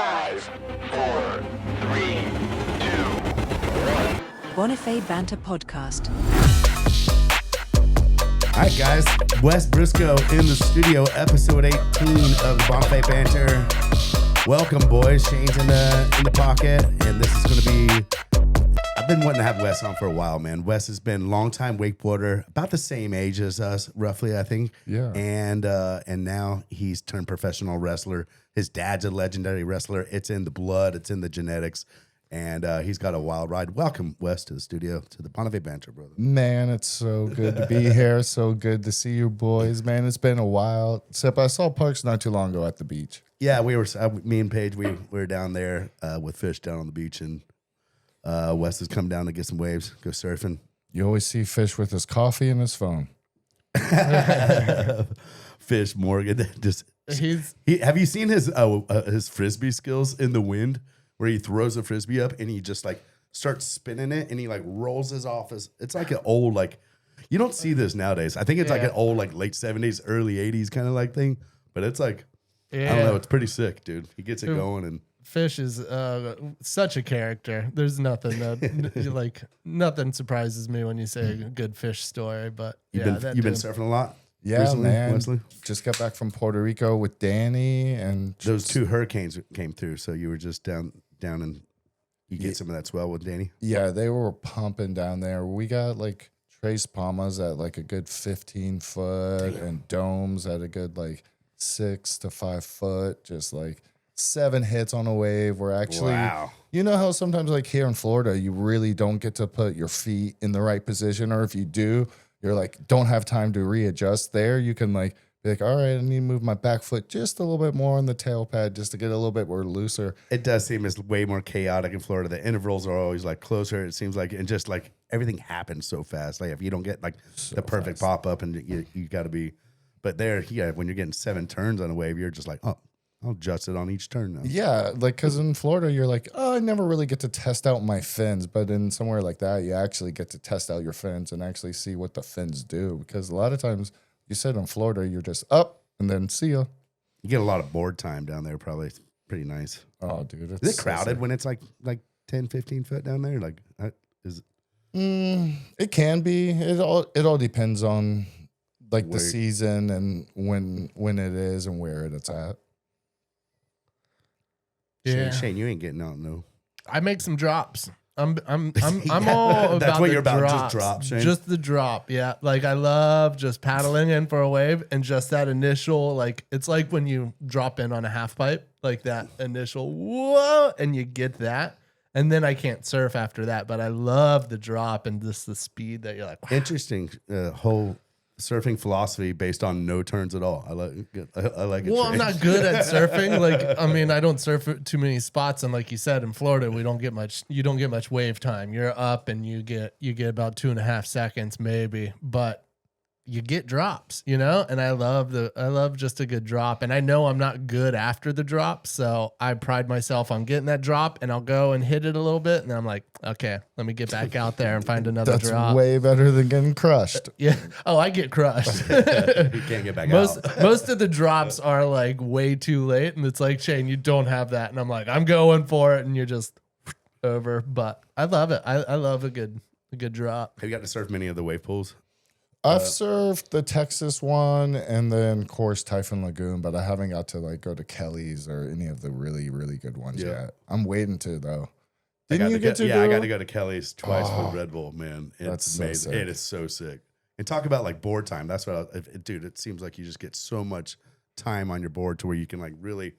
5, 4, 3, 2, 1. Bonifay Banter Podcast. All right, guys. Wes Brisco in the studio, episode 18 of the Bonifay Banter. Welcome, boys. Shane's in the pocket, and this is going to be... I've been wanting to have Wes on for a while, man. Wes has been longtime wakeboarder, about the same age as us, roughly, I think. Yeah. And now he's turned professional wrestler. His dad's a legendary wrestler. It's in the blood. It's in the genetics. And he's got a wild ride. Welcome, Wes, to the studio, to the Bonifay Banter, brother. Man, it's so good to be here. So good to see you boys, man. It's been a while. Except I saw Parks not too long ago at the beach. Yeah, we were. Me and Paige, we were down there with Fish down on the beach, and Wes has come down to get some waves, go surfing. You always see Fish with his coffee and his phone. Fish Morgan, have you seen his frisbee skills in the wind, where he throws a frisbee up and he just like starts spinning it and he like rolls his off his. It's like an old you don't see this nowadays. I think it's like an old late 70s, early 80s kind of like thing, but it's like. I don't know. It's pretty sick, dude. He gets it going, and Fish is such a character. There's nothing nothing surprises me when you say a good Fish story. But you've been surfing a lot. Yeah, recently, man. Wesley? Just got back from Puerto Rico with Danny, and those two hurricanes came through. So you were just down, and you get some of that swell with Danny. Yeah, they were pumping down there. We got like Trace Palmas at like a good 15 foot, and Domes at a good 6 to 5 foot, just 7 hits on a wave. We're actually, you know how sometimes here in Florida, you really don't get to put your feet in the right position, or if you do, you're don't have time to readjust. There, you can be all right, I need to move my back foot just a little bit more on the tail pad just to get a little bit more looser. It does seem it's way more chaotic in Florida. The intervals are always closer. It seems and just everything happens so fast. If you don't get the perfect pop up, and you got to be. But there, when you're getting 7 turns on a wave, you're just oh, I'll adjust it on each turn now. Yeah, because in Florida, you're oh, I never really get to test out my fins. But in somewhere like that, you actually get to test out your fins and actually see what the fins do. Because a lot of times, you said in Florida, you're just up and then see ya. You get a lot of board time down there, probably. It's pretty nice. Oh, dude. Is it crowded when it's 10, 15 foot down there? Is it? It can be. It all depends on... the season and when it is and where it's at. Yeah, Shane, you ain't getting out, no. I make some drops. I'm all about that's what the you're about. drops. Just drop, Shane. Just the drop. Yeah, I love just paddling in for a wave and just that initial it's like when you drop in on a half pipe, that initial whoa, and you get that. And then I can't surf after that, but I love the drop and just the speed that you're wow. Interesting whole surfing philosophy based on no turns at all. I like it. Well, I'm not good at surfing. I don't surf at too many spots, and like you said, in Florida, you don't get much wave time. You're up and you get about 2.5 seconds maybe, but you get drops, and I love just a good drop. And I know I'm not good after the drop, so I pride myself on getting that drop, and I'll go and hit it a little bit, and then I'm like, okay, let me get back out there and find another drop. That's way better than getting crushed. Yeah. Oh, I get crushed. You can't get back out. Most of the drops are way too late, and it's Shane, you don't have that, and I'm I'm going for it, and you're just over. But I love it. I love a good drop. Have you got to surf many of the wave pools? I've surfed the Texas one and then, of course, Typhoon Lagoon, but I haven't got to go to Kelly's or any of the really, really good ones yet. I'm waiting to, though. I got to go to Kelly's twice with Red Bull, man. It's amazing. It is so sick. And talk about board time. That's what, dude, it seems like you just get so much time on your board to where you can really,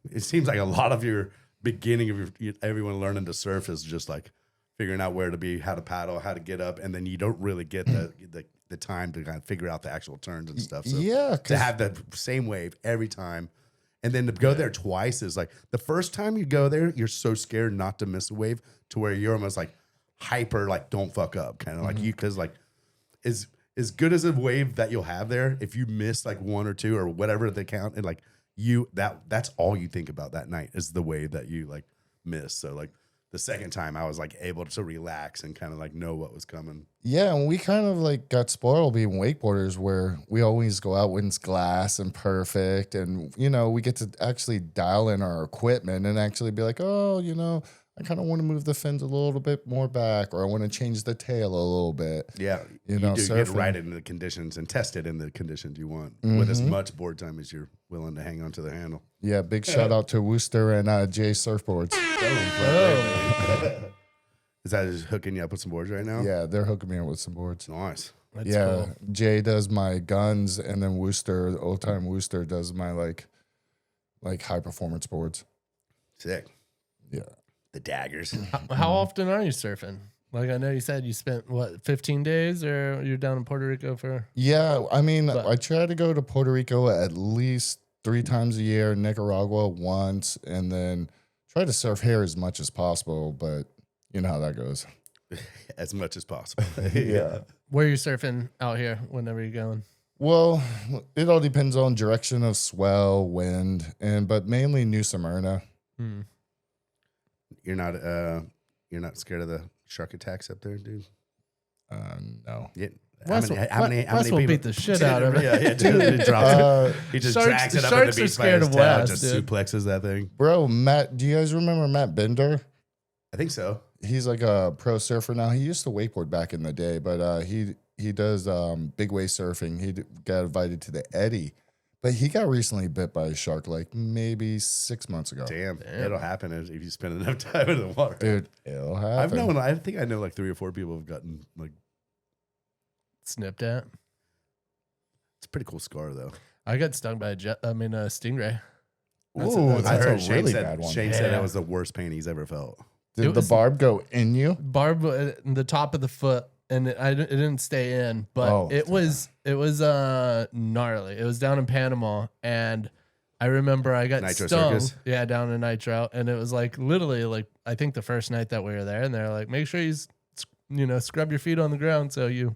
it seems like a lot of your beginning of everyone learning to surf is just figuring out where to be, how to paddle, how to get up, and then you don't really get the time to kind of figure out the actual turns and stuff. So to have the same wave every time, and then to go there twice is the first time you go there, you're so scared not to miss a wave to where you're almost hyper, don't fuck up, kind of you, because as good as a wave that you'll have there, if you miss 1 or 2 or whatever they count, and that's all you think about that night is the wave that you miss. So the second time I was like able to relax and kind of like know what was coming. Yeah, and we kind of like got spoiled being wakeboarders where we always go out when it's glass and perfect. And, you know, we get to actually dial in our equipment and actually be like, oh, you know, I kind of want to move the fins a little bit more back, or I want to change the tail a little bit. Yeah. You know, do surfing. get right into the conditions and test it in the conditions you want with as much board time as you're willing to hang on to the handle. Yeah, big shout out to Worcester and Jay Surfboards. Is that just hooking you up with some boards right now? Yeah, they're hooking me up with some boards. Nice. That's yeah, cool. Jay does my guns, and then Worcester, old time Worcester, does my like high performance boards. Sick. Yeah. The daggers. How often are you surfing? Like I know you said you spent what 15 days, or you're down in Puerto Rico for? Yeah, I mean, But- I try to go to Puerto Rico at least 3 times a year, Nicaragua once, and then try to surf here as much as possible. But you know how that goes. As much as possible. Yeah. Where are you surfing out here whenever you're going? Well, it all depends on direction of swell, wind, but mainly New Smyrna. Hmm. You're not scared of the shark attacks up there, dude? No. Yeah. Wes How many will people beat the shit out of it. Yeah, dude, he drops it. He just Sharks- drags it up sharks on the are beach by scared his of tail, Wes, just dude. suplexes that thing. Bro, Matt, do you guys remember Matt Bender? I think so. He's like a pro surfer now. He used to wakeboard back in the day, but he does big wave surfing. He got invited to the Eddy, but he got recently bit by a shark like maybe 6 months ago. Damn. It'll happen if you spend enough time in the water. Dude, it'll happen. I think I know like 3 or 4 people have gotten like. Snipped at. It's a pretty cool scar though. I got stung by a stingray. Ooh, that's a Shane really said, bad one. Shane said Yeah. that was the worst pain he's ever felt. Did It the was- barb go in you? Barb in the top of the foot, and it didn't stay in, but Oh, it was gnarly. It was down in Panama, and I remember I got Nitro stung. Circus? Yeah, down in Nitro, and it was like literally like I think the first night that we were there, and they're like, make sure you scrub your feet on the ground so you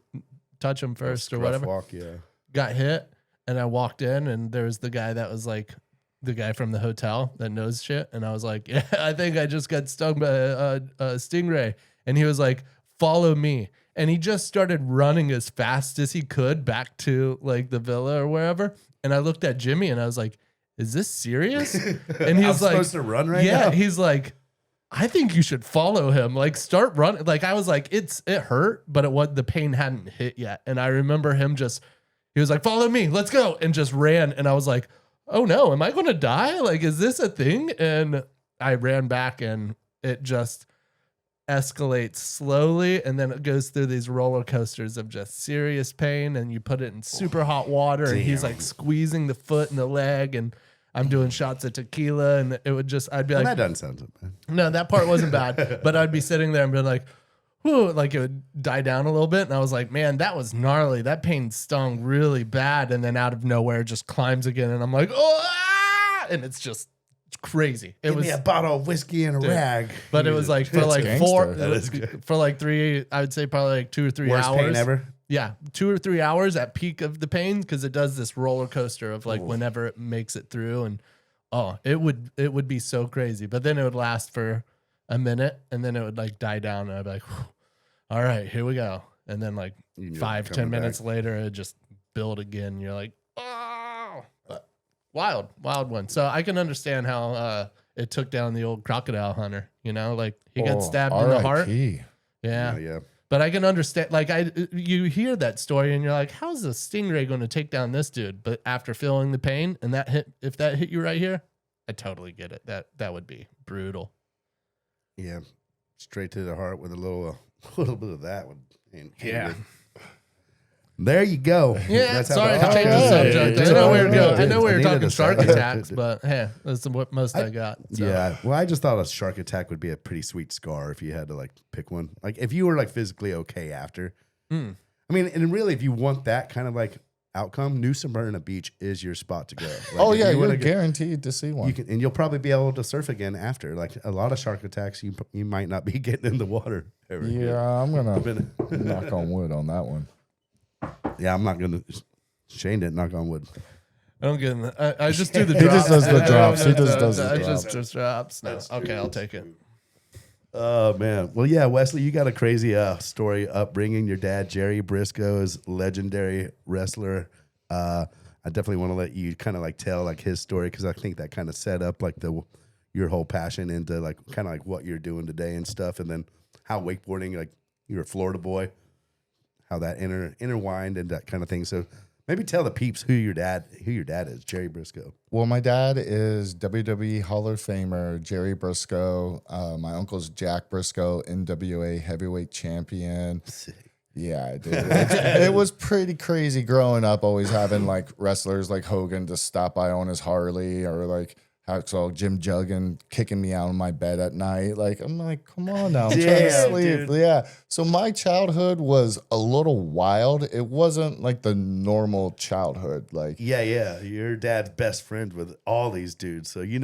touch them first or Rough whatever. walk, yeah. Got hit, and I walked in, and there was the guy that was like the guy from the hotel that knows shit, and I was like, yeah, I think I just got stung by a stingray, and he was like, follow me, and he just started running as fast as he could back to like the villa or wherever, and I looked at Jimmy, and I was like, is this serious? And he I'm was like, supposed to run right yeah, now? he's like, I think you should follow him. Like, start running. Like, I was like, it hurt, but the pain hadn't hit yet. And I remember him he was like, follow me, let's go. And just ran. And I was like, oh no, am I going to die? Like, is this a thing? And I ran back, and it just escalates slowly. And then it goes through these roller coasters of just serious pain. And you put it in super hot water, and he's Damn. like squeezing the foot and the leg. And I'm doing shots of tequila, and it would I'd be Well, like, that doesn't sound so bad. no, that part wasn't bad, but I'd be sitting there and be like, whoo, like it would die down a little bit. And I was like, man, that was gnarly. That pain stung really bad. And then out of nowhere, it just climbs again. And I'm like, oh, ah! And it's just crazy. It Give was, me a bottle of whiskey and a rag. but it was like for That's like gangster. That is good. for like 3, I would say probably like 2 or 3 Worst hours. pain ever. Yeah, 2 or 3 hours at peak of the pain, because it does this roller coaster of like whenever it makes it through, and it would be so crazy. But then it would last for a minute, and then it would like die down, and I'd be like, whew, all right, here we go. And then like You knew it 5, coming 10 minutes back. later, it just build again. You're like, oh, wild one. So I can understand how it took down the old crocodile hunter. You know, like he got stabbed in the heart. RIP. Yeah. Yeah. But I can understand, like you hear that story and you're like, how's a stingray going to take down this dude? But after feeling the pain and if that hit you right here, I totally get it. That would be brutal. Yeah. Straight to the heart with a little bit of that would. Yeah. There you go. Yeah, That's how sorry to that- change the Okay. subject. I know we were Yeah, I know we I were needed talking a shark second. attacks, but hey, that's what most I got. So. Yeah. Well, I just thought a shark attack would be a pretty sweet scar if you had to like pick one. Like if you were like physically okay after. Mm. I mean, and really, if you want that kind of like outcome, New Smyrna Beach is your spot to go. Like, Oh if yeah, you you're wanna go- guaranteed to see one. You can, and you'll probably be able to surf again after. Like a lot of shark attacks, you might not be getting in the water ever. again. Yeah, I'm gonna Been- knock on wood on that one. Yeah, I'm not gonna. Shane didn't knock on wood. I don't get in I just do the He drops. just does the drops. He just does the I drops. just drops. No. Okay, I'll take it. Oh man. Well, yeah, Wesley, you got a crazy story upbringing. Your dad, Jerry Brisco, is legendary wrestler. I definitely want to let you kind of like tell like his story because I think that kind of set up like your whole passion into like kind of like what you're doing today and stuff, and then how wakeboarding, like you're a Florida boy, how that intertwined and that kind of thing. So maybe tell the peeps who your dad is, Jerry Brisco. Well, my dad is WWE Hall of Famer Jerry Brisco. My uncle's Jack Brisco, NWA heavyweight champion. Sick. Yeah, dude. It was pretty crazy growing up, always having like wrestlers like Hogan to stop by on his Harley, or like how I saw Jim Juggan kicking me out of my bed at night. Like, I'm like, come on now, I'm trying to sleep. Dude. Yeah. So my childhood was a little wild. It wasn't like the normal childhood. Like, yeah. Your dad's best friend with all these dudes. So you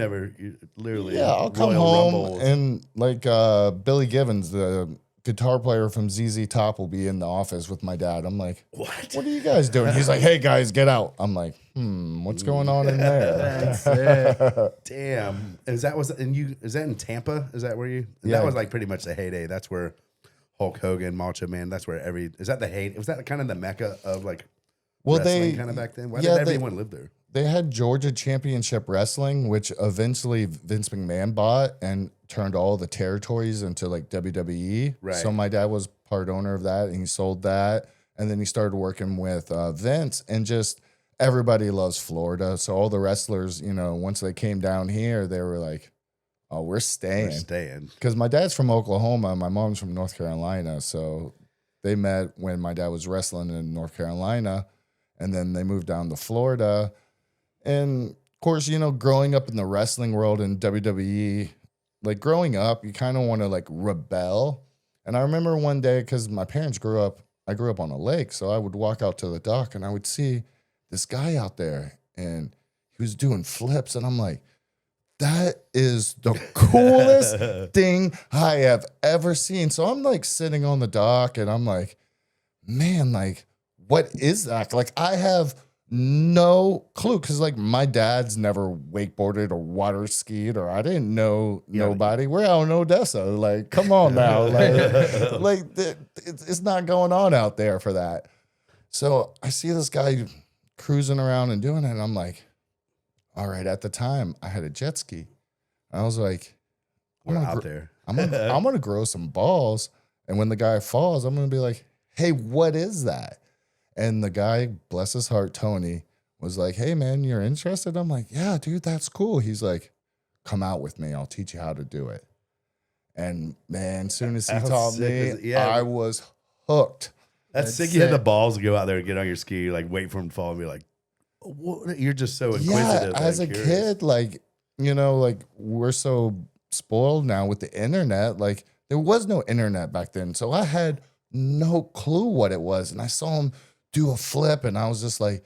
literally. Yeah, I'll come home and like Billy Givens, the guitar player from ZZ Top, will be in the office with my dad. I'm like, what are you guys doing? He's like, hey guys, get out. I'm like, what's going on in there? That's it. Damn. Is that in Tampa? Is that where you? Yeah. That was like pretty much the heyday. That's where Hulk Hogan, Macho Man. That's where is that the heyday? Was that kind of the mecca of like wrestling kind of back then? Why did everyone live there? They had Georgia Championship Wrestling, which eventually Vince McMahon bought and turned all the territories into like WWE. Right. So my dad was part owner of that, and he sold that. And then he started working with Vince, and just everybody loves Florida. So all the wrestlers, once they came down here, they were like, oh, we're staying. Because my dad's from Oklahoma. My mom's from North Carolina. So they met when my dad was wrestling in North Carolina, and then they moved down to Florida. And of course, growing up in the wrestling world in WWE, like growing up, you kind of want to like rebel. And I remember one day, because I grew up on a lake, so I would walk out to the dock and I would see this guy out there and he was doing flips. And I'm like, that is the coolest thing I have ever seen. So I'm like sitting on the dock and I'm like, man, like, what is that? Like, I have no clue, because like my dad's never wakeboarded or water skied, or I didn't know nobody. We're out in Odessa. Like, come on now. It's not going on out there for that. So I see this guy cruising around and doing it, and I'm like, all right. At the time, I had a jet ski. I was like, we're out there. I'm gonna grow some balls, and when the guy falls, I'm gonna be like, hey, what is that? And the guy, bless his heart, Tony, was like, hey, man, you're interested? I'm like, yeah, dude, that's cool. He's like, come out with me. I'll teach you how to do it. And, man, as soon as he taught me, I was hooked. That's sick. You had the balls to go out there and get on your ski, like wait for him to fall and be like, what? You're just so inquisitive. Yeah, as a kid, like, we're so spoiled now with the internet. Like, there was no internet back then. So I had no clue what it was. And I saw him do a flip, and I was just like,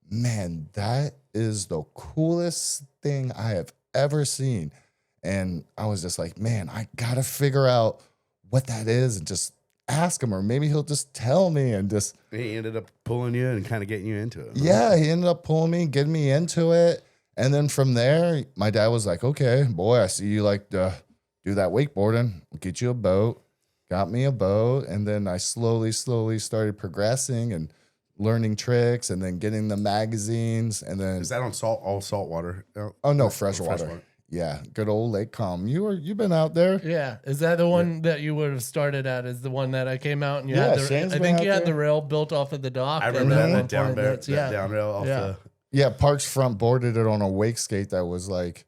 man, that is the coolest thing I have ever seen. And I was just like, man, I gotta figure out what that is and just ask him, or maybe he'll just tell me. And just he ended up pulling you and kind of getting you into it. Yeah, he ended up pulling me, getting me into it. And then from there, my dad was like, okay, boy, I see you like to do that wakeboarding. We'll get you a boat. Got me a boat. And then I slowly started progressing and learning tricks, and then getting the magazines. And then is that on all salt water? Oh no, freshwater. Yeah, good old Lake Com. You've been out there. Yeah, is that the one that you would have started at? Is the one that I came out and you had I think you had the rail built off of the dock. I remember that down rail off the. Yeah, Parks front boarded it on a wake skate that was like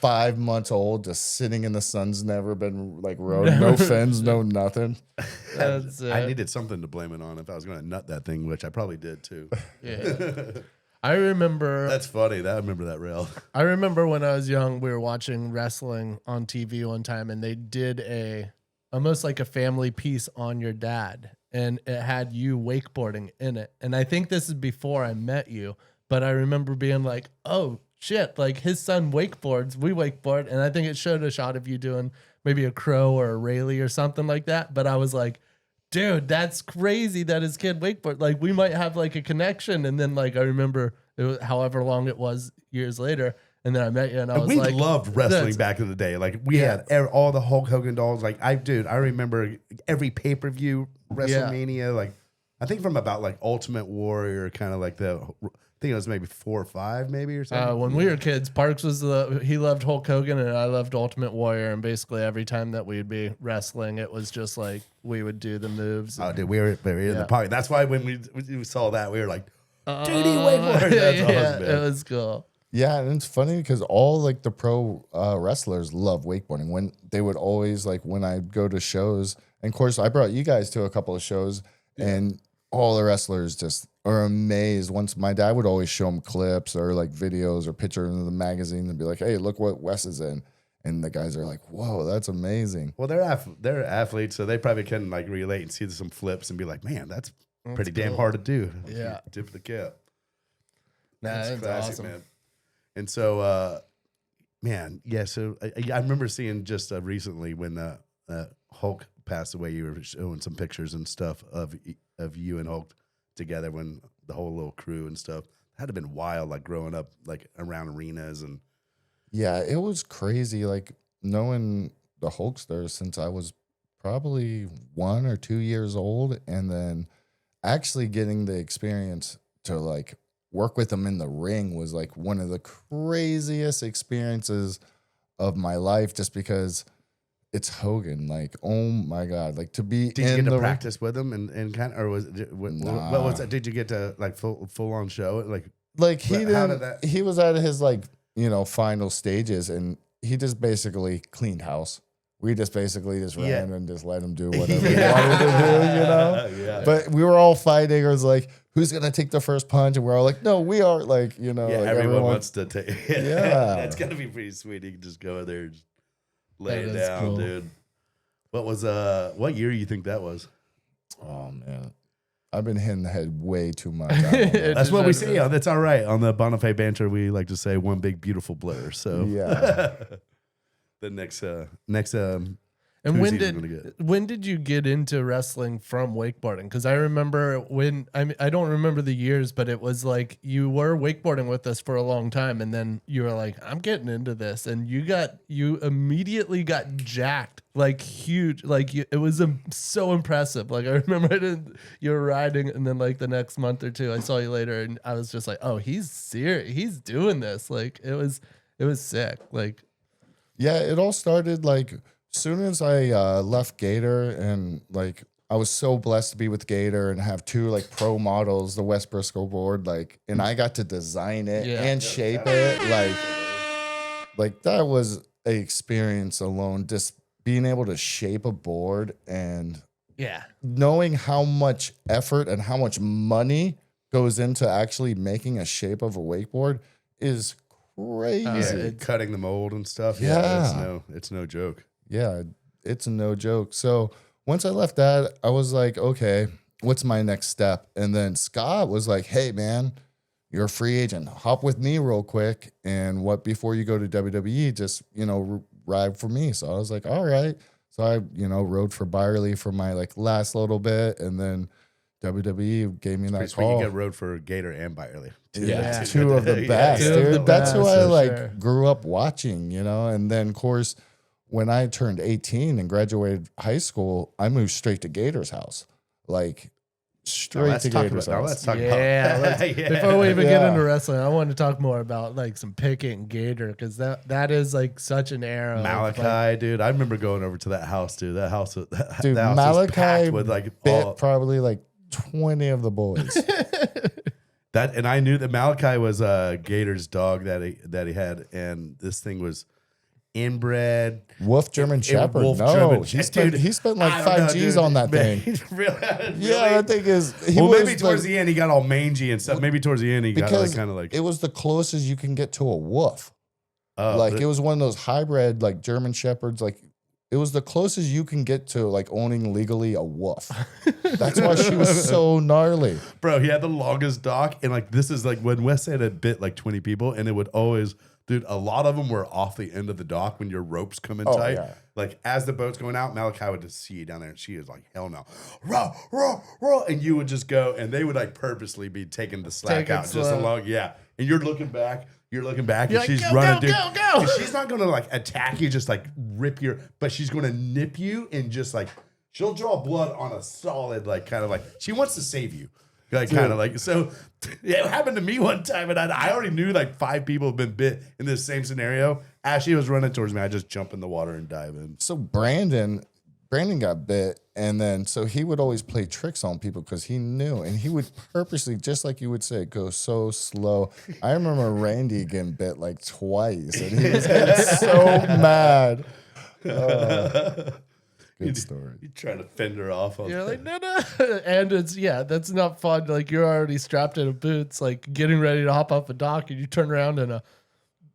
5 months old, just sitting in the sun's never been like rode, no fins, no nothing. I needed something to blame it on if I was going to nut that thing, which I probably did too. Yeah. I remember. That's funny. I remember that rail. I remember when I was young, we were watching wrestling on TV one time, and they did almost like a family piece on your dad, and it had you wakeboarding in it. And I think this is before I met you, but I remember being like, oh shit, like his son wakeboards, we wakeboard. And I think it showed a shot of you doing maybe a crow or a Rayleigh or something like that. But I was like, dude, that's crazy that his kid wakeboard. Like, we might have like a connection. And then like, I remember it was, however long it was years later, And then I met you, and I was we like, loved wrestling that's- back in the day. Like we had all the Hulk Hogan dolls. Like I remember every pay-per-view WrestleMania. Like I think from about like Ultimate Warrior, kind of like I think it was maybe 4 or 5, maybe or something. When we were kids, Parks was he loved Hulk Hogan and I loved Ultimate Warrior, and basically every time that we'd be wrestling, it was just like we would do the moves. Oh, dude, we were in the pocket. That's why when we saw that, we were like, "Dude, Wakeboarder!" That's awesome, man. It was cool. Yeah, and it's funny because all like the pro wrestlers love wakeboarding. When they would always like when I go to shows, and of course I brought you guys to a couple of shows, and all the wrestlers just are amazed. Once my dad would always show them clips or like videos or pictures in the magazine and be like, "Hey, look what Wes is in," and the guys are like, "Whoa, that's amazing." Well, they're athletes, so they probably can like relate and see some flips and be like, "Man, that's pretty damn hard to do." Yeah. Tip of the cap. That's classic, awesome. man. And so, man, yeah. So I remember seeing just recently when Hulk passed away. You were showing some pictures and stuff of you and Hulk together when the whole little crew and stuff. Had to have been wild, like growing up, like around arenas and. Yeah, it was crazy. Like knowing the Hulkster since I was probably 1 or 2 years old, and then actually getting the experience to like work with him in the ring was like one of the craziest experiences of my life, just because it's Hogan. Like, oh my God, like to be Did you in get to the practice with him and kind of, or was it, what was that? Did you get to like full on show it? like he how didn't, did that- he was at his like, you know, final stages, and he just basically cleaned house. We just basically just ran and just let him do whatever he wanted to do, you know? Yeah. But we were all fighting. It was like, who's going to take the first punch? And we're all like, no, we are, like, you know. Yeah, like everyone wants to take. Yeah. That's gotta be pretty sweet. You can just go in there and just lay That it is down, cool. dude. What year you think that was? Oh, man. I've been hitting the head way too much. I don't know. That's what we say. That's all right. On the Bonifay Banter, we like to say one big beautiful blur. So Yeah. the next And Koozies I'm gonna get. when did you get into wrestling from wakeboarding? Because I remember I don't remember the years, but it was like you were wakeboarding with us for a long time, and then you were like, "I'm getting into this," and you immediately got jacked, like huge, like it was so impressive. Like I remember you were riding, and then like the next month or two, I saw you later, and I was just like, "Oh, he's serious. He's doing this." Like it was sick. Like Yeah, it all started like soon as I left Gator, and like I was so blessed to be with Gator and have 2 like pro models, the Wes Brisco board, like, and I got to design it and shape it. Like that was an experience alone, just being able to shape a board and yeah. knowing how much effort and how much money goes into actually making a shape of a wakeboard is crazy. Yeah, cutting the mold and stuff. Yeah. It's no joke. Yeah, it's no joke. So once I left that, I was like, okay, what's my next step? And then Scott was like, hey, man, you're a free agent. Hop with me real quick. And before you go to WWE, just, you know, ride for me. So I was like, all right. So I, you know, rode for Byerly for my like last little bit. And then WWE gave me that Pretty sweet. call. You get rode for Gator and Byerly. Yeah, Yeah. 2 of the best, Two of dude. the That's who best, I for like sure. grew up watching, you know. And then, of course, when I turned 18 and graduated high school, I moved straight to Gator's house, like straight to Gator's house. Let's talk Yeah, about before we even get Yeah. into wrestling, I want to talk more about like some Pickett and Gator, because that is like such an era. of, Malachi, like, dude. I remember going over to that house, dude. That house, Dude, that house was Malachi packed with like bit all probably like 20 of the boys. that, and I knew that Malachi was Gator's dog that he had, and this thing was inbred. Wolf German Shepherd. Wolf No, German he Shepherd. spent I like don't know, 5 G's dude. on that Man, thing. really? Yeah, that thing is. He Well, was maybe towards like, the end he got all mangy and stuff. Maybe towards the end he got because like kind of like it was the closest you can get to a wolf. oh, Like but- it was one of those hybrid like German shepherds. Like it was the closest you can get to like owning legally a wolf. That's why she was so gnarly. Bro, he had the longest dock, and like this is like when Wes said it bit like 20 people, and it would always, dude, a lot of them were off the end of the dock when your ropes come in tight. yeah. Like as the boat's going out, Malachi would just see you down there, and she is like, hell no, row, row, row, and you would just go, and they would like purposely be taking the slack Take it out just slow. along, yeah. And you're looking back, You're looking back You're and like, she's go, running, go, dude. go, go. And she's not gonna like attack you, just like rip your, but she's gonna nip you and just like she'll draw blood on a solid, like kind of like she wants to save you. Like kind of like so. Yeah, it happened to me one time, and I already knew like 5 people have been bit in this same scenario. As she was running towards me, I just jump in the water and dive in. So Brandon got bit, and then so he would always play tricks on people because he knew, and he would purposely, just like you would say, go so slow. I remember Randy getting bit like twice, and he was getting so mad. Good story. You trying to fend her off. You're like, no. And it's, that's not fun. Like, you're already strapped in a boots, like getting ready to hop off a dock, and you turn around and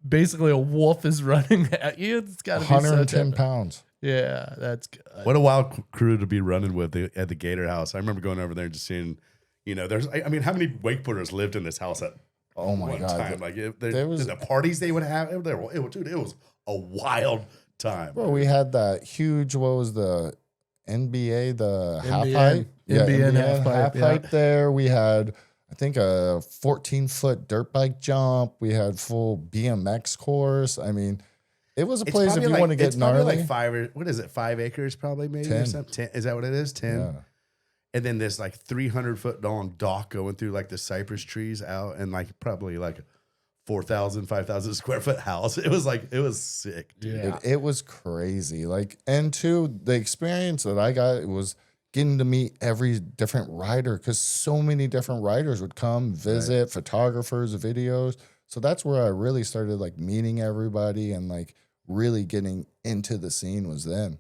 basically a wolf is running at you. It's got to be 110 pounds. Yeah, that's good. What a wild crew to be running with at the Gator house. I remember going over there and just seeing, there's, I mean, how many wakeboarders lived in this house at Oh my one God. time? Like there was the parties they would have. It was a wild time. Bro, we had that huge, what was the NBA, the half NBN. pipe? NBN half half pipe, pipe there. We had, I think, a 14-foot dirt bike jump. We had full BMX course. I mean, it was a It's place if probably you want to get it's probably gnarly. like 5 acres probably maybe 10. or something. 10, is that what it is? 10. Yeah. And then this like 300-foot long dock going through like the cypress trees out and like probably like 4,000, 5,000 square foot house. It was sick, dude. Yeah. It was crazy. Like, and two, the experience that I got was getting to meet every different rider because so many different riders would come visit, photographers, videos. So that's where I really started like meeting everybody and like really getting into the scene was then.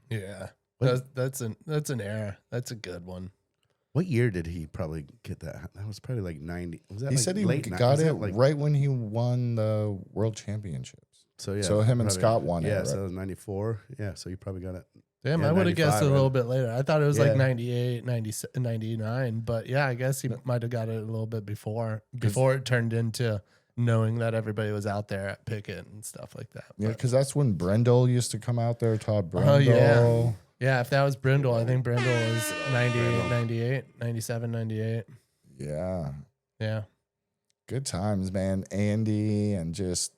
Yeah. That's an era. That's a good one. What year did he probably get that? That was probably like 90. Was that He like said he late got it like, right when he won the world championships. So yeah. So him and probably- Scott won it. Yeah, Right? so that was 94. Yeah, so you probably got it. Damn, Yeah, I would have guessed 95, a little right? bit later. I thought it was Yeah. like 98, 99. But yeah, I guess he might have got it a little bit before it turned into knowing that everybody was out there at Pickett and stuff like that. Yeah, But- because that's when Brendel used to come out there, Todd Brendel. Oh, yeah. Yeah, if that was Brindle, I think Brindle was 98, 98, 97, 98. Yeah. Yeah. Good times, man. Andy and just,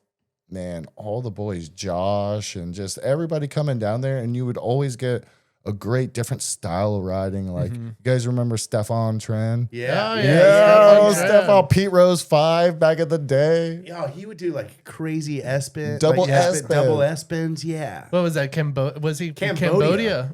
man, all the boys, Josh, and just everybody coming down there. And you would always get a great different style of riding. Like, you guys remember Stefan Tren? Yeah. Oh, Yeah, Stefan Tren. Stefan Pete Rose 5 back in the day. Yeah, he would do like crazy S-spin. Double like, S-spin. Double S-spins, yeah. What was that? Was he Cambodia. Cambodia?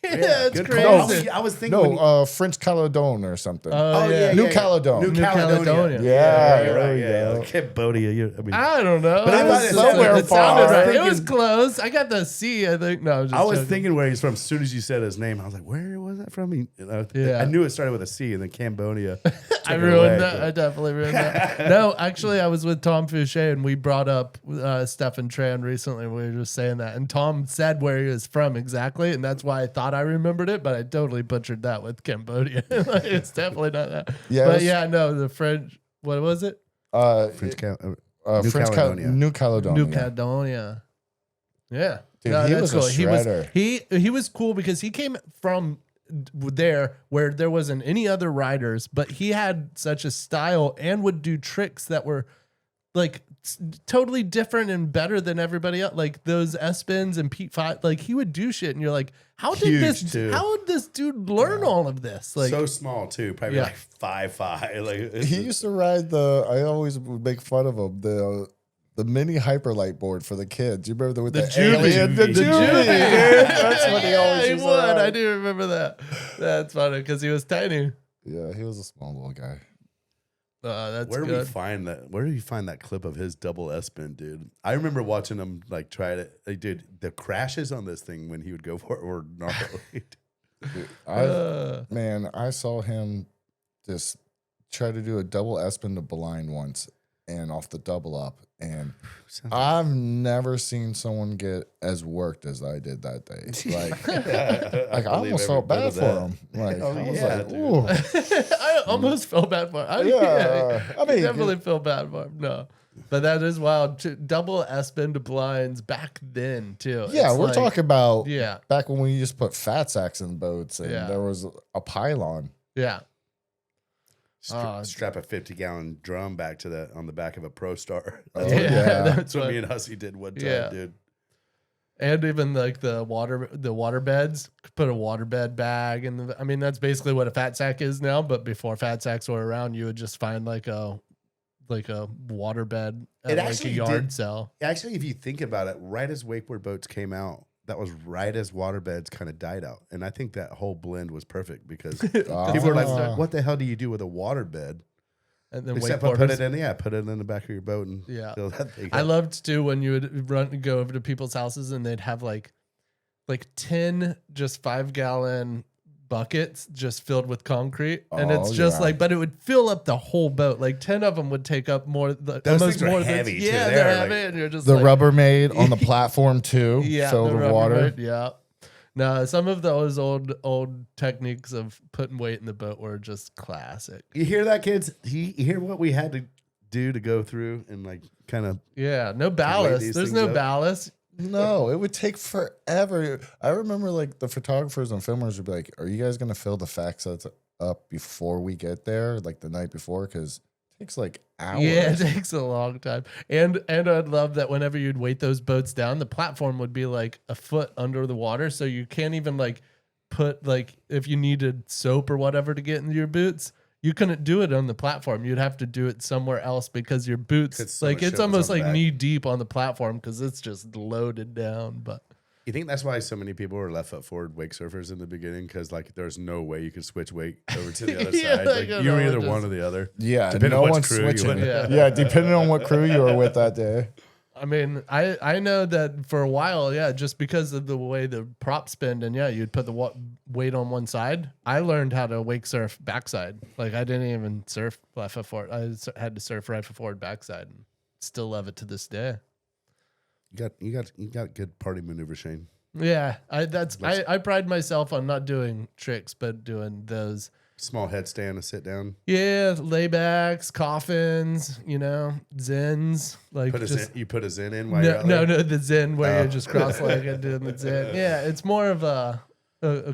Yeah, it's good crazy. call. I was thinking when No, French Caledon or something. Oh, yeah. New Caledonia. New New Caledonia. Caledonia. Yeah, you're there right. we Yeah, go. Cambodia. I mean, I don't know. But I thought It it's sounded- somewhere it sounded far. right. It was Thinking- close. I got the C, I think. No, just I was joking. thinking where he's from. As soon as you said his name, I was like, where was that from? Yeah. I knew it started with a C and then Cambodia. I took it ruined away, that. but- I definitely ruined that. No, actually, I was with Tom Fouché and we brought up Stefan Tran recently. We were just saying that. And Tom said where he was from exactly. And that's why I thought I remembered it, but I totally butchered that with Cambodia. Like, it's definitely not that. Yeah, But it's- yeah, no, the French, what was it? French New Caledonia. New Caledonia. New Caledonia. Yeah. Dude, No, he that's was a cool. shredder. He was cool because he came from there where there wasn't any other riders, but he had such a style and would do tricks that were like totally different and better than everybody else. Like those S-spins and Pete Five, like he would do shit and you're like, how did this dude learn all of this? Like so small too, probably Yeah. like 5'5". Like He used to ride I always would make fun of him, the mini hyperlight board for the kids. You remember with the Juvie. alien? The The Juvie, Juvie. dude. That's what he always he used to would. ride. I do remember that. That's funny because he was tiny. Yeah, he was a small little guy. That's where do good. we find that? Where do you find that clip of his double S-spin, dude? I remember watching him like try it. Like, dude, the crashes on this thing when he would go for it were gnarly. I saw him just try to do a double S-spin to blind once and off the double up. And I've never seen someone get as worked as I did that day. Like I almost felt bad for him. Like I was yeah, like, dude. ooh. I almost felt bad for him. Yeah, I I mean, definitely feel bad for him. No, but that is wild. Double S-spin to blinds back then too. Yeah, It's we're like- talking about Yeah, back when we just put fat sacks in boats and Yeah. there was a pylon. yeah. strap a 50-gallon drum back to on the back of a Pro Star. Oh, Yeah, yeah. That's what me and Hussey did one time, Yeah. dude. And even like the water beds, put a water bed bag, and I mean that's basically what a fat sack is now. But before fat sacks were around, you would just find like a water bed at It like a actually yard did- sale. Actually, if you think about it, right as wakeboard boats came out, that was right as waterbeds kind of died out. And I think that whole blend was perfect because people were like, what the hell do you do with a waterbed? And then Except for put wakeboarders. put it in the back of your boat and fill that thing I up. loved too when you would go over to people's houses and they'd have like 10 just 5-gallon buckets just filled with concrete, and it's just like, but it would fill up the whole boat. Like 10 of them would take up more. Those almost things are more heavy, too. Yeah, They're they're like- heavy, and you're just The like, Rubbermaid on the platform too, yeah, filled the with water. Rubbermaid, yeah. No, some of those old techniques of putting weight in the boat were just classic. You hear that, kids? You hear what we had to do to go through and like kind of Yeah, no weight ballast. these There's things no up? ballast. No, it would take forever. I remember like the photographers and filmers would be like, "Are you guys gonna fill the fact sets up before we get there, like the night before?" Because it takes like hours. Yeah, it takes a long time. And I'd love that whenever you'd weight those boats down, the platform would be like a foot under the water. So you can't even like put like if you needed soap or whatever to get into your boots, you couldn't do it on the platform. You'd have to do it somewhere else because your boots It's so like much it's shit was almost on the like back. knee deep on the platform because it's just loaded down. But You think that's why so many people were left foot forward wake surfers in the beginning? Because like there's no way you could switch weight over to the other Yeah, side. like, Like, you you were know, either just- one or the other. Yeah, Depending no on which one's crew you switching. went- Yeah. Yeah, depending on what crew you were with that day. I mean, I know that for a while, yeah, just because of the way the props spin, and yeah, you'd put the weight on one side. I learned how to wake surf backside. Like I didn't even surf left foot forward. I had to surf right foot forward backside. And still love it to this day. You got good party maneuver, Shane. Yeah, I pride myself on not doing tricks, but doing those. Small headstand and sit down. Yeah, laybacks, coffins, zens. Like You put a zen in while you're no, out there? the zen where Oh. you're just cross-legged doing the zen. Yeah, it's more of a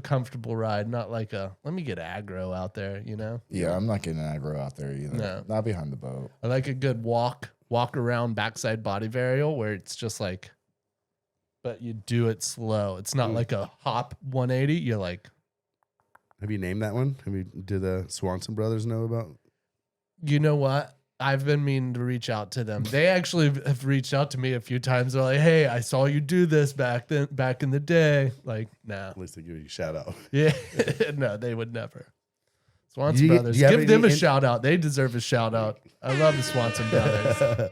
comfortable ride, not like let me get aggro out there, Yeah, I'm not getting aggro out there either. No. Not behind the boat. I like a good walk around backside body varial where it's just like, but you do it slow. It's not like a hop 180. You're like, Have you named that one? Do the Swanson brothers know about? you know what? I've been meaning to reach out to them. They actually have reached out to me a few times. They're like, "Hey, I saw you do this back in the day." Like, nah. At least they give you a shout out. Yeah, no, they would never. Swanson Do you Brothers, have give them a any shout out. They deserve a shout out. I love the Swanson Brothers.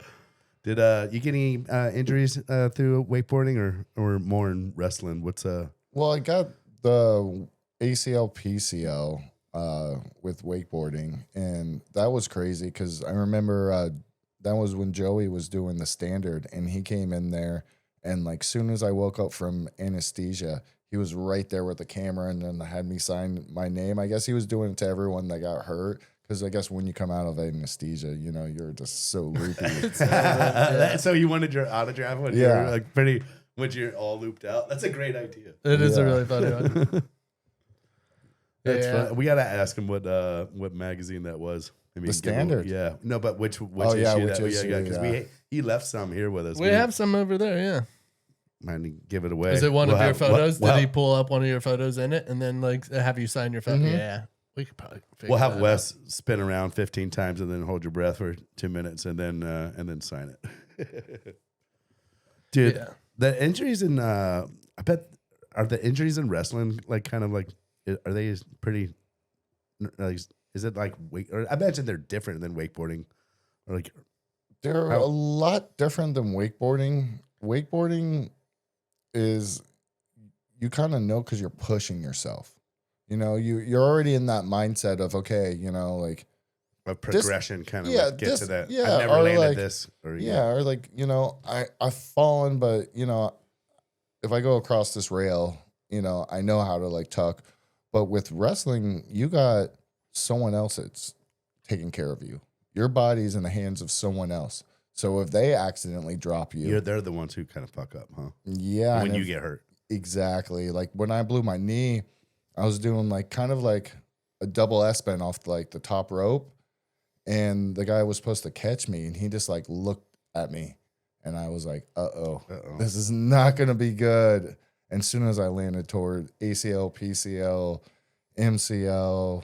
Did you get any injuries through wakeboarding or more in wrestling? What's Well, I got the ACL, PCL with wakeboarding, and that was crazy because I remember that was when Joey was doing the standard, and he came in there, and like soon as I woke up from anesthesia, he was right there with the camera, and then had me sign my name. I guess he was doing it to everyone that got hurt. Because I guess when you come out of anesthesia, you're just so loopy. So you wanted your autograph when you Yeah. were like when you're all looped out? That's a great idea. It is a Yeah. really funny one. That's Yeah. fun. We gotta ask him what magazine that was. I mean, The Standard. Yeah, no, but which Oh, yeah, issue which that? issue, Yeah, because yeah. he left some here with us. We have some over there, yeah. Might give it away. Is it one We'll of your have- photos? We'll Did he have- pull up one of your photos in it and then like have you sign your photo? Yeah. We could probably figure We'll have that Wes spin around 15 times and then hold your breath for 2 minutes and then sign it. Dude, Yeah. the injuries in I bet are the injuries in wrestling like kind of like are they pretty like is it like wake or I imagine they're different than wakeboarding or like They're a lot different than wakeboarding. Wakeboarding is you kind of know because you're pushing yourself. You're already in that mindset of okay, like a progression kind of yeah, like get to that. yeah, I've never or landed like- this or or like I've fallen, but if I go across this rail, I know how to like tuck. But with wrestling, you got someone else that's taking care of you. Your body's in the hands of someone else. So if they accidentally drop you, they're the ones who kind of fuck up, huh? yeah, When and you if- get hurt. exactly. Like when I blew my knee, I was doing like kind of like a double S bend off like the top rope, and the guy was supposed to catch me, and he just like looked at me, and I was like, uh-oh. This is not going to be good. And as soon as I landed toward ACL, PCL, MCL,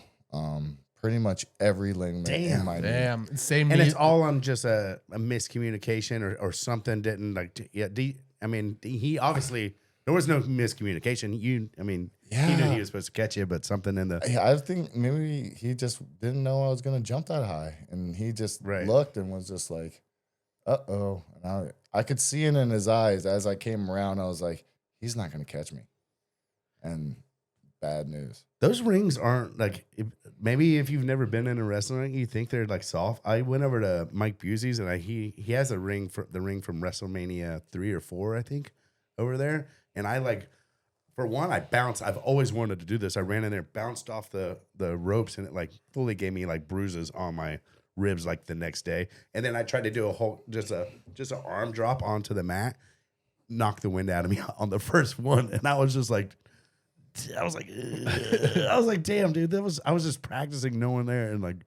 pretty much every ligament in my knee. Damn. Same. And it's all on just a miscommunication or something didn't like. He obviously there was no miscommunication. He knew he was supposed to catch you, but something in the. Yeah, I think maybe he just didn't know I was going to jump that high, and he just looked and was just like, uh-oh. And I could see it in his eyes as I came around. I was like, he's not going to catch me. And bad news. Those rings aren't like, maybe if you've never been in a wrestling ring, you think they're like soft. I went over to Mike Busey's and he has a ring from WrestleMania 3 or 4, I think, over there. And I like, for one, I bounced. I've always wanted to do this. I ran in there, bounced off the ropes, and it like fully gave me like bruises on my ribs like the next day. And then I tried to do a whole just an arm drop onto the mat, knocked the wind out of me on the first one, and I was like, damn, dude, I was just practicing no one there, and like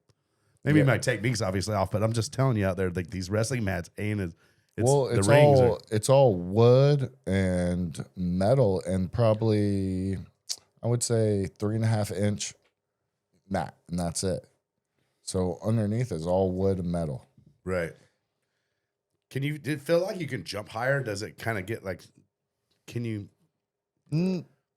maybe my technique's obviously off, but I'm just telling you out there, like these wrestling mats ain't as it's all wood and metal, and probably I would say 3.5 inch mat, and that's it. So underneath is all wood and metal. Right. Did it feel like you can jump higher? Does it kind of get like? Can you?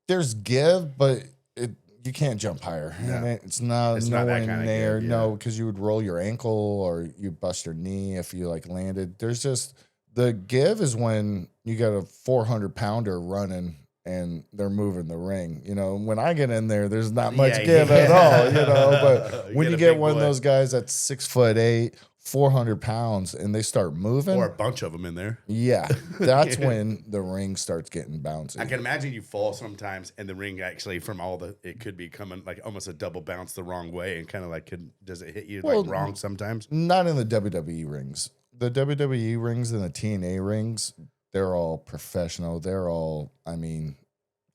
There's give, but you can't jump higher. No. It's not that nowhere kind of near. give, No, because you would roll your ankle or you bust your knee if you like landed. There's just the give is when you got a 400-pounder running and they're moving the ring. You know, when I get in there, there's not much give at all. You know, but when you get one of those guys that's 6'8", 400 pounds, and they start moving, or a bunch of them in there. Yeah, that's when the ring starts getting bouncy. I can imagine you fall sometimes, and the ring actually it could be coming like almost a double bounce the wrong way, and kind of like does it hit you like wrong sometimes? Not in the WWE rings. The WWE rings and the TNA rings, they're all professional. They're all,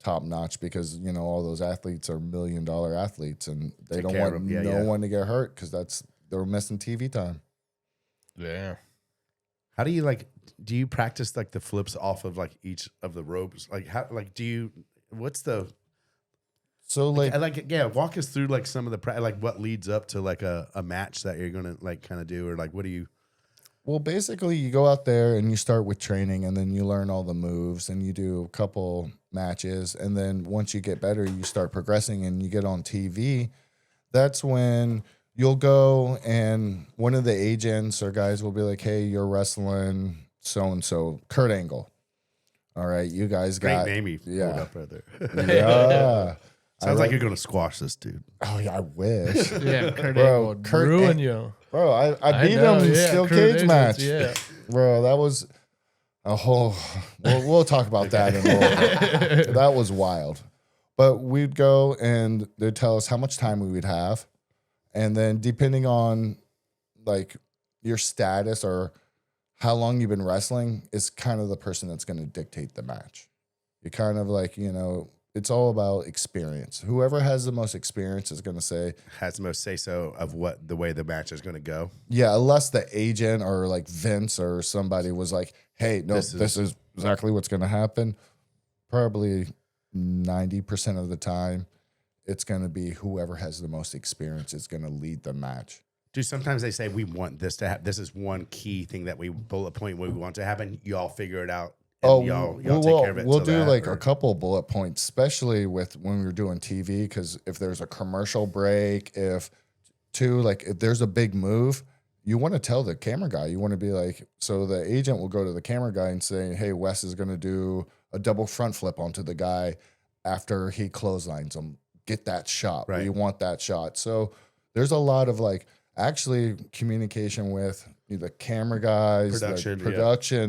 top notch, because all those athletes are $1 million athletes, and they don't want no one to get hurt because they're missing TV time. Yeah. How do you do you practice like the flips off of like each of the ropes? Like how, like do you, what's the, so walk us through like some of the, like what leads up to like a match that you're going to like kind of do, or like, what do you? Well, basically you go out there and you start with training, and then you learn all the moves, and you do a couple matches. And then once you get better, you start progressing and you get on TV. That's when you'll go and one of the agents or guys will be like, hey, you're wrestling so-and-so, Kurt Angle. All right, you guys got... Great name you pulled up right there. Yeah. Sounds like you're going to squash this dude. Oh, yeah, I wish. Yeah, Kurt Angle would ruin you. Bro, I beat him in steel cage match. Yeah. Bro, that was a whole... We'll talk about that in a little bit. That was wild. But we'd go and they'd tell us how much time we would have. And then depending on like your status or how long you've been wrestling is kind of the person that's going to dictate the match. You kind of like, it's all about experience. Whoever has the most experience is going to say, has the most say so of what the way the match is going to go. Yeah, unless the agent or like Vince or somebody was like, hey, no, this is exactly what's going to happen. Probably 90% of the time, it's going to be whoever has the most experience is going to lead the match. Dude, sometimes they say we want this to happen. This is one key thing that we bullet point what we want to happen. Y'all figure it out. Y'all take care of it. We'll do a couple bullet points, especially with when we're doing TV, because if there's a commercial break, if there's a big move, you want to tell the camera guy. You want to be like, so the agent will go to the camera guy and say, hey, Wes is going to do a double front flip onto the guy after he clotheslines him. Get that shot. Right. We want that shot. So there's a lot of actually communication with the camera guys, production.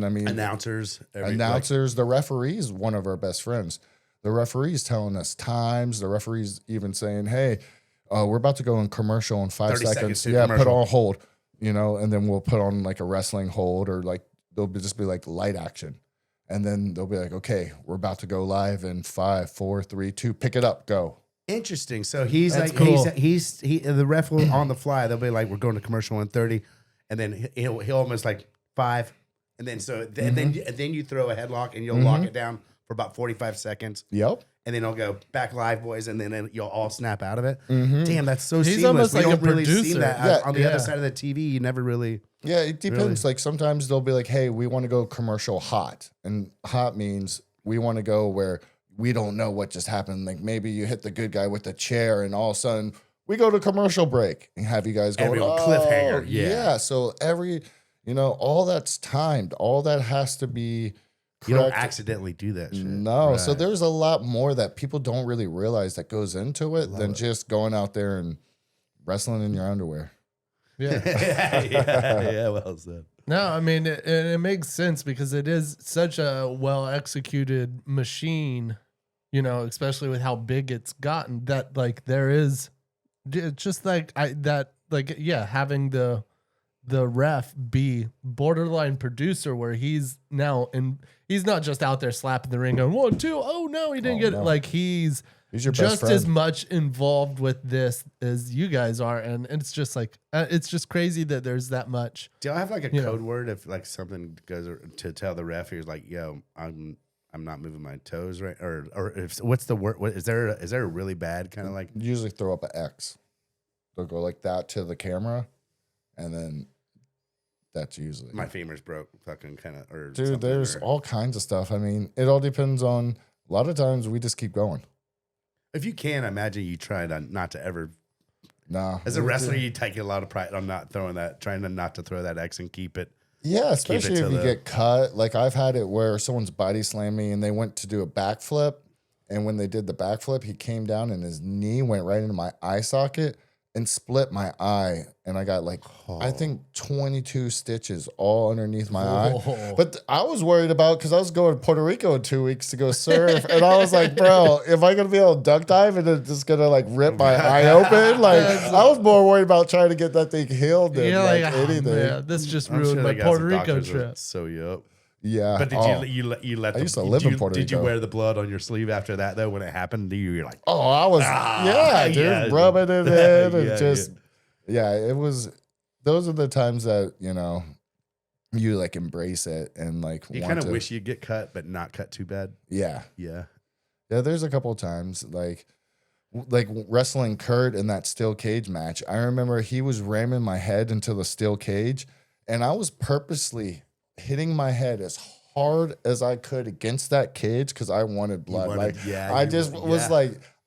Yeah. Announcers. The referees, one of our best friends. The referee's telling us times. The referee's even saying, hey, we're about to go in commercial in 5 seconds. Yeah, put on hold, and then we'll put on like a wrestling hold, or they'll just be like light action. And then they'll be like, okay, we're about to go live in 5, 4, 3, 2, pick it up, go. Interesting. So he's That's like, cool. the ref will on the fly. They'll be like, we're going to commercial in 30, and then he'll almost like 5, and then then you throw a headlock and you'll lock it down for about 45 seconds. Yep. And then he'll go back live, boys, and then you'll all snap out of it. Damn, that's so He's seamless. almost We like don't a really see producer. that Yeah, on the other side of the TV. You never really. Yeah, it depends. Like sometimes they'll be like, hey, we want to go commercial hot. And hot means we want to go where we don't know what just happened. Like maybe you hit the good guy with the chair and all of a sudden we go to commercial break and have you guys go, cliffhanger. Yeah. So all that's timed. All that has to be correct. You don't accidentally do that shit. No. Right. So there's a lot more that people don't really realize that goes into it than just going out there and wrestling in your underwear. Yeah. yeah, well said. No, I mean, it makes sense because it is such a well executed machine, especially with how big it's gotten, that like there is just like having the ref be borderline producer where he's now, and he's not just out there slapping the ring going 1, 2, oh no, he didn't get it. Like he's your best just friend. as much involved with this as you guys are, and it's just like it's just crazy that there's that much. Do I have like a code word if like something goes to tell the ref? He's like, "Yo, I'm not moving my toes right," or if what's the word? What is there a really bad kind of like? Usually throw up an X. They'll go like that to the camera, and then that's usually My femur's broke, fucking kind of. Or dude. There's all kinds of stuff. I mean, it all depends on. A lot of times we just keep going. If you can, I imagine you try not to ever. No, As a wrestler, you take a lot of pride on not throwing that, trying to not to throw that X and keep it. Yeah, especially Keep it if to you the- get cut. Like I've had it where someone's body slammed me and they went to do a backflip. And when they did the backflip, he came down and his knee went right into my eye socket and split my eye. And I got like, I think 22 stitches all underneath my eye. But I was worried about, because I was going to Puerto Rico in 2 weeks to go surf. And I was like, bro, am I going to be able to duck dive and it's just going to like rip my eye open? Like I was more worried about trying to get that thing healed than anything. Man, this just I'm ruined sure my they got Puerto some Rico doctors that trip. sew you up. Yeah. But did you let? I used to live in Puerto Did you Rico. wear the blood on your sleeve after that though? When it happened, you're like, Oh, I was, dude, yeah, rubbing it in and Yeah, just, it was, those are the times that, you like embrace it and like you want kind of to, wish you'd get cut, but not cut too bad. yeah. Yeah. Yeah, there's a couple of times like wrestling Kurt in that steel cage match. I remember he was ramming my head into the steel cage and I was purposely hitting my head as hard as I could against that cage because I wanted blood.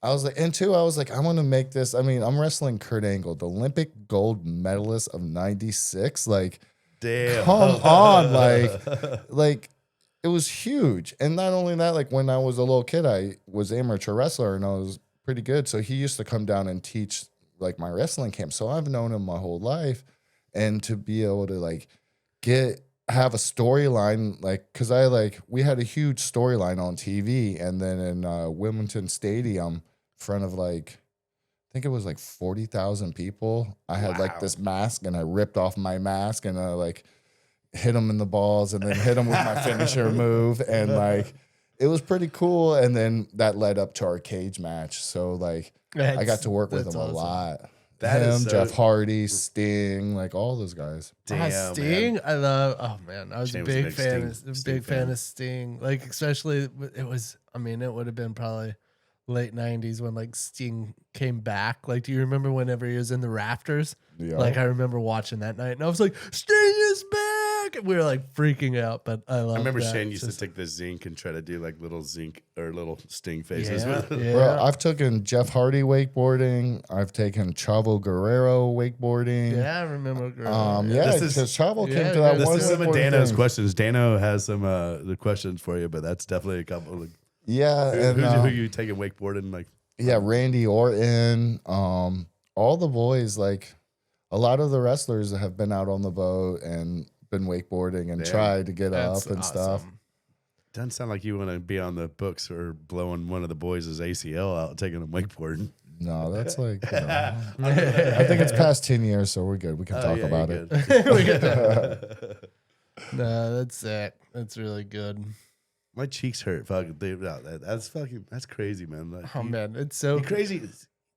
I was like, and two, I was like, I want to make this. I mean, I'm wrestling Kurt Angle, the Olympic gold medalist of '96. Like, Damn. come on, like it was huge. And not only that, like when I was a little kid, I was amateur wrestler and I was pretty good. So he used to come down and teach like my wrestling camp. So I've known him my whole life, and to be able to like have a storyline, like, cause we had a huge storyline on TV, and then in Wilmington Stadium, in front of like, I think it was like 40,000 people. I had like this mask, and I ripped off my mask, and I like hit him in the balls, and then hit him with my finisher move, and like it was pretty cool. And then that led up to our cage match, so like I got to work with him a lot. That Him, is so- Jeff Hardy, Sting, like all those guys. Damn, Sting, man. I love. Oh man, I was Shane a was a big big fan. Sting Big fan of Sting. Like especially, it was. I mean, it would have been probably late '90s when like Sting came back. Like, do you remember whenever he was in the rafters? Yeah. Like I remember watching that night, and I was like, Sting is back. And we were like freaking out. But I love. I remember that. Shane used Just- to take the zinc and try to do like little zinc or little Sting faces Yeah, with it. yeah. Bro, I've taken Jeff Hardy wakeboarding. I've taken Chavo Guerrero wakeboarding. Yeah, I remember. Yeah, This is- because Chavo Yeah, came to that this one. This is some of wakeboarding Dano's thing. questions. Dano has some the questions for you, but that's definitely a couple. Of, Yeah, and who you taking wakeboarding? Like, yeah, Randy Orton, all the boys, like a lot of the wrestlers have been out on the boat and been wakeboarding and Damn. tried to get That's up and stuff. awesome. doesn't sound like you want to be on the books or blowing one of the boys' ACL out, taking them wakeboarding. No, that's like, I think it's past 10 years, so we're good. We can talk yeah, about you're it. No, that's sick. That's really good. My cheeks hurt. Fucking, dude, no, that's crazy, man. Like, Oh man, it's so crazy.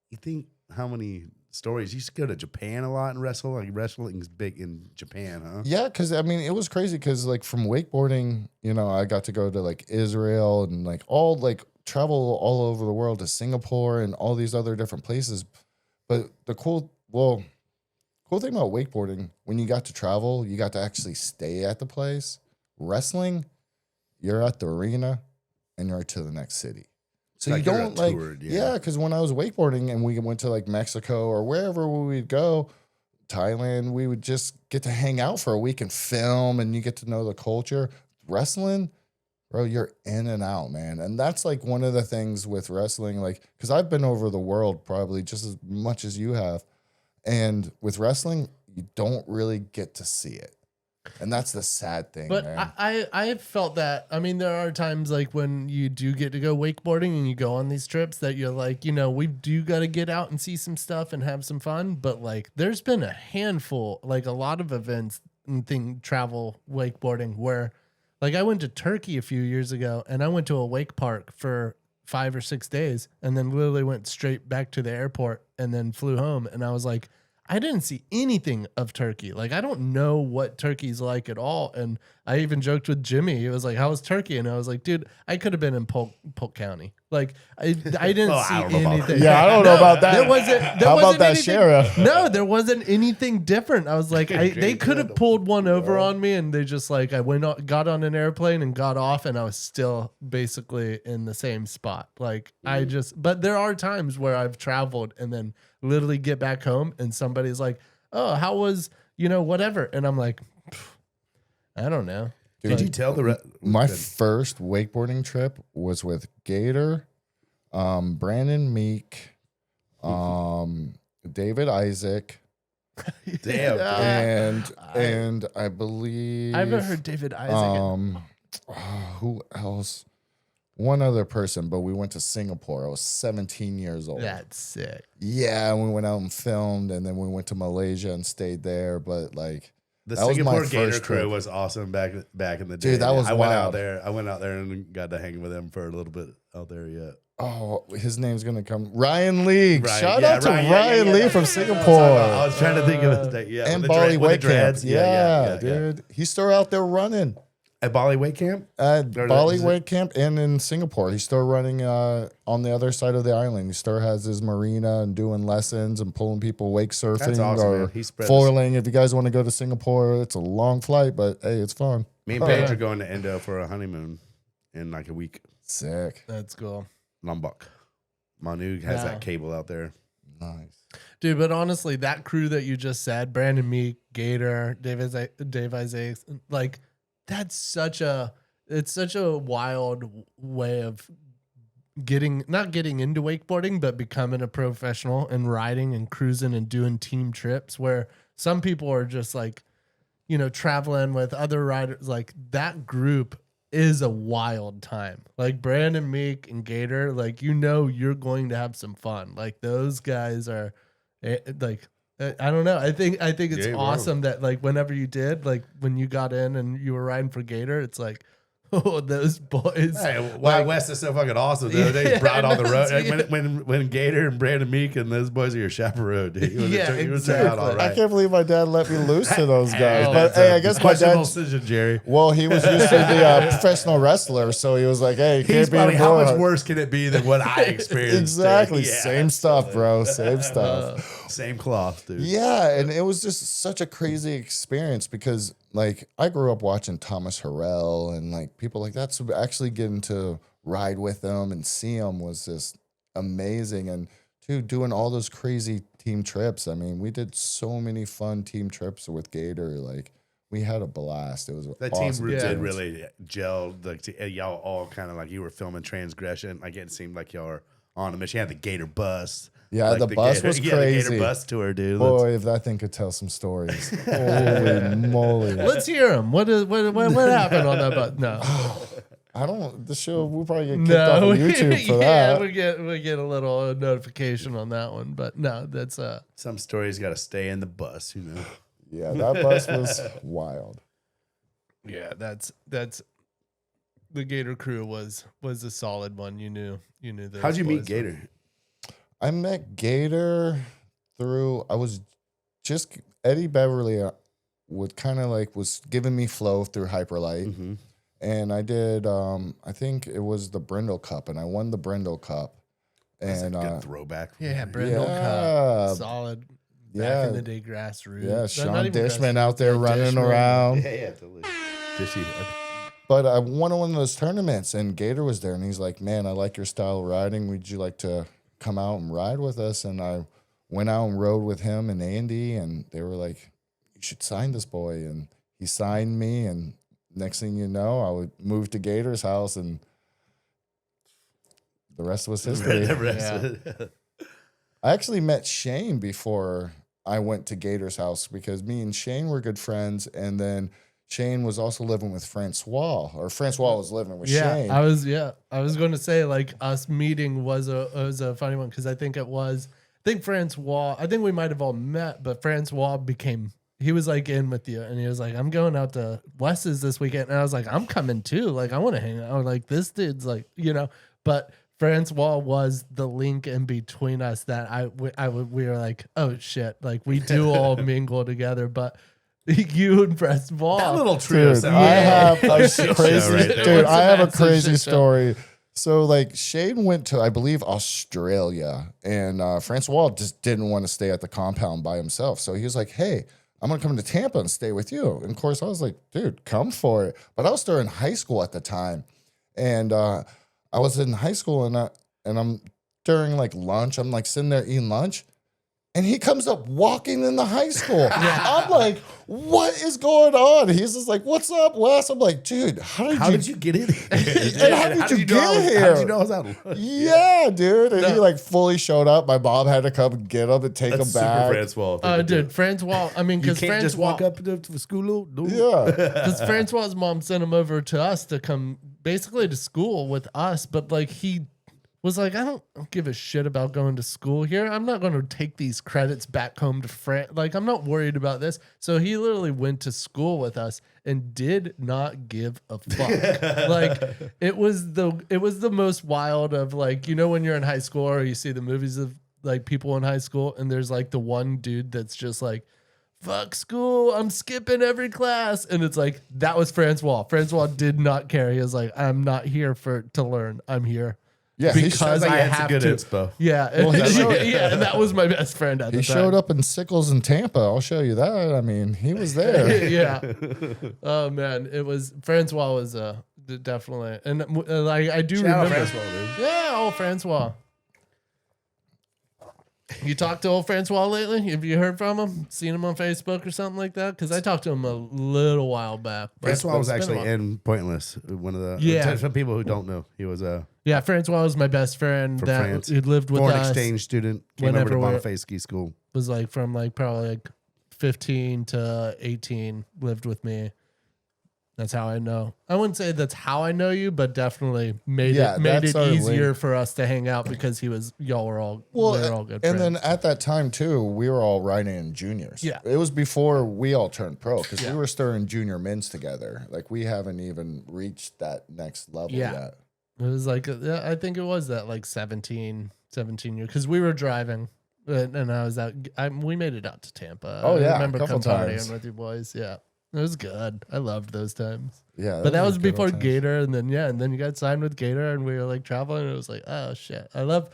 You think how many stories? You used to go to Japan a lot and wrestle. Like wrestling's big in Japan, huh? Yeah, because I mean, it was crazy because like from wakeboarding, you know, I got to go to like Israel and like all like travel all over the world to Singapore and all these other different places. But the cool thing about wakeboarding, when you got to travel, you got to actually stay at the place. Wrestling, you're at the arena and you're to the next city. So like you don't like, toured, yeah, because when I was wakeboarding and we went to like Mexico or wherever we'd go, Thailand, we would just get to hang out for a week and film and you get to know the culture. Wrestling, bro, you're in and out, man. And that's like one of the things with wrestling, like, because I've been over the world probably just as much as you have. And with wrestling, you don't really get to see it. And that's the sad thing, But man. I felt that. I mean, there are times like when you do get to go wakeboarding and you go on these trips that you're like, you know, we do got to get out and see some stuff and have some fun. But like, there's been a handful, like a lot of events and travel wakeboarding where, like, I went to Turkey a few years ago and I went to a wake park for 5 or 6 days and then literally went straight back to the airport and then flew home. And I was like, I didn't see anything of Turkey. Like, I don't know what Turkey's like at all. And I even joked with Jimmy. He was like, how was Turkey? And I was like, dude, I could have been in Polk County. Like, I didn't Oh, see I don't know about anything. that. Yeah, I don't know about that. There wasn't, How about that, anything- Sheriff? No, there wasn't anything different. I was like, they Great could have handle. pulled one over on me, and they just like, got on an airplane and got off, and I was still basically in the same spot. Like, but there are times where I've traveled and then literally get back home, and somebody's like, oh, how was, whatever. And I'm like, I don't know. Did you tell My first wakeboarding trip was with Gator, Brandon Meek, David Isaac, Damn. and I believe I haven't heard David Isaac. who else? One other person, but we went to Singapore. I was 17 years old. That's sick. Yeah, and we went out and filmed, and then we went to Malaysia and stayed there. But like, The that was my Singapore Gator first crew trip. was awesome back in the day. Dude, that was I went out wild. there. I went out there and got to hang with them for a little bit out there. Yeah. Oh, his name's gonna come. Ryan League. Ryan, Shout yeah, out to Ryan, Ryan yeah, Lee yeah. from I Singapore. was trying to think of his name. Yeah, And with the Bali with the Wake Camp. dreads. Yeah, dude. He's still out there running At Bali Wake Camp. at Or Bali is it- Wake Camp and in Singapore. He's still running on the other side of the island. He still has his marina and doing lessons and pulling people wake surfing That's awesome, or man. He spread foiling. If you guys want to go to Singapore, it's a long flight, but hey, it's fun. Me and Paige are going to Indo for a honeymoon in like a week. Sick. That's cool. Lombok. Manu has Yeah. that cable out there. Nice. Dude, but honestly, that crew that you just said, Brandon Meek, Gator, Dave Isaac, like, it's such a wild way of not getting into wakeboarding, but becoming a professional and riding and cruising and doing team trips where some people are just like, traveling with other riders. Like, that group is a wild time. Like Brandon Meek and Gator, like, you're going to have some fun. Like, those guys are like, I don't know. I think it's Yeah, wow. awesome that like whenever you did, like when you got in and you were riding for Gator, it's like, oh, those boys. Hey, why West is so fucking awesome, though. They Yeah, brought all the road. yeah. Like, when Gator and Brandon Meek and those boys are your chaperone, dude. You Yeah, would've turned out all exactly. I right. can't believe my dad let me loose to those guys. but That's hey, a I guess my questionable dad's. decision, Jerry. Well, he was used to the professional wrestler, so he was like, "Hey, you He's can't be probably, in how the much door." worse can it be than what I experienced? Exactly, dude? Yeah, same stuff, bro. Same stuff. Same cloth, dude. Yeah, and it was just such a crazy experience because, like, I grew up watching Thomas Harrell and like people like that. So actually getting to ride with them and see them was just amazing. And dude, doing all those crazy team trips. I mean, we did so many fun team trips with Gator. Like, we had a blast. It was That awesome team did experience. really gel. Like, y'all all kind of like you were filming Transgression. Like, it seemed like y'all were on a mission. You had the Gator bus. Yeah, Like the bus Gator, was yeah, the crazy. Gator bus tour, dude. Boy, if that thing could tell some stories. Holy moly. Let's hear them. What happened on that button? No. I don't, the show, we'll probably get kicked off of YouTube for yeah, that. we get a little notification on that one, but no, that's Some stories got to stay in the bus, you know. Yeah, that bus was wild. yeah, the Gator crew was a solid one. You knew those How'd you meet boys. Gator? I met Gator through, I was just, Eddie Beverly would kind of like, was giving me flow through Hyperlight. Mm-hmm. And I did, I think it was the Brindle Cup, and I won the Brindle Cup. And And good throwback. Yeah, Brindle Yeah. Cup, solid. Yeah. Back in the day, grassroots. yeah, Not Sean even Dishman grassroots, out there yeah, running Dishman. around. Yeah, totally. Dishy. But I won one of those tournaments, and Gator was there, and he's like, "Man, I like your style of riding. Would you like to come out and ride with us?" And I went out and rode with him and Andy, and they were like, "You should sign this boy." And he signed me, and next thing you know, I would move to Gator's house, and the rest was history. I actually met Shane before I went to Gator's house because me and Shane were good friends, and then Shane was also living with Francois, or Francois was living with Shane. I was going to say, like, us meeting was a funny one because I think Francois, I think we might have all met, but Francois he was like in with you, and he was like, "I'm going out to Wes's this weekend," and I was like, "I'm coming too. Like, I want to hang out. Like, this dude's like, but Francois was the link in between us that we were like, oh shit, like we do all mingle together, but you and Francois, That little trio. Dude, I have a crazy, right there. dude. I have a It's a crazy shit show. story. So, like, Shane went to, I believe, Australia, and Francois just didn't want to stay at the compound by himself. So he was like, "Hey, I'm gonna come to Tampa and stay with you." And of course, I was like, "Dude, come for it." But I was still in high school at the time, and I was in high school, and I'm during like lunch. I'm like sitting there eating lunch. And he comes up walking in the high school. I'm like, what is going on? He's just like, what's up, Wes? I'm like, dude, how did you get in here? And how did you get How here? did you know I was out? Yeah, dude. And he like fully showed up. My mom had to come get him and take That's him back. super Francois. thing to do. dude, Francois. I mean, You because can't just walk up to school. No. Yeah. because Francois's mom sent him over to us to come basically to school with us, but like he was like, I don't give a shit about going to school here. I'm not going to take these credits back home to France. Like, I'm not worried about this. So he literally went to school with us and did not give a fuck. Like, it was the most wild of, like, when you're in high school or you see the movies of like people in high school and there's like the one dude that's just like, fuck school, I'm skipping every class. And it's like, that was Francois. Francois did not care. He was like, I'm not here to learn. I'm here. Yeah. He Because Sounds like I he had some have good to. inspo. Yeah. And that was my best friend at the time. showed up in Sickles in Tampa. I'll show you that. I mean, he was there. Yeah. Oh, man. Francois was definitely. And I do Shout out remember. Francois, dude. Yeah, old Francois. You talked to old Francois lately? Have you heard from him? Seen him on Facebook or something like that? Because I talked to him a little while back. but Francois was it's been a actually while. in Pointless. One of the Yeah. for people who don't know, he was Yeah, Francois was my best friend From that France. who lived with foreign us. exchange student. Came over whenever to we're- Bonifay Ski School. Was like from like probably like 15 to 18. Lived with me. That's how I know. I wouldn't say that's how I know you, but definitely made Yeah, it that's our easier link. for us to hang out because y'all were all we were all good and friends. then at that time too, we were all riding in juniors. Yeah. It was before we all turned pro because we were still in junior men's together. Like we haven't even reached that next level yet. It was like, I think it was that like 17 years because we were driving and I was out. We made it out to Tampa. Oh, yeah, I remember a couple come partying times. with you boys. Yeah, it was good. I loved those times. Yeah. But that was a good before old time. Gator, and then you got signed with Gator, and we were like traveling, and it was like, oh shit, I loved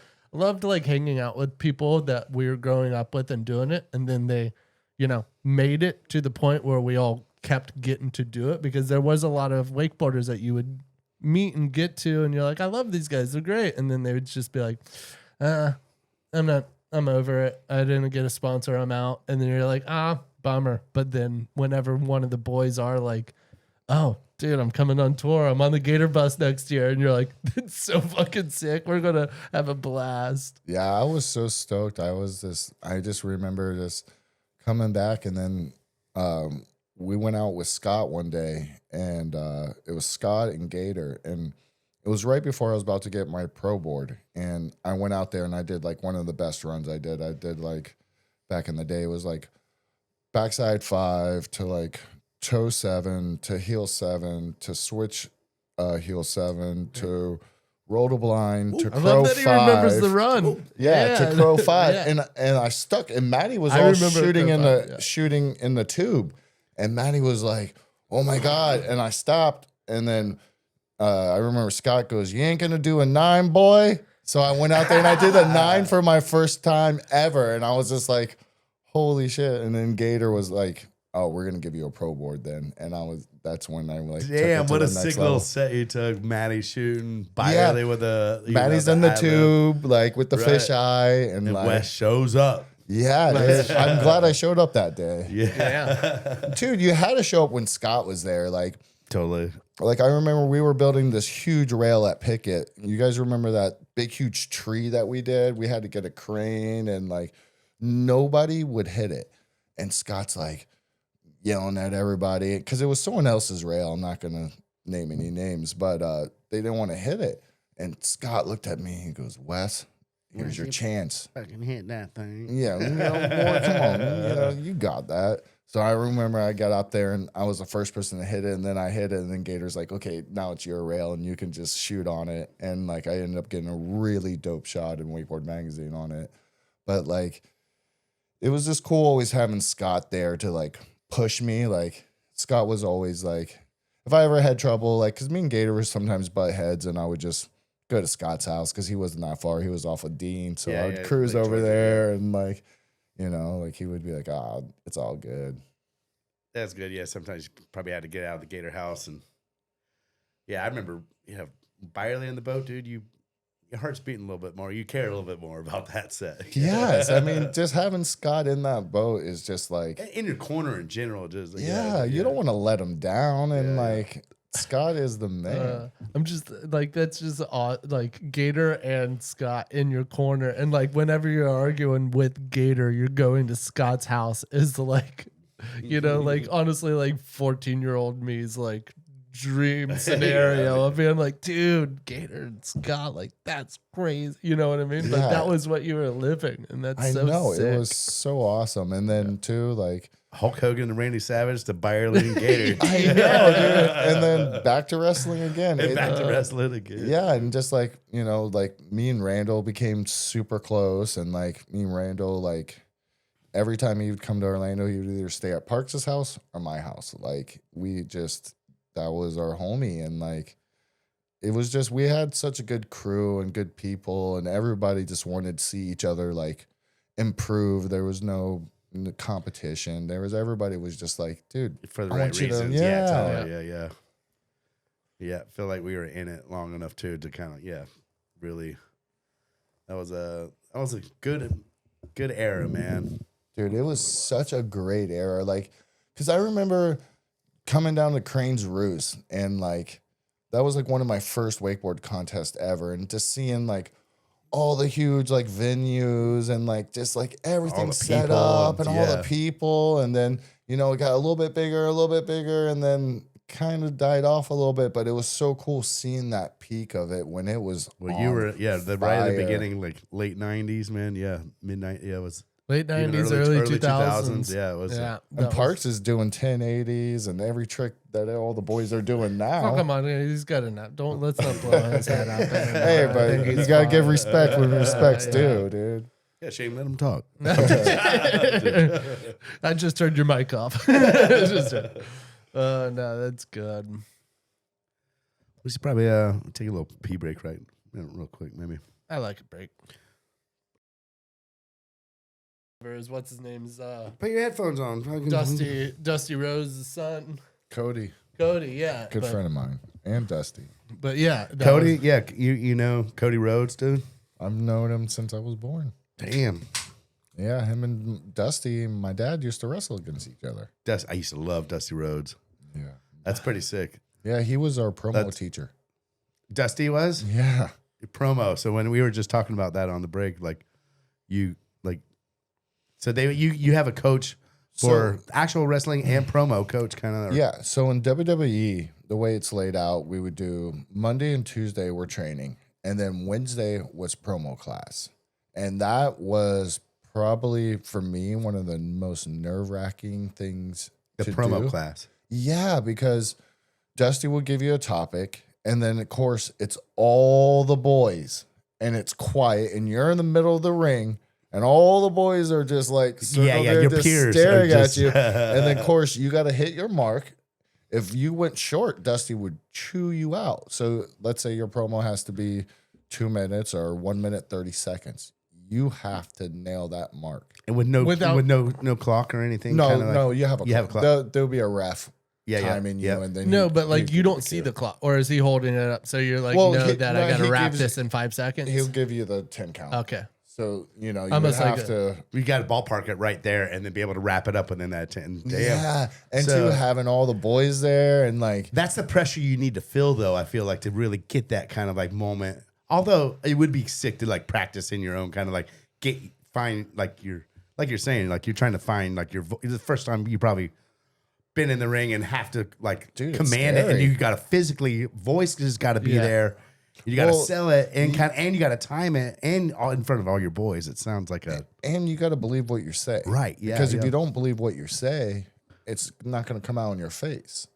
like hanging out with people that we were growing up with and doing it, and then they, made it to the point where we all kept getting to do it because there was a lot of wakeboarders that you would meet and get to, and you're like, I love these guys, they're great, and then they would just be like, I'm over it, I didn't get a sponsor, I'm out, and then you're like, bummer. But then whenever one of the boys are like, oh, dude, I'm coming on tour. I'm on the Gator bus next year. And you're like, it's so fucking sick. We're going to have a blast. Yeah, I was so stoked. I just remember just coming back, and then we went out with Scott one day, and it was Scott and Gator, and it was right before I was about to get my pro board, and I went out there and I did like one of the best runs I did. I did like back in the day, it was like backside 5 to like toe 7 to heel 7 to switch heel 7 to roll to blind to I crow love that 5. he remembers the run. Yeah, to crow 5, Yeah. and I stuck, and Maddie was I all remember shooting in the tube, and Maddie was like, "Oh my god!" And I stopped, and then I remember Scott goes, "You ain't gonna do a 9, boy." So I went out there and I did a 9 for my first time ever, and I was just like, "Holy shit!" And then Gator was like, "Oh, we're gonna give you a pro board then," and that's when I like, Damn, took it what to a the next sick level. little set you took. Maddie shooting, Byerly with the Maddie's in the tube, like with the Right. fisheye, and and like, Wes shows up. yeah, dude, I'm glad I showed up that day. Yeah, Dude, you had to show up when Scott was there. Like totally. I remember we were building this huge rail at Pickett. You guys remember that big, huge tree that we did? We had to get a crane, and like nobody would hit it. And Scott's like yelling at everybody because it was someone else's rail. I'm not going to name any names, but they didn't want to hit it. And Scott looked at me and he goes, "Wes, here's your chance." Fucking hit that thing. Yeah, boy, come on, you got that. So I remember I got up there and I was the first person to hit it, and then I hit it, and then Gator's like, "Okay, now it's your rail and you can just shoot on it." And like I ended up getting a really dope shot in Wakeboard Magazine on it. But like it was just cool always having Scott there to like push me. Like Scott was always like, if I ever had trouble, like, because me and Gator were sometimes butt heads, and I would just go to Scott's house because he wasn't that far. He was off of Dean. So I would cruise like over Georgia, there and like, like he would be like, "Ah, it's all good." That's good. Yeah, sometimes you probably had to get out of the Gator house, and yeah, I remember Byerly in the boat, dude. Your heart's beating a little bit more. You care a little bit more about that set. Yes. I mean, just having Scott in that boat is just like, In your corner in general, just you don't want to let him down. And like, Scott is the man. I'm just like, that's just odd. Like Gator and Scott in your corner, and like whenever you're arguing with Gator, you're going to Scott's house. Is like, like honestly, like 14-year-old me's like dream scenario of being like, dude, Gator and Scott, like that's crazy. You know what I mean? Like that was what you were living, and that's I so know sick. it was so awesome. And then too, like Hulk Hogan and Randy Savage to Byerly and Gator. I know, dude. And then back to wrestling again. And back to wrestling again. Yeah, and just like, like me and Randall became super close, and like me and Randall, like every time he would come to Orlando, he would either stay at Parks' house or my house. Like that was our homie, and like it was just, we had such a good crew and good people, and everybody just wanted to see each other like improve. There was no competition. Everybody was just like, dude, For the I right want you to- reasons. yeah. Totally. Yeah, I feel like we were in it long enough too to kind of, really. That was a good era, man. Dude, it was such a great era. Like, because I remember coming down to Crane's Roost, and like that was like one of my first wakeboard contests ever, and just seeing like all the huge like venues and like just like everything set people up and all the people, and then it got a little bit bigger, and then kind of died off a little bit, but it was so cool seeing that peak of it when it was You were right at the fire. beginning, like late 90s, man. Yeah, midnight. Yeah, it was Late even 90s, early 2000s. Yeah, it was. Yeah. And Parks is doing 1080s and every trick that all the boys are doing now. Oh, come on, he's got enough. Let's not blow his head out. Hey, I but think you he's gotta fine. give respect when respect's Yeah. due, dude. Yeah, Shane, let him talk. I just turned your mic off. No, that's good. We should probably take a little pee break, right? Real quick, maybe. I like a break. What's his name's Put your headphones on. Dusty Rose's son, Cody, Cody. Yeah, good friend of mine, and Dusty. But yeah, that Cody, was- yeah, you know Cody Rhodes, dude. I've known him since I was born. Damn. Yeah, him and Dusty, my dad used to wrestle against each other. I used to love Dusty Rhodes. Yeah. That's pretty sick. Yeah, he was our promo teacher. Dusty was Yeah. promo. So when we were just talking about that on the break, like so you have a coach for actual wrestling and promo coach kind of. Yeah. So in WWE, the way it's laid out, we would do Monday and Tuesday were training, and then Wednesday was promo class. And that was probably for me one of the most nerve-wracking things The to promo do. class. Yeah, because Dusty will give you a topic, And then, of course, it's all the boys, and it's quiet, and you're in the middle of the ring, and all the boys are just like circled there, your just peers staring are at just- you. And then, of course, you got to hit your mark. If you went short, Dusty would chew you out. So let's say your promo has to be 2 minutes or 1 minute 30 seconds. You have to nail that mark. And with no clock or anything. No, kinda like- no, you have a have a clock. clock. There'll be a ref Yeah, timing you, and then No, but like you give don't the see cue. the clock, or is he holding it up? So you're like, Well, no, he- that no, I got he to wrap gives- this in 5 seconds. He'll give you the 10 count. Okay. So, you know, you would Almost like have to. We got to ballpark it right there and then be able to wrap it up within that 10. Damn. Yeah. And So- to having all the boys there and like. That's the pressure you need to feel, though, I feel like, to really get that kind of like moment. Although it would be sick to like practice in your own kind of like find like you're saying, like you're trying to find like the first time you probably been in the ring and have to like Dude, it's command it, and scary. you got to physically, voice has got to be Yeah. there. You got to Well, sell it and you got to time it and all in front of all your boys. It sounds like a And you got to believe what you say. Right, yeah, Because if yeah. you don't believe what you say, it's not going to come out in your face.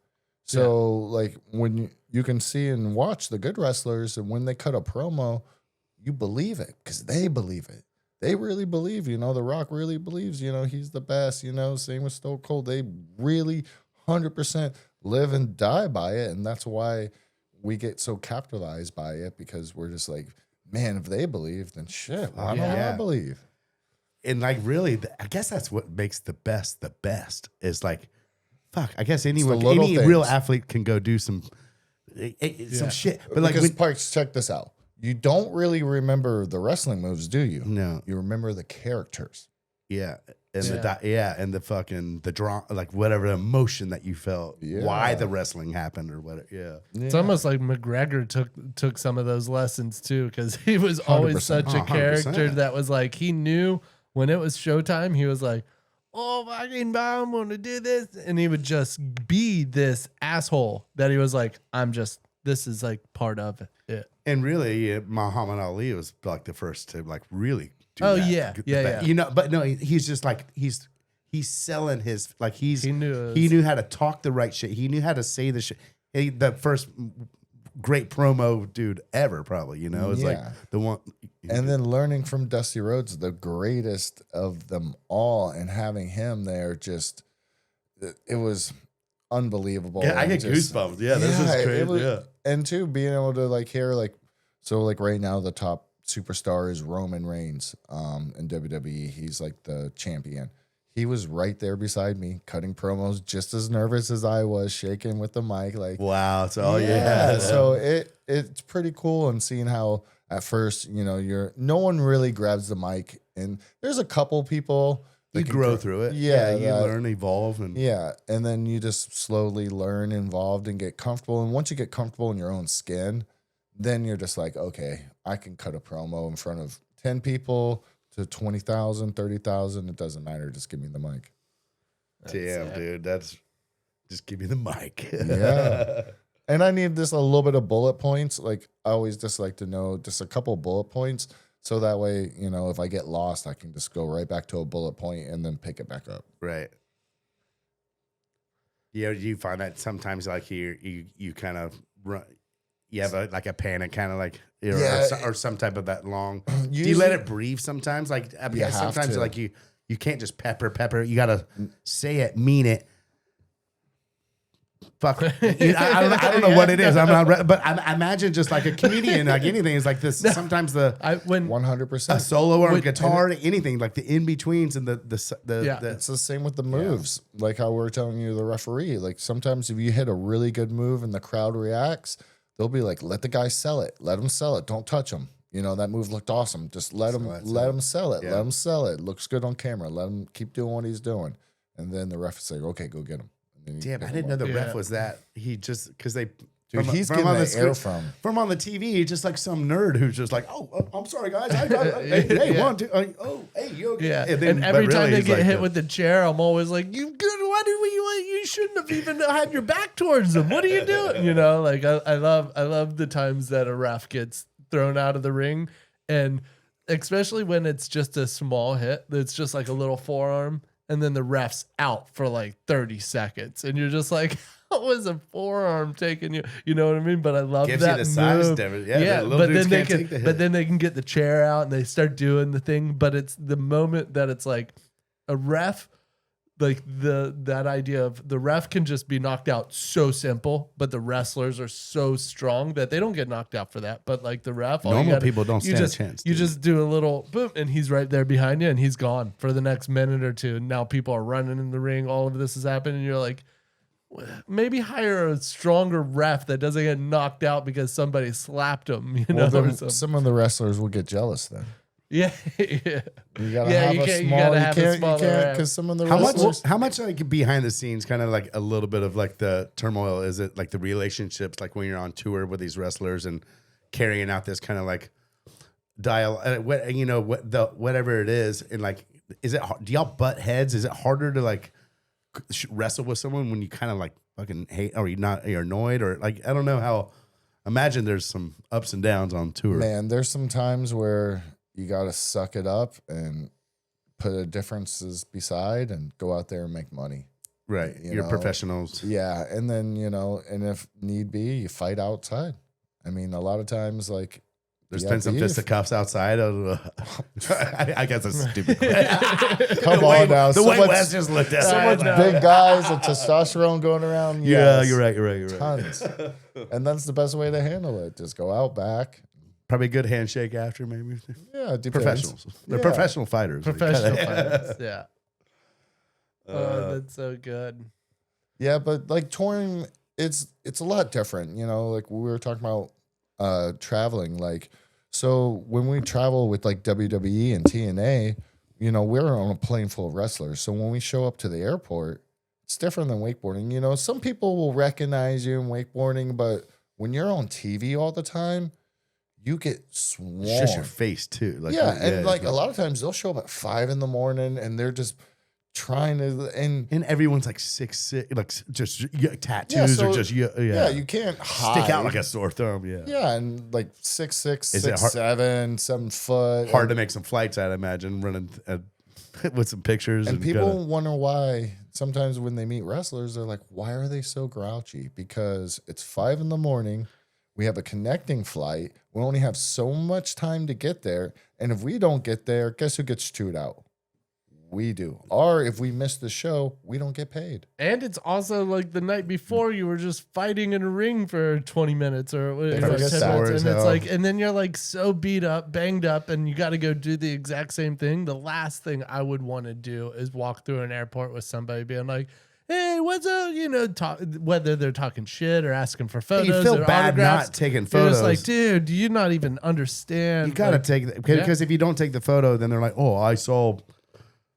So, like, when you can see and watch the good wrestlers, and when they cut a promo, you believe it because they believe it. They really believe, you know, The Rock really believes, you know, he's the best, you know, same with Stone Cold. They really 100% live and die by it. And that's why we get so capitalized by it, because we're just like, man, if they believe, then shit, why don't yeah. I believe? and like really, I guess that's what makes the best is like, fuck. I guess any little real things. athlete can go do some shit, but like Because when, Parks, check this out. You don't really remember the wrestling moves, do you? no, You remember the characters. yeah, and Yeah. and the fucking the draw, like whatever emotion that you felt, why Yeah. the wrestling happened or whatever. Yeah, It's almost like McGregor took some of those lessons too, because he was always 100%. such a 100%. character that was like, he knew when it was showtime, he was like, oh, fucking, I'm going to do this. And he would just be this asshole that he was like, this is like part of it. and really, Muhammad Ali was like the first to like really. Do Oh, that. yeah. The Yeah, best. yeah. You know, but no, he's just like he's selling his like He knew he knew how to talk the right shit. He knew how to say the shit. The first great promo dude ever, probably. You know, it's like Yeah. the one. And then learning from Dusty Rhodes, the greatest of them all, and having him there, just it was unbelievable. Yeah, I And get just- goosebumps. Yeah, this Yeah, is it crazy. was- Yeah. And too, being able to like hear like, so like right now the top superstar is Roman Reigns in WWE. He's like the champion. He was right there beside me, cutting promos, just as nervous as I was, shaking with the mic. Like, Wow. So yeah. So it's pretty cool, and seeing how at first, you know, no one really grabs the mic, and there's a couple people that you can grow through it. Yeah, you that- learn, evolve, and Yeah, and then you just slowly learn, involved, and get comfortable. And once you get comfortable in your own skin, then you're just like, okay, I can cut a promo in front of 10 people to 20,000, 30,000. It doesn't matter. Just give me the mic. damn, dude, that's just give me the mic. Yeah. And I need just a little bit of bullet points. Like, I always just like to know just a couple bullet points. So that way, you know, if I get lost, I can just go right back to a bullet point and then pick it back up. Right. Yeah, you find that sometimes like you kind of run. You have like a panic, kind of like or some type of that long. Do you let it breathe sometimes? Like You have sometimes to. like you can't just pepper. You gotta say it, mean it. Fuck, I don't know what it is. I'm not, but I imagine just like a comedian, like anything is like this. Sometimes When 100%. a solo or a Wait, guitar, anything like the in betweens and the Yeah. It's the same with the moves. Like how we're telling you, the referee. Like sometimes if you hit a really good move and the crowd reacts, they'll be like, "Let the guy sell it. Let him sell it. Don't touch him. You know that move looked awesome. Just let him sell it. Yeah. Let him sell it. Looks good on camera. Let him keep doing what he's doing." And then the ref say, "Okay, go get him." And then you Damn, pick I him didn't know up. the Yeah. ref was that. He just because they. Dude, he's getting on that air screen- from. on the TV. He's just like some nerd who's just like, oh, I'm sorry, guys. I got it. Hey, Yeah. 1, 2. Oh, hey, you okay? Yeah, then- every but time really they he's get like hit the- with the chair, I'm always like, "You good? Why did we? You shouldn't have even had your back towards them. What are you doing?" You know, like I love the times that a ref gets thrown out of the ring, and especially when it's just a small hit, that's just like a little forearm, and then the ref's out for like 30 seconds, and you're just like, was a forearm taking you? You know what I mean? But I love Gives that you the size move. difference. Yeah, the little but dudes then they can't can, take the hit. but then they can get the chair out and they start doing the thing. But it's the moment that it's like a ref, like that idea of the ref can just be knocked out so simple, but the wrestlers are so strong that they don't get knocked out for that. But like the ref, Normal people don't stand a chance, You dude. just do a little boom, and he's right there behind you, and he's gone for the next minute or two. Now people are running in the ring. All of this is happening. And you're like, maybe hire a stronger ref that doesn't get knocked out because somebody slapped him. You know, Well, or then something. some of the wrestlers will get jealous then. Yeah, You gotta Yeah, have you a can't- you small. gotta You have a can't. You smaller can't ref. because some of the How wrestlers. much like behind the scenes, kind of like a little bit of like the turmoil? Is it like the relationships, like when you're on tour with these wrestlers and carrying out this kind of like whatever it is, and like, is it? Do y'all butt heads? Is it harder to like wrestle with someone when you kind of like fucking hate, or you're annoyed, or like I don't know how. Imagine there's some ups and downs on tour. Man, there's some times where you got to suck it up and put a differences beside and go out there and make money. Right, You you're know, professionals. Yeah, and then and if need be, you fight outside. I mean, a lot of times, like There's yeah, been some beef. fisticuffs outside. I guess that's a stupid question. Come on now, The way someone's- Wes just looked at someone's it. big guys and testosterone going around. Yeah, Yes, you're right. You're right. You're right. tons, and that's the best way to handle it. Just go out back. Probably a good handshake after, maybe. Yeah, it depends. Professionals. They're Yeah. professional fighters. professional fighters. Yeah. That's so good. Yeah, but like touring, it's a lot different. Like we were talking about traveling. Like, so when we travel with like WWE and TNA, we're on a plane full of wrestlers. So when we show up to the airport, it's different than wakeboarding. Some people will recognize you in wakeboarding, but when you're on TV all the time, you get swarmed. It's just your face, too. Like, Yeah, and like it's a lot of times they'll show up at 5 a.m. and they're just trying to And everyone's like 6'6", like just tattoos Yeah, so- or just yeah, you can't hide. stick out like a sore thumb. Yeah. Yeah, and like 6'6", Is it hard- 6'7", 7 foot. Hard to make some flights, I'd imagine, running with some pictures. And And people kinda- wonder why sometimes when they meet wrestlers, they're like, why are they so grouchy? Because it's 5 a.m. We have a connecting flight. We only have so much time to get there. And if we don't get there, guess who gets chewed out? We do. Or if we miss the show, we don't get paid. And it's also like the night before you were just fighting in a ring for 20 minutes or forget 10 that. minutes. Sore as And it's hell. like, and then you're like so beat up, banged up, and you got to go do the exact same thing. The last thing I would want to do is walk through an airport with somebody being like, hey, what's up? Whether they're talking shit or asking for photos. You feel or bad autographs. not taking You're photos. just like, dude, do you not even understand? You gotta Like, take because if you don't take the photo, then they're like, "Oh, I saw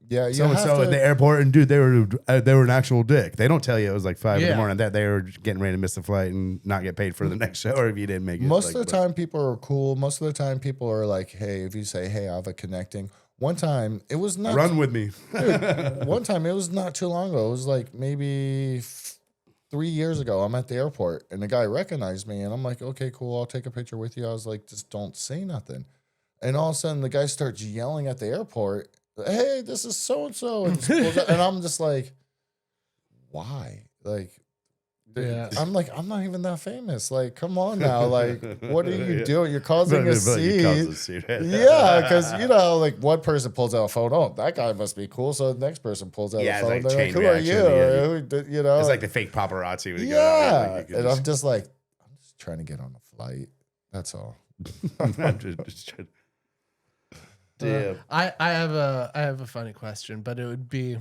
Yeah, you so and have so to. at the airport, and dude, they were an actual dick." They don't tell you it was like 5 in Yeah. the morning that they were getting ready to miss the flight and not get paid for the next show, or if you didn't make it. Most like, of the time, people are cool. Most of the time, people are like, hey, if you say, hey, I have a connecting. One time, it was not. run with me. One time, it was not too long ago. It was like maybe 3 years ago. I'm at the airport, and the guy recognized me, and I'm like, okay, cool. I'll take a picture with you. I was like, just don't say nothing. And all of a sudden, the guy starts yelling at the airport, hey, this is so-and-so. And I'm just like, why? Like, Yeah. I'm like, I'm not even that famous. Like, come on now. Like, what are you doing? You're causing a scene. Yeah, because like one person pulls out a phone. Oh, that guy must be cool. So the next person pulls out Yeah, a it's phone. like They're chain who are reaction, you? yeah. Who did- you know, It's like the fake paparazzi. When you go yeah. out, like, you And can I'm just like, I'm just trying to get on a flight. That's all. I'm just trying. Damn. I have a funny question, but it would be,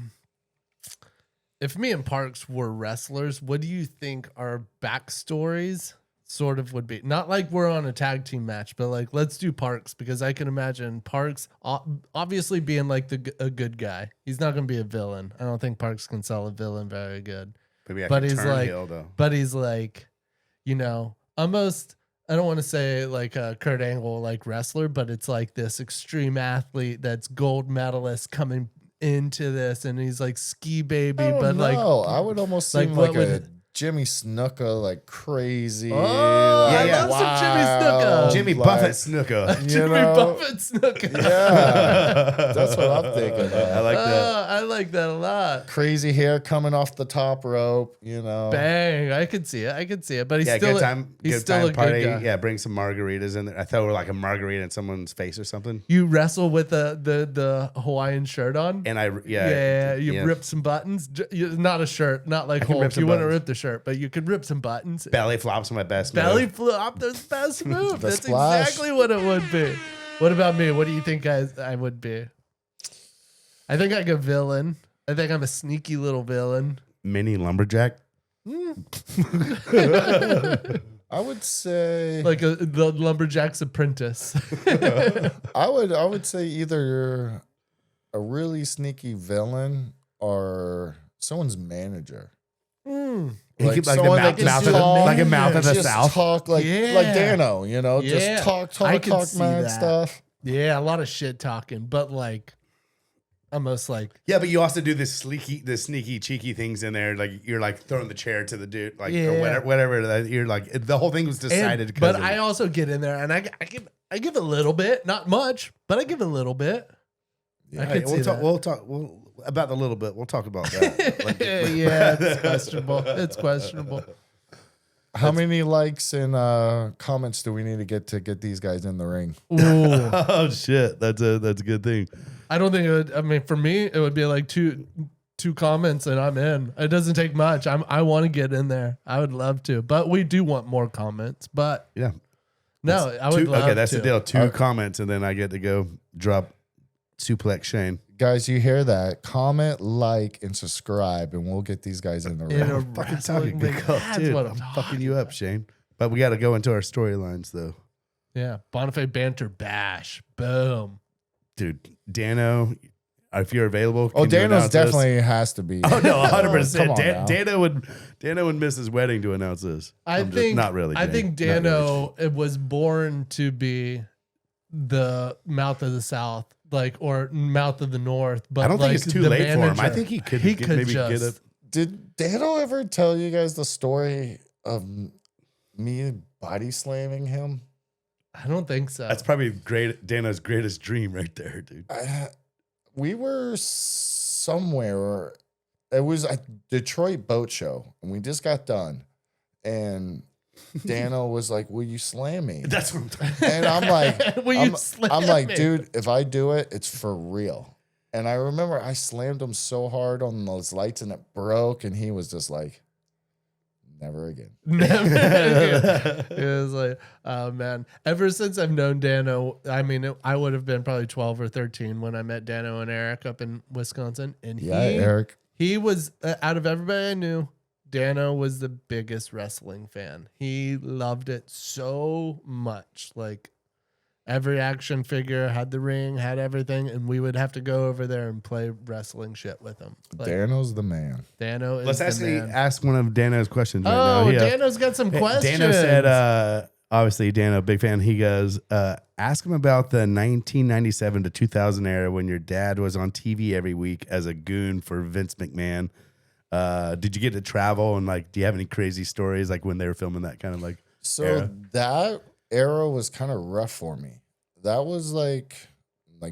if me and Parks were wrestlers, what do you think our backstories sort of would be? Not like we're on a tag team match, but like let's do Parks, because I can imagine Parks obviously being like a good guy. He's not going to be a villain. I don't think Parks can sell a villain very good. Maybe I But can he's turn like, heel, though. but he's like, almost. I don't want to say like a Kurt Angle like wrestler, but it's like this extreme athlete that's gold medalist coming into this, and he's like ski baby, but like I would almost like, seem like what a would- Jimmy Snuka, like crazy. Oh, like, I love some Jimmy Snuka. Jimmy like, Buffett snooker. You Jimmy know? Buffett snooker. Yeah, that's what I'm thinking of. I like that. I like that a lot. Crazy hair coming off the top rope, you know. Bang! I could see it. But he's Yeah, still good time. he's Good still time a party. good guy. Yeah, bring some margaritas in there. I thought we were like a margarita in someone's face or something. You wrestle with the Hawaiian shirt on. And You rip some buttons. Not a shirt, not like I can rip Hulk. some You wouldn't buttons. rip the shirt, but you could rip some buttons. belly flops are my best. Belly move. flop, that's the best move. The That's splash. exactly what it would be. What about me? What do you think I would be? I think I'm a villain. I think I'm a sneaky little villain. Mini lumberjack. I would say Like the lumberjack's apprentice. I would say either you're a really sneaky villain or someone's manager. He keep like the someone mouth, that mouth just of the, talk- like a mouth of the just south. talk like Yeah. Dano, you know, Yeah. just talk I could see mad that. stuff. Yeah, a lot of shit talking, but like almost like Yeah, but you also do the sneaky, cheeky things in there. Like you're like throwing the chair to the dude, like Yeah. or whatever. That you're like the whole thing was decided. but because I also get in there and I give a little bit, not much, but I give a little bit. I could see that. We'll talk about the little bit. We'll talk about that. Like, Yeah, it's questionable. It's questionable. How many likes and comments do we need to get these guys in the ring? Ooh. oh shit, that's a good thing. I don't think it would. I mean, for me, it would be like two comments and I'm in. It doesn't take much. I want to get in there. I would love to, but we do want more comments. But Yeah. no, I would love Okay, that's to. the deal. 2 comments, and then I get to go drop suplex Shane. Guys, you hear that? Comment, like, and subscribe, and we'll get these guys in the In a ring. Fucking wrestling talking ring. big up, That's dude. what I'm I'm fucking you up, Shane. But we got to go into our storylines, though. Yeah, Bonifay Banter Bash. Boom. Dude, Dano, if you're available, Oh, can you Dano's announce this? definitely has to be. Oh no, 100%. Come on now. Dano would miss his wedding to announce this. I I'm just- think not really. I Jane. think Not really. Dano it was born to be the mouth of the South, like or mouth of the North. But I don't think like, it's too the late for him. I manager- think he could. He could maybe get just- it. Did Dano ever tell you guys the story of me body slamming him? I don't think so. That's probably Dano's greatest dream right there, dude. We were somewhere. It was a Detroit boat show, and we just got done. And Dano was like, "Will you slam me?" That's what I'm talking. And I'm like, Will you slam I'm like, me? dude, if I do it, it's for real. And I remember I slammed him so hard on those lights, and it broke. And he was just like, "Never again." Never again. It was like, oh man. Ever since I've known Dano, I mean, I would have been probably 12 or 13 when I met Dano and Eric up in Wisconsin. And Yeah, Eric. he was, out of everybody I knew, Dano was the biggest wrestling fan. He loved it so much. Like every action figure had the ring, had everything, and we would have to go over there and play wrestling shit with him. Like, Dano's the man. Dano is Let's the actually man. ask one of Dano's questions right now. Oh, He, Dano's got some questions. Dano said, obviously, Dano, big fan. He goes, ask him about the 1997 to 2000 era when your dad was on TV every week as a goon for Vince McMahon. Did you get to travel and like, do you have any crazy stories like when they were filming that kind of like So era? that era was kind of rough for me. That was like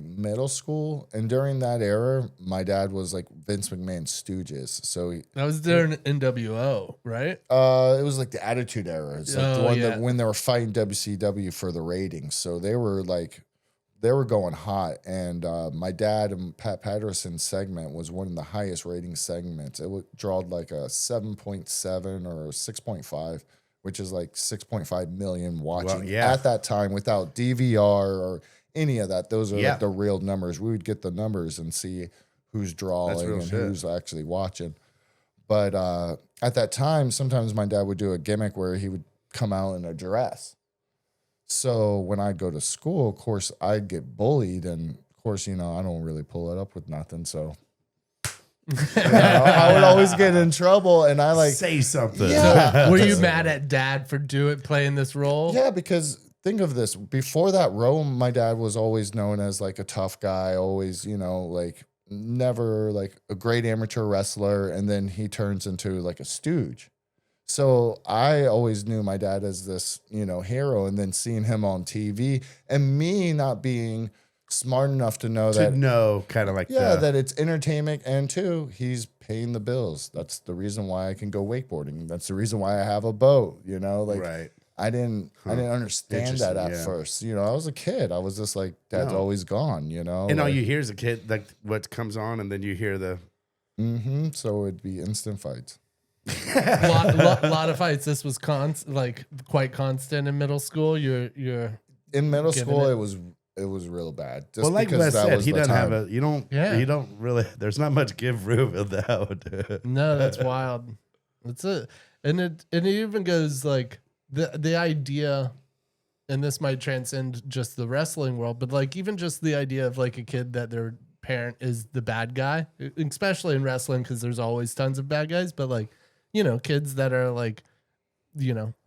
middle school, and during that era, my dad was like Vince McMahon's Stooges. So That was during NWO, right? it was like the Attitude Era. It's like the Oh, one yeah. that when they were fighting WCW for the ratings. So they were going hot, and my dad and Pat Patterson's segment was one of the highest rating segments. It would draw like a 7.7 or 6.5, which is like 6.5 million watching yeah. at that time without DVR or any of that. Those are Yeah. like the real numbers. We would get the numbers and see who's drawing real and shit. who's actually watching. But at that time, sometimes my dad would do a gimmick where he would come out in a dress. So when I'd go to school, of course, I'd get bullied. And of course, I don't really pull it up with nothing. So I would always get in trouble. And I say something. Yeah. Were you mad at dad for playing this role? Yeah, because think of this. Before that role, my dad was always known as like a tough guy, always, like never like a great amateur wrestler. And then he turns into like a stooge. So I always knew my dad as this, hero, and then seeing him on TV and me not being smart enough to know kind of like that it's entertainment, and two, he's paying the bills. That's the reason why I can go wakeboarding. That's the reason why I have a boat, right. I didn't understand that at first. I was a kid. I was just like, Dad's always gone, And all you hear is a kid, like what comes on, and then you hear the. So it'd be instant fights. lot of fights. This was quite constant in middle school. You're in middle school. It was real bad. Just like Wes said, he doesn't have a. You don't really. There's not much give room in that. No, that's wild. That's it. And it even goes like the idea, and this might transcend just the wrestling world, but like even just the idea of like a kid that their parent is the bad guy, especially in wrestling, because there's always tons of bad guys, but like, kids that are like,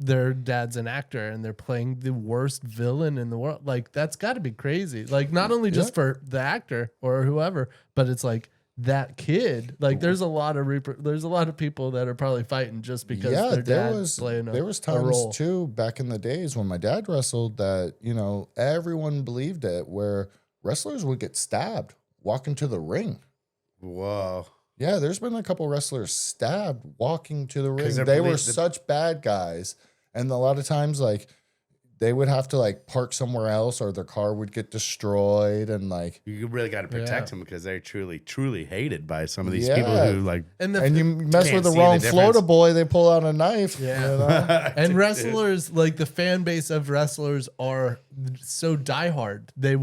their dad's an actor and they're playing the worst villain in the world. Like that's got to be crazy. Like not only just for the actor or whoever, but it's like that kid. Like there's a lot of people that are probably fighting just because their dad's playing there was times too back in the days when my dad wrestled that, everyone believed it, where wrestlers would get stabbed walking to the ring. Whoa. Yeah, there's been a couple wrestlers stabbed walking to the ring. They were such bad guys. And a lot of times, like, they would have to, like, park somewhere else or their car would get destroyed. And, like... You really got to protect them because they're truly, truly hated by some of these people who, like... And you mess with the wrong Florida boy, they pull out a knife. Yeah. And wrestlers, like, the fan base of wrestlers are so diehard. They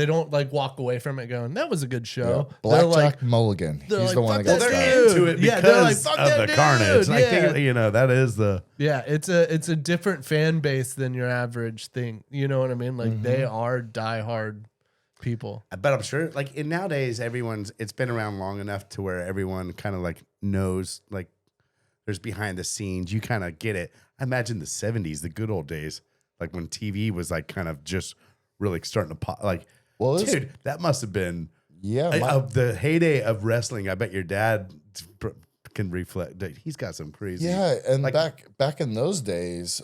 don't, like, walk away from it going, that was a good show. Yeah. Blackjack Mulligan. He's the one that got stabbed. They're into it because of the carnage. I think, that is the... Yeah, it's a different fan base than your average thing. You know what I mean? Like they are diehard people. But I'm sure, like nowadays, it's been around long enough to where everyone kind of like knows, like there's behind the scenes. You kind of get it. I imagine the 70s, the good old days, like when TV was like kind of just really starting to pop. Like, dude, that must have been the heyday of wrestling. I bet your dad can reflect. He's got some crazy. Yeah, and like, back in those days,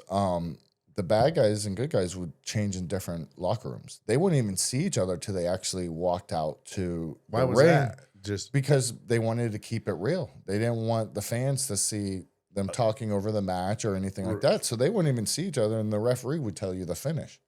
the bad guys and good guys would change in different locker rooms. They wouldn't even see each other till they actually walked out to the ring. That? Just because they wanted to keep it real. They didn't want the fans to see them talking over the match or anything like that. So they wouldn't even see each other, and the referee would tell you the finish.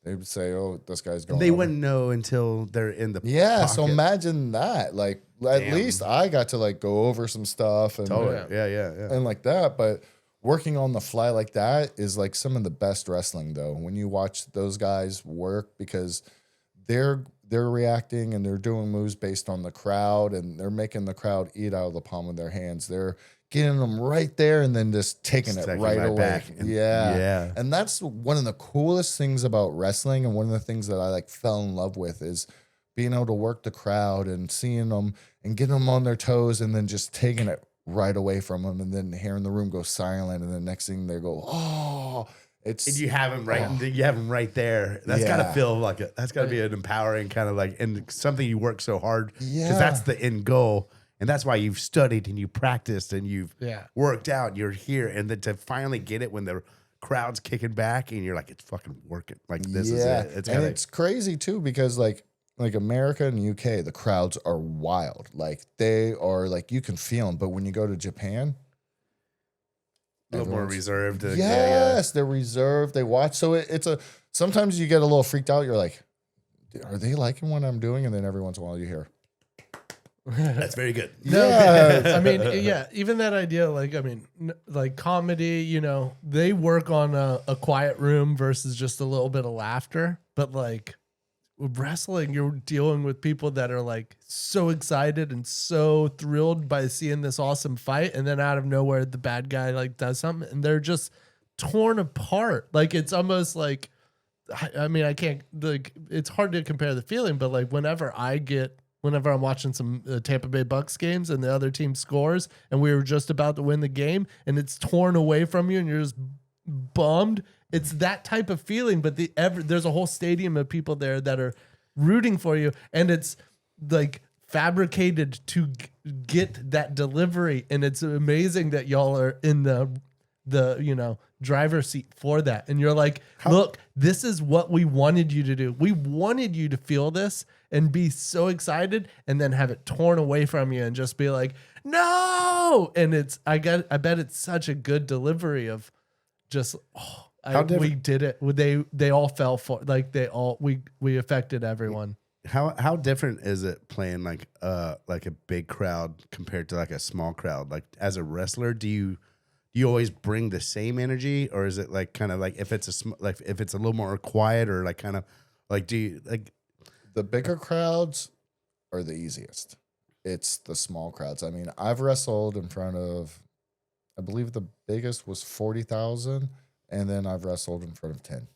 They would say, "Oh, this guy's going." They wouldn't know until they're in the pocket. So imagine that. Like at least I got to like go over some stuff and and like that. But working on the fly like that is like some of the best wrestling, though. When you watch those guys work, because they're reacting and they're doing moves based on the crowd, and they're making the crowd eat out of the palm of their hands. They're getting them right there and then just taking it right away. Back. Yeah. And that's one of the coolest things about wrestling, and one of the things that I like fell in love with is being able to work the crowd and seeing them and getting them on their toes and then just taking it right away from them, and then hearing the room go silent, and the next thing they go, oh, it's... And you have them right there. That's got to feel like that's got to be an empowering kind of like, and something you work so hard, because that's the end goal. And that's why you've studied and you practiced and you've worked out. You're here. And then to finally get it when the crowd's kicking back and you're like, it's fucking working. Like, this is it. It's crazy, too, because, like America and UK, the crowds are wild. Like, they are, like, you can feel them. But when you go to Japan... A little more reserved. They're reserved. They watch. So it's a... Sometimes you get a little freaked out. You're like, are they liking what I'm doing? And then every once in a while you hear... That's very good. I mean, even that idea, like comedy, they work on a quiet room versus just a little bit of laughter. But like wrestling, you're dealing with people that are like so excited and so thrilled by seeing this awesome fight. And then out of nowhere, the bad guy like does something and they're just torn apart. Like, it's almost like, I mean, I can't, like, it's hard to compare the feeling, but like whenever I'm watching some Tampa Bay Bucks games and the other team scores and we were just about to win the game and it's torn away from you and you're just bummed. It's that type of feeling, but there's a whole stadium of people there that are rooting for you, and it's like fabricated to get that delivery, and it's amazing that y'all are in the driver's seat for that. And you're like, look, this is what we wanted you to do. We wanted you to feel this and be so excited, and then have it torn away from you and just be like, no. And I bet it's such a good delivery of just, we did it. They all fell for, like we affected everyone. How different is it playing like a big crowd compared to like a small crowd? Like as a wrestler, do you always bring the same energy, or is it like kind of like if it's a little more quiet, or like kind of like do you like the bigger crowds are the easiest? It's the small crowds. I mean, I've wrestled in front of, I believe the biggest was 40,000, and then I've wrestled in front of 10.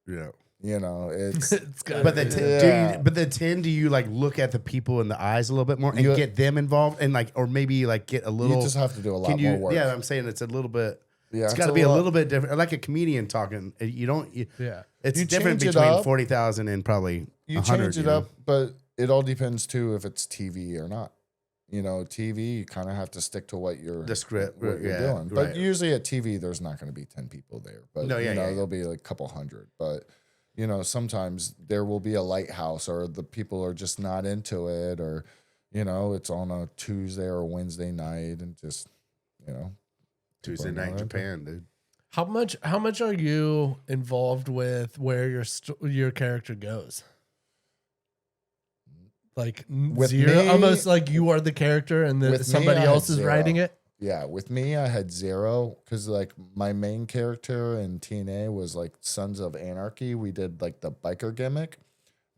Yeah. You know, it's but the 10, do you like look at the people in the eyes a little bit more and get them involved, and like, or maybe like get a little, you just have to do a lot more work. Yeah, I'm saying it's a little bit, yeah, it's got to be a little bit different, like a comedian talking. It's different between 40,000 and probably you 100. Change it up, but it all depends too if it's TV or not. You know, TV, you kind of have to stick to what you're doing. Right. But usually at TV, there's not going to be 10 people there. But there'll be like a couple hundred. But you know, sometimes there will be a lighthouse, or the people are just not into it, or you know, it's on a Tuesday or Wednesday night, and just Tuesday night in Japan, dude. How much are you involved with where your character goes? Like with zero, me, almost like you are the character and somebody else is writing it. Yeah, with me, I had 0 because like my main character in TNA was like Sons of Anarchy. We did like the biker gimmick.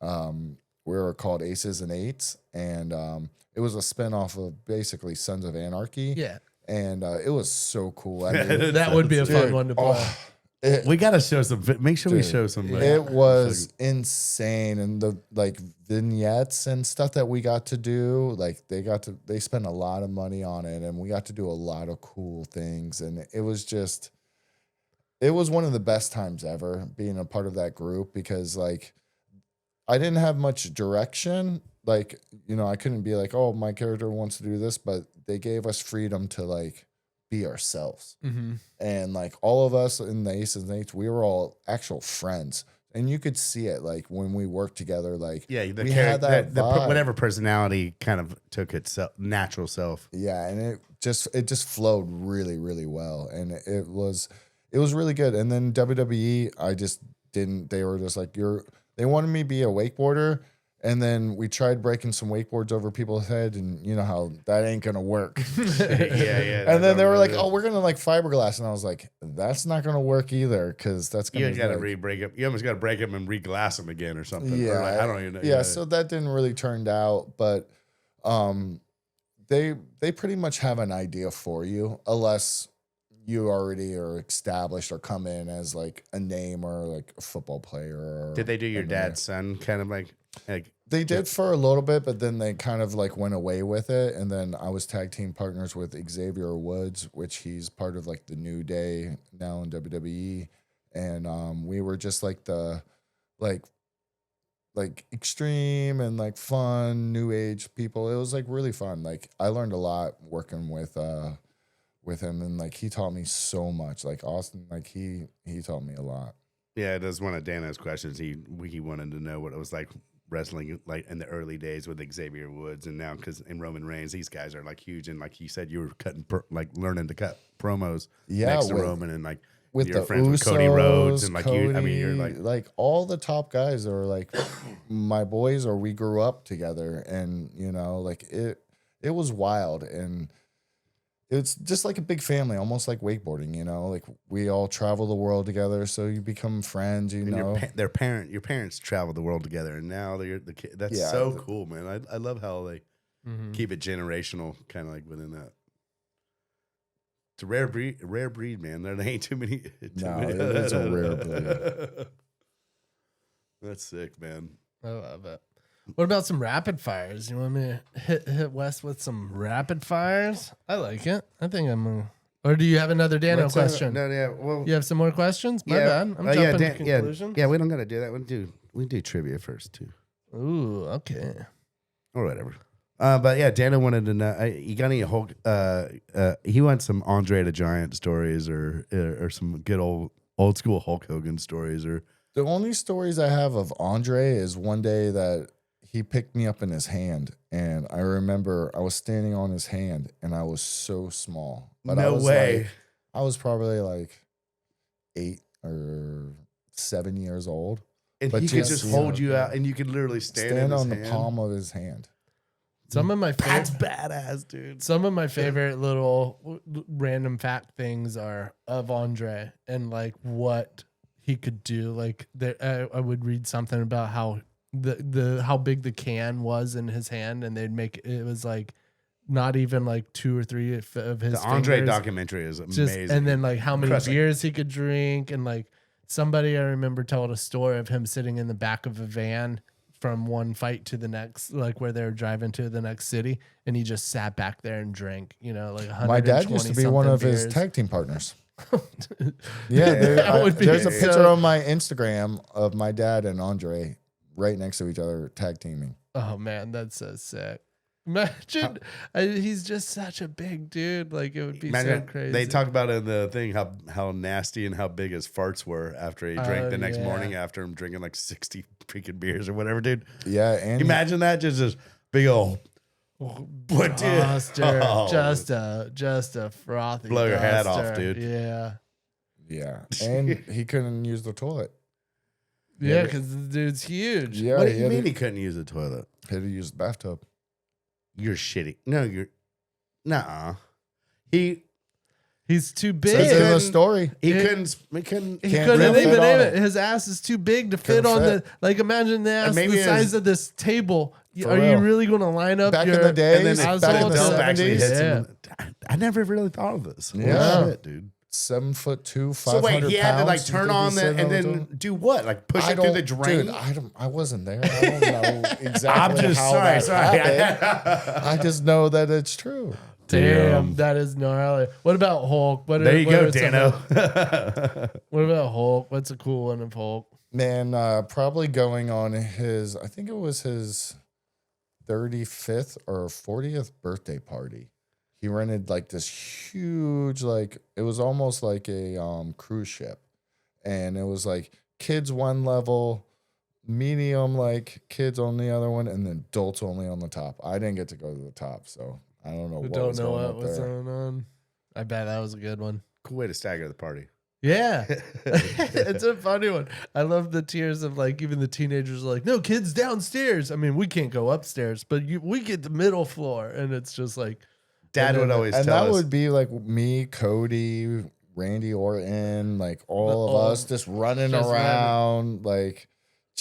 We were called Aces and Eights, and it was a spinoff of basically Sons of Anarchy. Yeah, and it was so cool. I mean, that would be a fun one to play. We gotta show some. Make sure we show some. It was insane, and the like vignettes and stuff that we got to do. Like they spent a lot of money on it, and we got to do a lot of cool things. And it was one of the best times ever being a part of that group, because like I didn't have much direction. Like, you know, I couldn't be like, oh, my character wants to do this, but they gave us freedom to like be ourselves. Mm-hmm. And like all of us in the Aces and Eights, we were all actual friends, and you could see it like when we worked together. Like we had that whatever personality kind of took its natural self. Yeah, and it just flowed really, really well, and it was really good. And then WWE, they were just like they wanted me to be a wakeboarder. And then we tried breaking some wakeboards over people's head, and you know how that ain't gonna work. Yeah. And then they were like, "Oh, we're gonna like fiberglass," and I was like, "That's not gonna work either, because that's gonna." You got to re-break up. You almost got to break them and re-glass them again or something. Yeah, or like, I don't even know. Yeah, so that didn't really turn out, but they pretty much have an idea for you, unless you already are established or come in as like a name or like a football player. Did they do your dad's son kind of like? They did for a little bit, but then they kind of like went away with it. And then I was tag team partners with Xavier Woods, which he's part of like the New Day now in WWE. And we were just like the like extreme and like fun new age people. It was like really fun. Like I learned a lot working with him, and like he taught me so much. Like Austin, like he taught me a lot. Yeah, it was one of Dano's questions. He wanted to know what it was like wrestling like in the early days with Xavier Woods, and now because in Roman Reigns, these guys are like huge, and like you said, you were learning to cut promos next to Roman, and like with you're the friends Usos, with Cody Rhodes, and like Cody, you're like all the top guys are like my boys, or we grew up together, and you know, like it was wild, and it's just like a big family, almost like wakeboarding, you know, like we all travel the world together. So you become friends, you know, your parents travel the world together, and now they're the kid. That's so cool, man. I love how they keep it generational, kind of like within that. It's a rare breed, man. There ain't too many. It's a rare breed. That's sick, man. I love it. What about some rapid fires? You want me to hit Wes with some rapid fires? I like it. I think I'm gonna. Or do you have another Dano question? No, yeah. Well, you have some more questions? My bad. I'm jumping to conclusions. Yeah, we don't gotta do that. We do trivia first too. Ooh, okay. Or whatever. But yeah, Dana wanted to know. You got any Hulk? He wants some Andre the Giant stories, or some good old school Hulk Hogan stories. Or the only stories I have of Andre is one day that he picked me up in his hand, and I remember I was standing on his hand, and I was so small. But no way. I was probably like 8 or 7 years old. And but he could just hold you out, and you could literally stand on the hand. palm of his hand. Some of my That's badass, dude. Some of my favorite little random fact things are of Andre and like what he could do. Like I would read something about how how big the can was in his hand, and they'd make it was like not even like 2 or 3 of his. The Andre fingers. documentary is amazing. And then like how many beers he could drink, and like somebody I remember told a story of him sitting in the back of a van from one fight to the next, like where they were driving to the next city, and he just sat back there and drank, you know, like 120 My dad used to be one of beers. his tag team partners. Yeah, there's a picture on my Instagram of my dad and Andre right next to each other tag teaming. Oh man, that's so sick. Imagine, he's just such a big dude. Like it would be so crazy. They talk about in the thing how nasty and how big his farts were after he drank the next morning after him drinking like 60 freaking beers or whatever, dude. Yeah, and imagine that just this big old. What, dude? Just a frothy. Blow your hat duster. off, dude. Yeah, and he couldn't use the toilet. Yeah, because the dude's huge. Yeah, what do you mean he couldn't use the toilet? He had to use the bathtub. You're shitty. No, you're. Nuh-uh. He's too big. Says in the story. He couldn't even aim it. His ass is too big to fit on the. Like, imagine the ass the size of this table. Are you really going to line up back in the day? And then back in the belt actually 70s. hits him. I never really thought of this. Yeah, shit, dude. 7'2", 500 So wait, he had to like pounds. turn on the and then do what? Like push it through the drain? Dude, I wasn't there. I don't know exactly I'm just how sorry. that happened. I just know that it's true. Damn, that is gnarly. What about Hulk? There you go, Dano. What about Hulk? What's a cool one of Hulk? Man, probably going on his, I think it was his 35th or 40th birthday party. He rented like this huge, like it was almost like a cruise ship, and it was like kids one level, medium like kids on the other one, and then adults only on the top. I didn't get to go to the top, so I don't know what was going on. I bet that was a good one. Cool way to stagger the party. Yeah, it's a funny one. I love the tears of like even the teenagers are like, no, kids downstairs. I mean, we can't go upstairs, but we get the middle floor, and it's just like. Dad would always tell us. And that would be like me, Cody, Randy Orton, like all of us just running around. Like,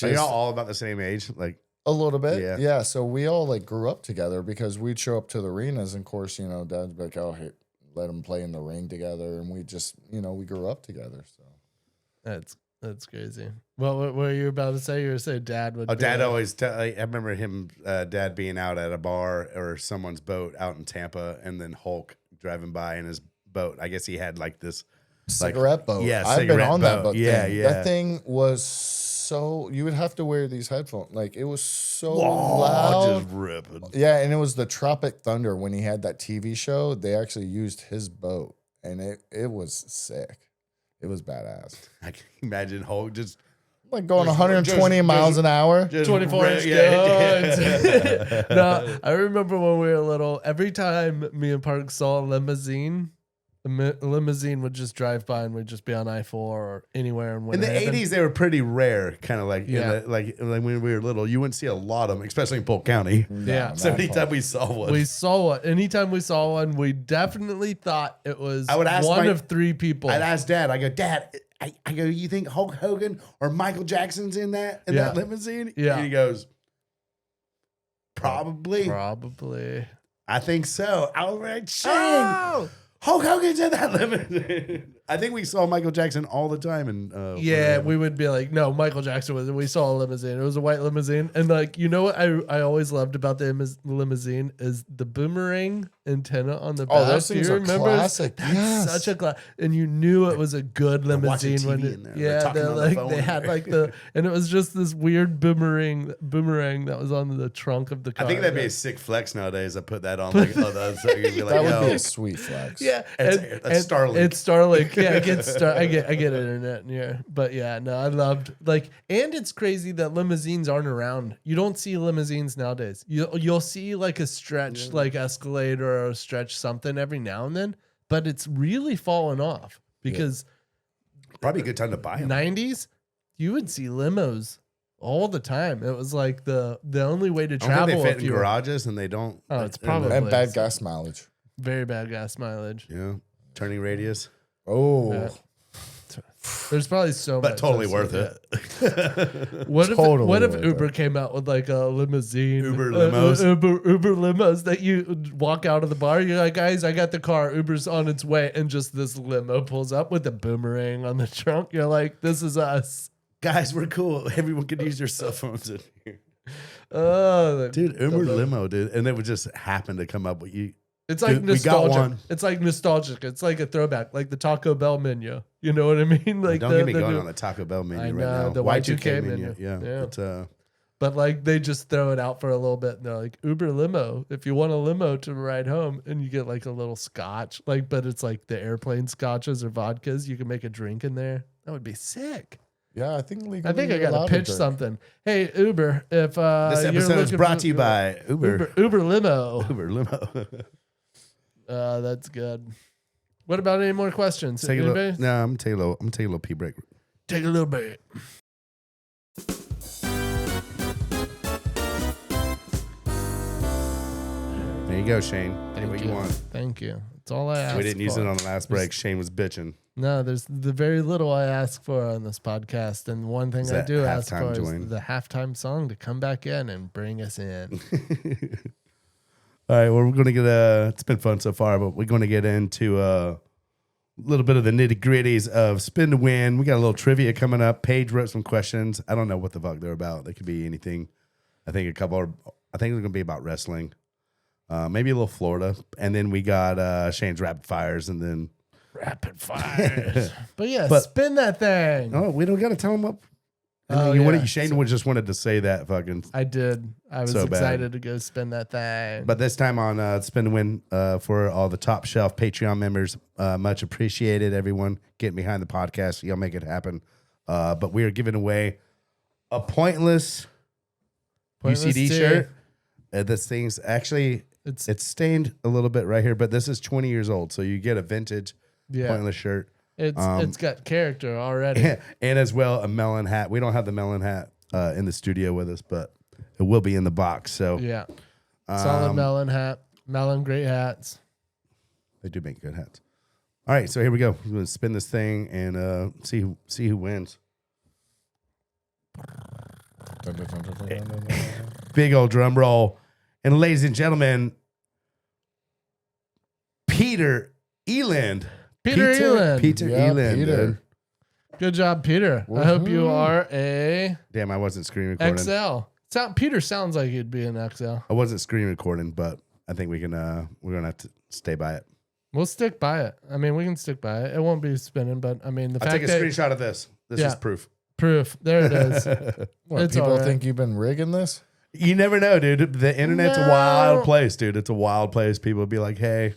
are y'all all about the same age? Like a little bit. Yeah. So we all like grew up together because we'd show up to the arenas. And of course, you know, Dad's like, oh, hey, let them play in the ring together. And we just, you know, we grew up together. So that's crazy. Well, what were you about to say? You were saying Dad would. Oh, Dad always. I remember him, Dad being out at a bar or someone's boat out in Tampa, and then Hulk driving by in his boat. I guess he had like this cigarette boat. Yeah, I've been on that boat. Yeah. That thing was so. You would have to wear these headphones. Like it was so loud, just ripping. Yeah, and it was the Tropic Thunder when he had that TV show. They actually used his boat, and it was sick. It was badass. I can imagine Hulk just like going 120 miles an hour. 24-inch guns. No, I remember when we were little, every time me and Park saw a limousine, the limousine would just drive by and we'd just be on I-4 or anywhere. And in the 80s, they were pretty rare, kind of like, Yeah. like when we were little. You wouldn't see a lot of them, especially in Polk County. Yeah. So anytime we saw one. We saw one. Anytime we saw one, we definitely thought it was I would ask one of 3 people. I'd ask Dad, I go, Dad, I go, you think Hulk Hogan or Michael Jackson's in that limousine? Yeah. And he goes, probably. Probably. I think so. I was like, Shane, Hulk Hogan's in that limousine. I think we saw Michael Jackson all the time. And yeah, we would be like, no, Michael Jackson was. We saw a limousine. It was a white limousine, and like, you know what I always loved about the limousine is the boomerang antenna on the back. Oh, those things are classic. That's Yes. such a class, and you knew it was a good limousine watching when TV it, in there. They're yeah, talking they're on the like phone they in had there. like and it was just this weird boomerang that was on the trunk of the car. I think that'd be a sick flex nowadays. I put that on like, oh, that's so you'd be like, That would yo, be a sweet flex. Yeah, That's Starlink. It's Starlink. Yeah, I get internet in here, but yeah, no, I loved like, and it's crazy that limousines aren't around. You don't see limousines nowadays. You'll see like a stretch, like Escalade or a stretch something every now and then, but it's really fallen off because probably a good time to buy them. 90s, you would see limos all the time. It was like the only way to I don't travel. think they fit if in you were- garages, and they don't. Oh, it's and probably- And bad gas mileage. very bad gas mileage. yeah, turning radius, Oh, Yeah. There's probably so much. but totally worth that's- it. What if Totally what if worth Uber it. came out with like a limousine, Uber limos? Uber limos that you walk out of the bar, you're like, guys, I got the car, Uber's on its way, and just this limo pulls up with a boomerang on the trunk. You're like, this is us. Guys, we're cool. Everyone could use their cell phones in here. Oh, Dude, Uber limo, dude, and it would just happen to come up with you. it's like Dude, we got nostalgic. one. It's like nostalgic. It's like a throwback, like the Taco Bell menu. You know what I mean? Like Don't get me going new- on the Taco Bell menu I right know, now. the Y2K menu. Yeah. Yeah. But, But like they just throw it out for a little bit and they're like, Uber limo, if you want a limo to ride home, and you get like a little scotch, like, but it's like the airplane scotches or vodkas, you can make a drink in there. That would be sick. yeah. I think legally I think I you're gotta allowed to pitch drink. something. Hey Uber, if this you're episode is looking brought for- to you by Uber. Uber limo. Uber limo. That's good. What about any more questions? Take a Anybody? little, no, I'm gonna take a little pee break. Take a little bit. There you go, Shane. Any Thank what you. you want. Thank you. That's all I asked. We didn't use for. it on the last break. Shane was bitching. No, there's the very little I ask for on this podcast, and one thing Is I that do ask halftime for join? is the halftime song to come back in and bring us in. All right, well, we're going to get it's been fun so far, but we're going to get into a little bit of the nitty gritties of spin to win. We got a little trivia coming up. Paige wrote some questions. I don't know what the fuck they're about. They could be anything. I think they're going to be about wrestling. Maybe a little Florida. And then we got Shane's rapid fires, and then Rapid fires. But yeah, But- spin that thing. oh, we don't got to tell them up. Oh, you yeah. wanted, Shane would just wanted to say that fucking. I did. I was So bad. excited to go spin that thing. But this time on Spin to Win for all the top shelf Patreon members, much appreciated. Everyone getting behind the podcast. Y'all make it happen. But we are giving away a pointless Pointless UCD tee. shirt. This thing's actually, It's it's stained a little bit right here, but this is 20 years old. So you get a vintage yeah. pointless shirt. It's got character already. And as well, a melon hat. We don't have the melon hat in the studio with us, but it will be in the box. So Yeah. Solid Um, melon hat. Melon great hats. they do make good hats. All right, so here we go. We're going to spin this thing and see who wins. Dun, dun, dun, dun, dun, dun, dun, dun. Big old drum roll. And ladies and gentlemen, Peter Eland. Peter Eland. Peter Yeah, Eland. Peter. Dude. Good job, Peter. I hope you are a Damn, I wasn't screen recording. XL. Peter sounds like he'd be an XL. I wasn't screen recording, but I think we're gonna have to stay by it. We'll stick by it. I mean, we can stick by it. It won't be spinning, but I mean, the I'll fact take a that screenshot of this. This Yeah. is proof. proof. There it is. What, It's people all right. think you've been rigging this? You never know, dude. The internet's a No. wild place, dude. It's a wild place. People would be like, hey,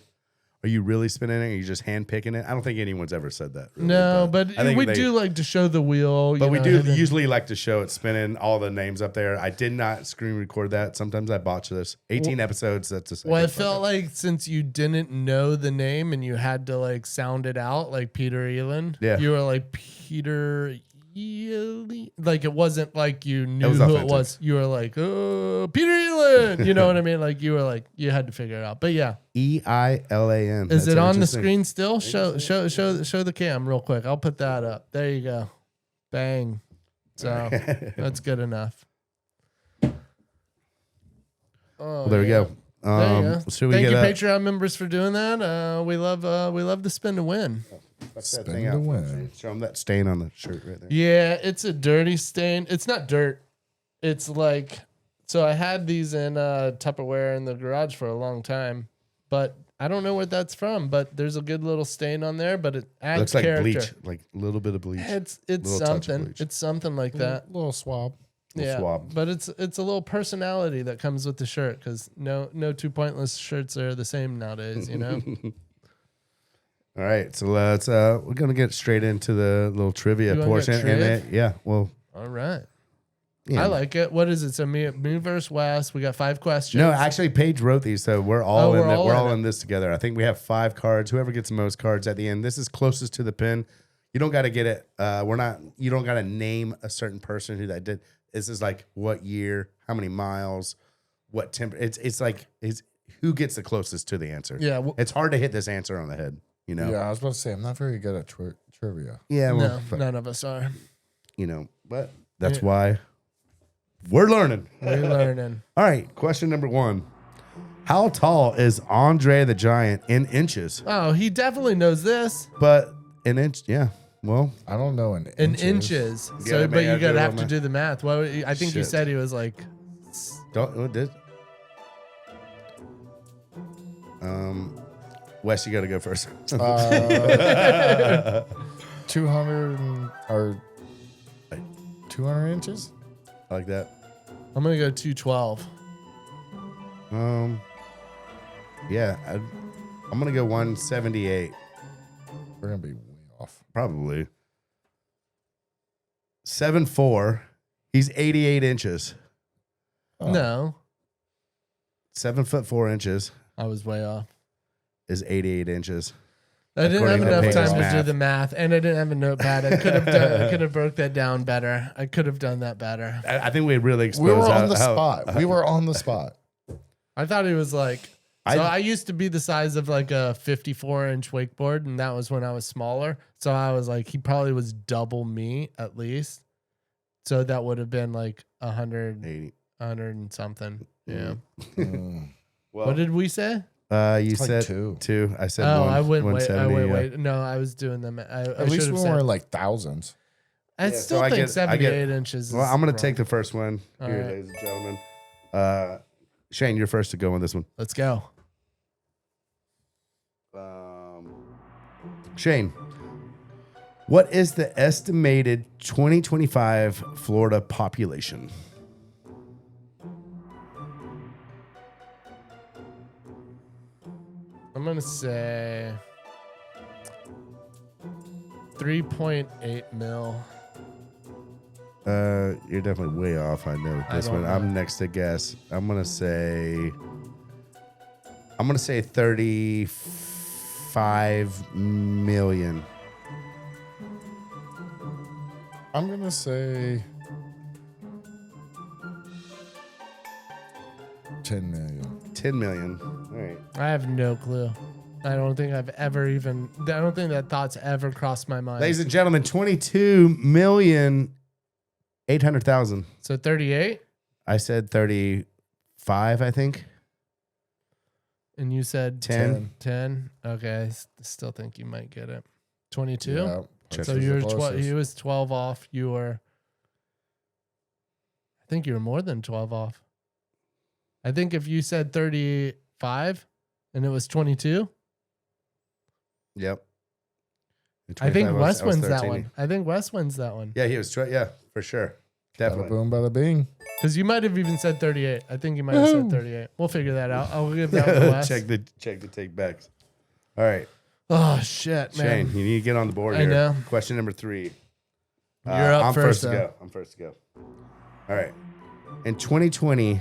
are you really spinning it? Or are you just hand picking it? I don't think anyone's ever said that. Really, No, but I think we they- do like to show the wheel. But you we know, do and then- usually like to show it spinning, all the names up there. I did not screen record that. Sometimes I botch this. 18 episodes. That's a second. Well, I felt like since you didn't know the name and you had to like sound it out, like Peter Eland. Yeah. You were like Peter Eland. Like it wasn't like you knew was who authentic. it was. You were like, oh, Peter Eland. You know what I mean? Like you were like you had to figure it out. But yeah, EILAN. is That's it on the interesting. screen still? Show the cam real quick. I'll put that up. There you go. Bang. So that's good enough. Oh, Well, there we yeah. go. There you go. Should we Thank get you, a, Patreon members, for doing that. We love the spin to win. What's that Spin thing to out? win. Show them that stain on the shirt right there. Yeah, it's a dirty stain. It's not dirt. It's like, so I had these in Tupperware in the garage for a long time, but I don't know what that's from. But there's a good little stain on there, but it adds Looks like character. bleach, like a little bit of bleach. It's Little touch of something. bleach. It's something like that. Little swab. Little Yeah, swab. but it's a little personality that comes with the shirt because no two pointless shirts are the same nowadays. You know. All right, so let's we're gonna get straight into the little trivia You wanna portion. get triv? And yeah, well, All right. yeah. I like it. What is it? So me versus Wes. We got 5 questions. No, actually, Paige wrote these, so we're all Oh, in. we're We're all all in in this together. I think we have 5 cards. Whoever gets the most cards at the end, this is closest to the pin. You don't got to get it. We're not. You don't got to name a certain person who that did. This is like what year, how many miles, what temper. It's like it's who gets the closest to the answer. Yeah. It's hard to hit this answer on the head. You know. Yeah, I was about to say I'm not very good at trivia. Yeah. Well, No, but, none of us are. you know, but that's why we're learning. We're learning. All right. Question number 1. How tall is Andre the Giant in inches? Oh, he definitely knows this. But an inch, yeah. Well, I don't know in In inches. inches. gotta So, but make- you I do gotta it have on to my- do the math. What? I think you Shit. said he was like. don't what did? Wes, you got to go first. 200 or 200 inches. I like that. I'm gonna go 212. Yeah, I'm gonna go 178. We're gonna be way off. Probably 7'4". He's 88 inches. Oh. No, 7'4" I was way off. is 88 inches. I didn't have According to enough Paige's time to do math. the math, and I didn't have a notepad. I could have broke that down better. I could have done that better. I think we really exposed We were how, on the how- spot. We were on the spot. I thought he was like. So I- I used to be the size of like a 54-inch wakeboard, and that was when I was smaller. So I was like, he probably was double me at least. So that would have been like 100, 80. 100 and something. Yeah. Mm. Well, What did we say? you like said two. 2. I said Oh, 1. I went wait. I 170, went yeah. wait. No, I was doing them. At least we said, were like thousands. I Yeah, still so I think get- 78 inches. Well, is I'm going to wrong. take the first one All here, right. ladies and gentlemen. Shane, you're first to go on this one. Let's go. Shane, what is the estimated 2025 Florida population? I'm gonna say 3.8 mil. You're definitely way off. I know I this don't one. know. I'm next to guess. I'm gonna say 35 million. I'm gonna say 10 million. 10 million. All right. I have no clue. I don't think I've ever even. I don't think that thought's ever crossed my mind. Ladies and gentlemen, 22,800,000. So 38, I said 35, I think. and you said 10. 10. Okay, I still think you might get it. 22. Yeah, Check So this you were the closest. he was 12 off. You were. I think you were more than 12 off. I think if you said 35 and it was 22, Yep. I think 25, Wes I was wins that 13. one. I think Wes wins that one. Yeah, he was. Yeah, for sure. Bada Definitely. boom, bada bing. Because you might have even said 38. I think you might have said 38. We'll figure that out. I'll give that one to Wes. check the take backs. All right, Oh, shit, man. Shane, you need to get on the board I here. know. Question number 3. You're up I'm first, to though. go. I'm first to go. All right. In 2020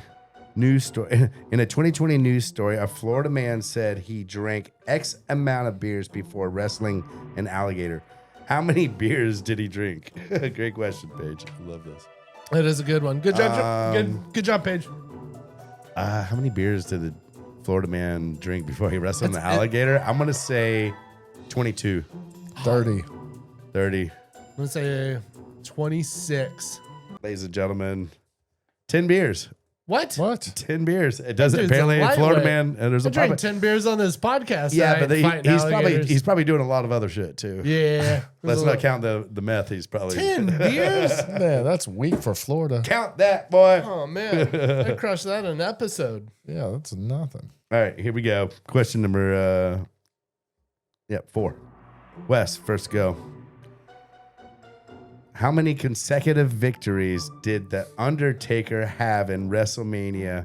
news story, in a 2020 news story, a Florida man said he drank X amount of beers before wrestling an alligator. How many beers did he drink? Great question, Paige. I love this. That is a good one. Good job. Good job, Paige. How many beers did the Florida man drink before he wrestled an It's- alligator? I'm going to say 22, 30. 30. I'm going to say 26. Ladies and gentlemen, 10 beers. What? 10 beers. It doesn't Dude's a apparently in Florida, lightweight. man. And there's I a drink probably, 10 beers on this podcast. yeah, and but I ain't fighting he's alligators. probably doing a lot of other shit too. Yeah. Let's not count the meth. He's probably 10 beers? Yeah, that's weak for Florida. count that, boy. Oh, man. I crushed that in an episode. Yeah, that's nothing. All right, here we go. Question number 4. Wes, first go. How many consecutive victories did The Undertaker have in WrestleMania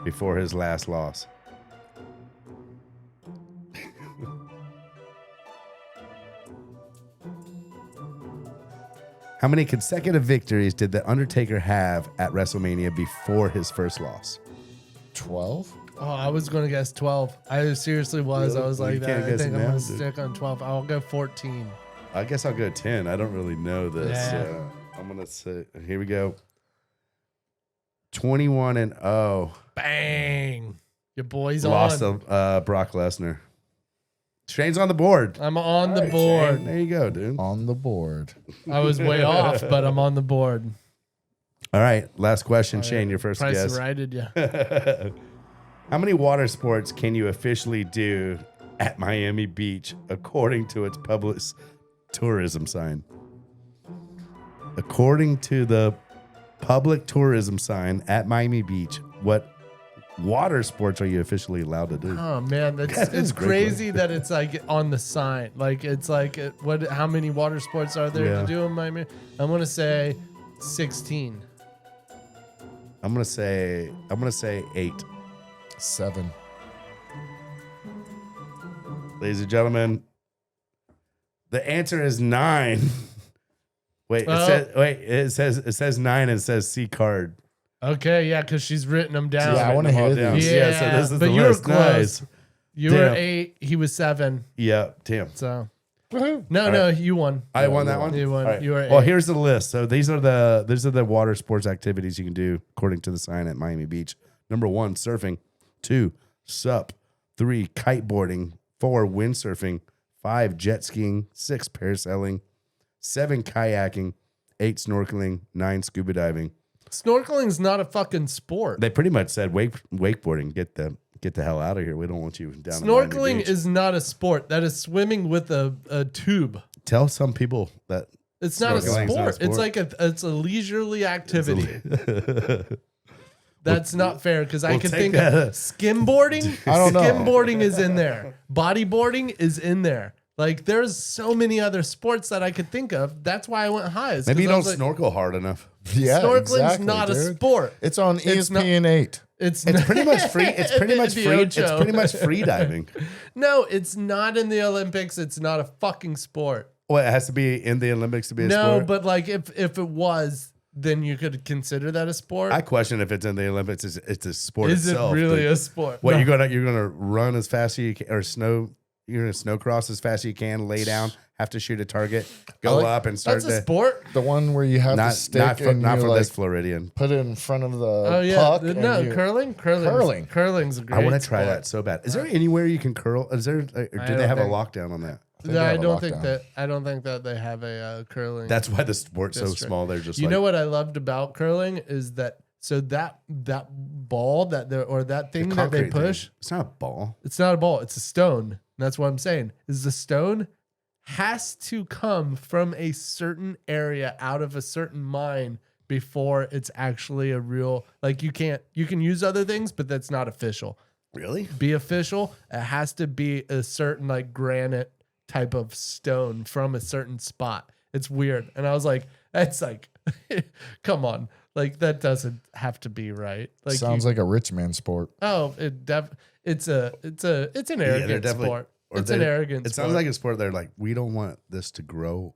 before his last loss? How many consecutive victories did The Undertaker have at WrestleMania before his first loss? 12? Oh, I was going to guess 12. I seriously was. Really? I was Well, like, you can't I guess think it I'm now, going to dude. stick on 12. I'll go 14. I guess I'll go 10. I don't really know this. Yeah. I'm going to say, here we go. 21-0. Bang. Your boy's Lost on. to Brock Lesnar. Shane's on the board. I'm on the Shane, board. there you go, dude. On the board. I was way off, but I'm on the board. All right, last question, Shane. Your first Price guess. righted you. How many water sports can you officially do at Miami Beach according to its public tourism sign? According to the public tourism sign at Miami Beach, what water sports are you officially allowed to do? Oh man, That is it's a great crazy that it's like on the sign. Like it's like what? How many water sports are there Yeah. to do in Miami? I'm gonna say 16. I'm gonna say 8. 7. Ladies and gentlemen, the answer is 9. Wait, it says 9 and it says C card. Okay, yeah, because she's written them down. Yeah, I want to hear down. these. Yeah, so this is but the you were list. close. Nice. You were Damn. 8. He was 7. Yeah, damn. So Woohoo. no, you won. I won that one. You won. All right. You were Well, 8. here's the list. So these are the water sports activities you can do according to the sign at Miami Beach. Number 1, surfing. 2, sup. 3, kiteboarding. 4, windsurfing. 5, jet skiing. 6, parasailing. 7, kayaking. 8, snorkeling. 9, scuba diving. Snorkeling's not a fucking sport. They pretty much said wakeboarding. Get the hell out of here. We don't want you down. at Miami Snorkeling Beach. is not a sport. That is swimming with a tube. Tell some people that It's not a Snorkeling's sport. not a sport. It's like it's a leisurely activity. That's not fair because I we'll can take think that. of skimboarding. I don't know. Skimboarding is in there. Bodyboarding is in there. Like there's so many other sports that I could think of. That's why I went high. is maybe you 'cause I don't was like, snorkel hard enough. Yeah, Snorkeling's exactly, not a dude. sport. It's on It's not- ESPN 8. It's It's pretty much free. It's pretty much The free. It's Ocho. pretty much free diving. No, it's not in the Olympics. It's not a fucking sport. Well, it has to be in the Olympics to be a No, sport. but like if it was, then you could consider that a sport. I question if it's in the Olympics. It's a sport Is itself. it really dude. a sport? What No. you're gonna run as fast as you can, or you're gonna snow cross as fast as you can, lay down, have to shoot a target, go up and start That's a sport. The one where you have Not to stick not for, and not you for like this Floridian. put it in front of the Oh yeah, puck. no and you- curling. Curling. Curling's a great. I want to try sport. that so bad. Is there anywhere you can curl? Is there? Or do I they don't have a think- lockdown on that? think No, they I have a don't think lockdown. that. I don't think that they have a curling. That's why the sport's so District. small. They're just you like, know what I loved about curling is that that ball that thing that they concrete push. thing. It's not a ball. It's not a ball. It's a stone. That's what I'm saying. Is the stone has to come from a certain area out of a certain mine before it's actually a real. Like you can use other things, but that's not official. Really? Be official, it has to be a certain like granite type of stone from a certain spot. It's weird. And I was like, that's like, come on. Like that doesn't have to be right. Like Sounds like a rich man sport. oh, it's an arrogant sport. It's an arrogant It sport. sounds like a sport. They're like, we don't want this to grow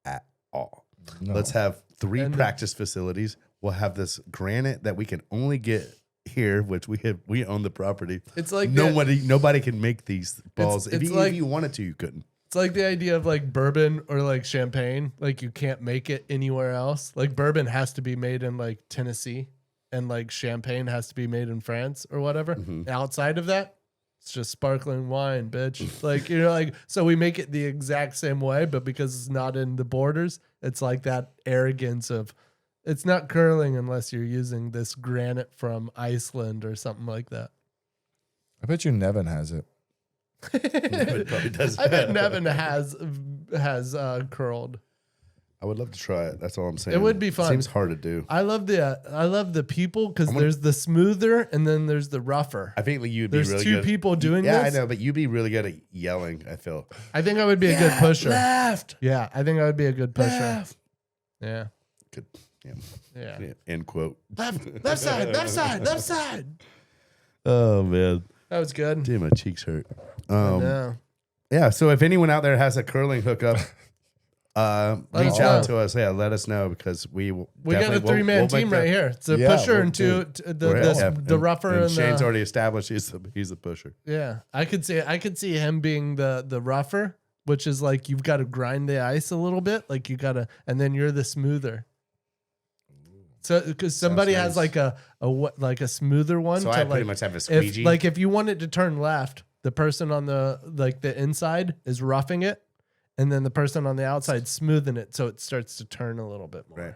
at all. No. Let's have 3 And the- practice facilities. We'll have this granite that we can only get here, which we own the property. It's like Nobody can make these balls. it's If like- you wanted to, you couldn't. It's like the idea of like bourbon or like champagne. Like you can't make it anywhere else. Like bourbon has to be made in like Tennessee and like champagne has to be made in France or whatever. Mm-hmm. Outside of that, it's just sparkling wine, bitch. Like, you know, like, so we make it the exact same way, but because it's not in the borders, it's like that arrogance of It's not curling unless you're using this granite from Iceland or something like that. I bet you Nevin has it. It probably does. I bet Nevin has curled. I would love to try it. That's all I'm saying. It would be fun. Seems hard to do. I love the people because there's the smoother and then there's the rougher. I think you'd be There's really two good. people doing Yeah, this. I know, but you'd be really good at yelling, I feel. I think I would be a good pusher. Left. Yeah, I think I would be a good pusher. Left. Yeah. Good. Yeah. Yeah. Yeah. End quote. Left side, left side, left side. Oh, man. That was good. Dude, my cheeks hurt. No. Yeah, so if anyone out there has a curling hookup, reach us out know. to us. Yeah, let us know because we We got a definitely- 3-man we'll team make that- right here. It's a Yeah, pusher we'll and do. the rougher and and Shane's the already established he's the pusher. yeah. I could see him being the rougher, which is like you've got to grind the ice a little bit, like you got to, and then you're the smoother. So because somebody has nice. like a smoother one. So to I like, pretty much have a squeegee. if you want it to turn left, the person on the inside is roughing it, and then the person on the outside smoothing it, so it starts to turn a little bit more. Right.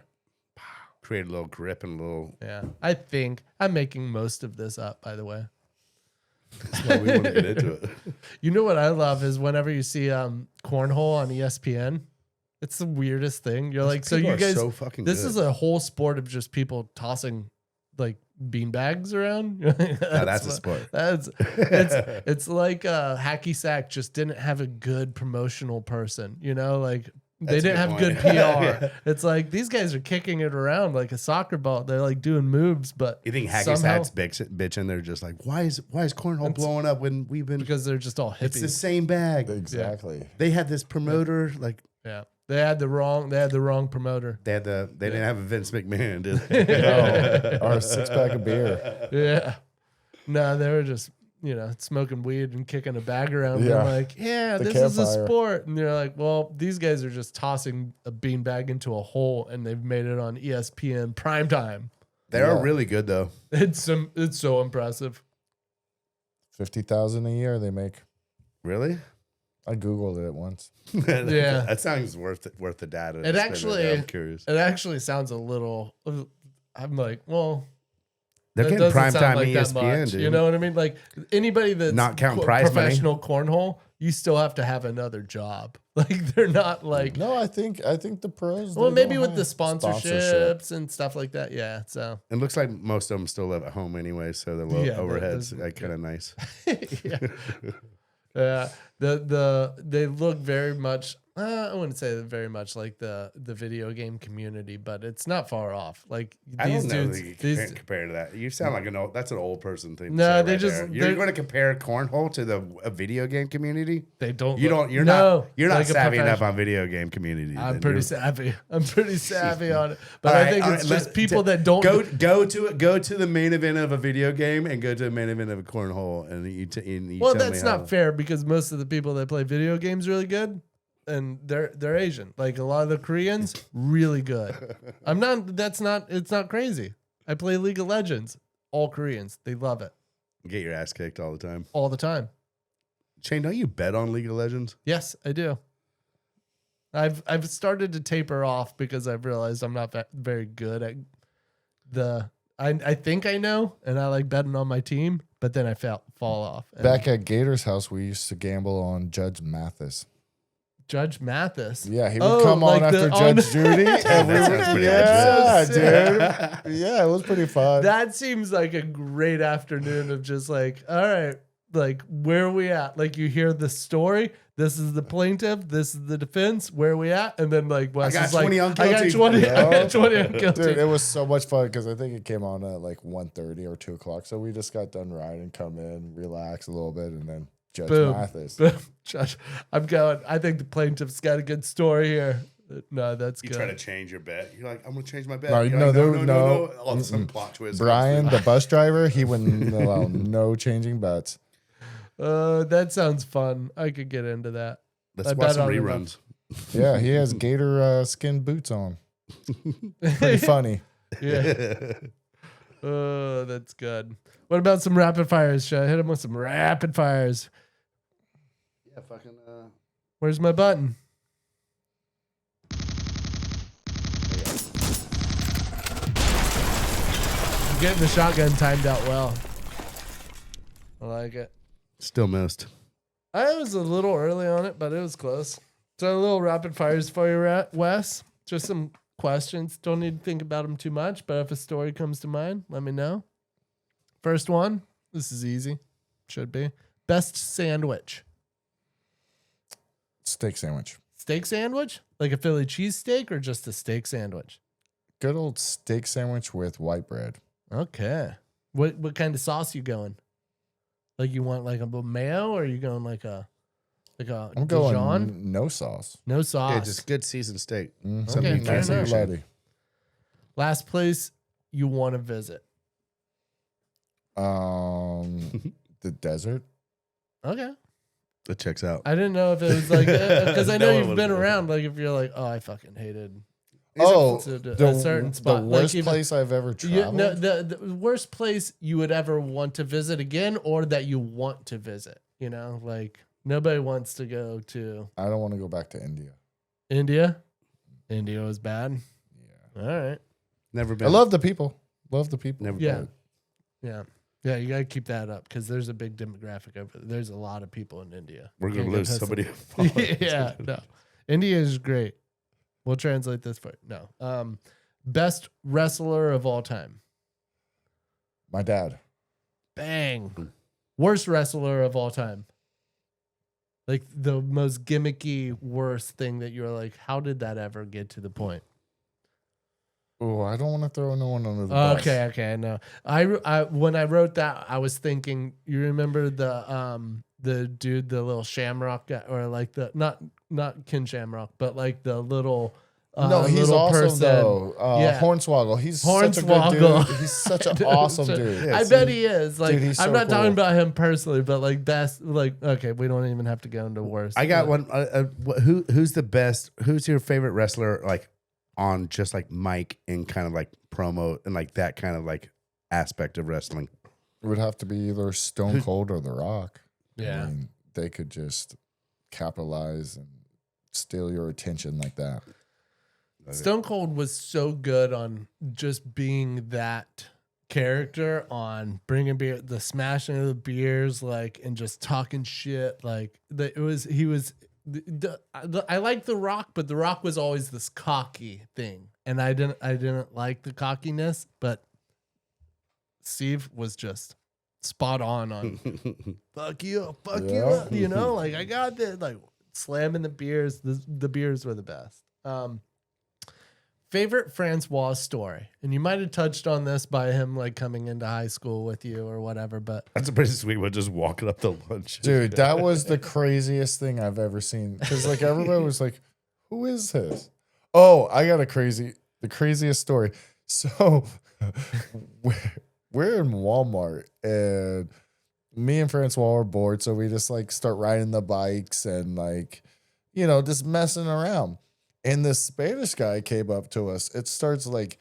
Create a little grip and a little. Yeah, I think I'm making most of this up. By the way, That's why we want to get into it. you know what I love is whenever you see cornhole on ESPN, it's the weirdest thing. You're like, so People you are guys, so fucking this good. is a whole sport of just people tossing like bean bags around. That's a sport. It's like hacky sack just didn't have a good promotional person, you know, like they That's a didn't have good good point. PR. Yeah. It's like these guys are kicking it around like a soccer ball. They're like doing moves, but You think Hacky somehow- Sack's bitching? They're just like, why is cornhole blowing up when we've been? because they're just all It's the hippies. same bag. Exactly. They had this promoter like. Yeah, they had the wrong promoter. They didn't have a Vince McMahon, did they? Or a 6-pack of beer. Yeah, no, they were just smoking weed and kicking a bag around. Yeah. And like, yeah, The this is a campfire. sport, and you're like, well, these guys are just tossing a bean bag into a hole, and they've made it on ESPN primetime. They are really good though. It's so impressive. 50,000 a year they make. Really? I Googled it once. Yeah. That sounds worth the data. It to spend actually- I'm curious. It actually sounds a little. I'm like, well, They're that getting doesn't primetime sound like that ESPN, much. dude. You know what I mean? Like anybody that's Not counting prize money. professional cornhole, you still have to have another job. Like they're not like. No, I think the pros. Well, they maybe don't with the have sponsorships and stuff like that. Yeah. So It looks like most of them still live at home anyway, so the low Yeah, overheads that- like kind of nice. yeah. Yeah. They look very much. I wouldn't say very much like the video game community, but it's not far off. Like I these don't know dudes. that you These, can't compare to that. You sound like that's an old person thing. to No, say they right just- there. You're they're- going to compare cornhole to a video game community. they don't. You look- don't. You're No, not. You're not like a savvy enough professional- on video game community. I'm then. pretty You're- savvy. I'm pretty savvy on it, but All I right, think all it's right, just let's people that don't go to the main event of a video game and go to the main event of a cornhole, and you Well, tell me that's how- not fair because most of the people that play video games really good, and they're Asian. Like a lot of the Koreans, really good. It's not crazy. I play League of Legends. All Koreans, they love it Get your ass kicked all the time. all the time. Shane, don't you bet on League of Legends? Yes, I do. I've started to taper off because I've realized I'm not very good at the. I think I know, and I like betting on my team, but then I fall off. And Back at Gator's house, we used to gamble on Judge Mathis. Judge Mathis. Yeah, he would come on like after on- Judge Judy. And we That would, sounds pretty yeah, dude. Yeah, it was pretty fun. That seems like a great afternoon of just like, all right, like where are we at? Like you hear the story. This is the plaintiff. This is the defense. Where are we at? And then like Wes got is like, 20 on I got guilty. 20. I Yeah. got 20 on guilty. Dude, it was so much fun because I think it came on at like 1:30 or 2 o'clock. So we just got done riding, come in, relax a little bit, and then Judge Boom. Mathis. Boom. Judge, I'm going. I think the plaintiff's got a good story here. No, that's You good. try to change your bet. You're like, I'm going to change my bet. No, You're no, like, there- no. All of a sudden, plot twist. Brian, the bus driver, he wouldn't allow no changing bets. That sounds fun. I could get into that. Let's I watch bet some on it. reruns. Yeah, he has gator skin boots on. Pretty funny. Yeah. Oh, that's good. What about some rapid fires? Should I hit him with some rapid fires? Yeah, fucking. Where's my button? getting the shotgun timed out well. I like it. Still missed. I was a little early on it, but it was close. So a little rapid fires for you, Wes. Just some questions. Don't need to think about them too much, but if a story comes to mind, let me know. First one. This is easy. Should be. Best sandwich. Steak sandwich. Steak sandwich? Like a Philly cheesesteak or just a steak sandwich? Good old steak sandwich with white bread. Okay. What kind of sauce you going? Like you want like a mayo or are you going like a I'm Dijon? going no sauce. No sauce. Yeah, just good seasoned steak. Mm-hmm. Something you fair can't say enough. shit. Bloody. Last place you want to visit. The desert. Okay. That checks out. I didn't know if it was like because I know No one you've would been do around. Like if you're like, oh, I fucking hated. Oh, a certain spot. The worst Like, even- place I've ever traveled. No, the worst place you would ever want to visit again, or that you want to visit. You know, like nobody wants to go to I don't want to go back to India. India. India was bad. Yeah. All right. Never been. I love the people. Love the people. Never Yeah. been. Yeah. Yeah, you gotta keep that up because there's a big demographic over there. There's a lot of people in India. We're gonna Can't go lose hustle. somebody. Yeah, no. India is great. We'll translate this for you. No. Best wrestler of all time. My dad. Bang. Worst wrestler of all time. Like the most gimmicky, worst thing that you're like, how did that ever get to the point? Oh, I don't want to throw no one under the bus. Okay, I know. I when I wrote that, I was thinking. You remember the dude, the little Shamrock guy, or like the not Ken Shamrock, but like the little No, he's little awesome person. though. Yeah. Hornswoggle. He's such a Hornswoggle. good dude. He's such an awesome dude. Yeah, I bet he is. Like, Dude, he's I'm so not talking cool. about him personally, but like best. Like, okay, we don't even have to go into worst. I got one. Who's the best? Who's your favorite wrestler? Like on just like mic and kind of like promo and like that kind of like aspect of wrestling. It would have to be either Stone Cold or The Rock. Yeah. I mean, they could just capitalize and steal your attention like that. Stone Cold was so good on just being that character, on bringing beer, the smashing of the beers, like, and just talking shit. Like I like The Rock, but The Rock was always this cocky thing, and I didn't like the cockiness, but Steve was just spot on fuck you, you know, like I got this, like slamming the beers. The beers were the best. Favorite Francois story, and you might have touched on this by him like coming into high school with you or whatever, but That's a pretty sweet one. Just walking up the lunch, Dude, that was the craziest thing I've ever seen. Because like everybody was like, "Who is this?" Oh, I got the craziest story. So we're in Walmart and me and Francois are bored, so we just like start riding the bikes and like, you know, just messing around. And this Spanish guy came up to us. It starts like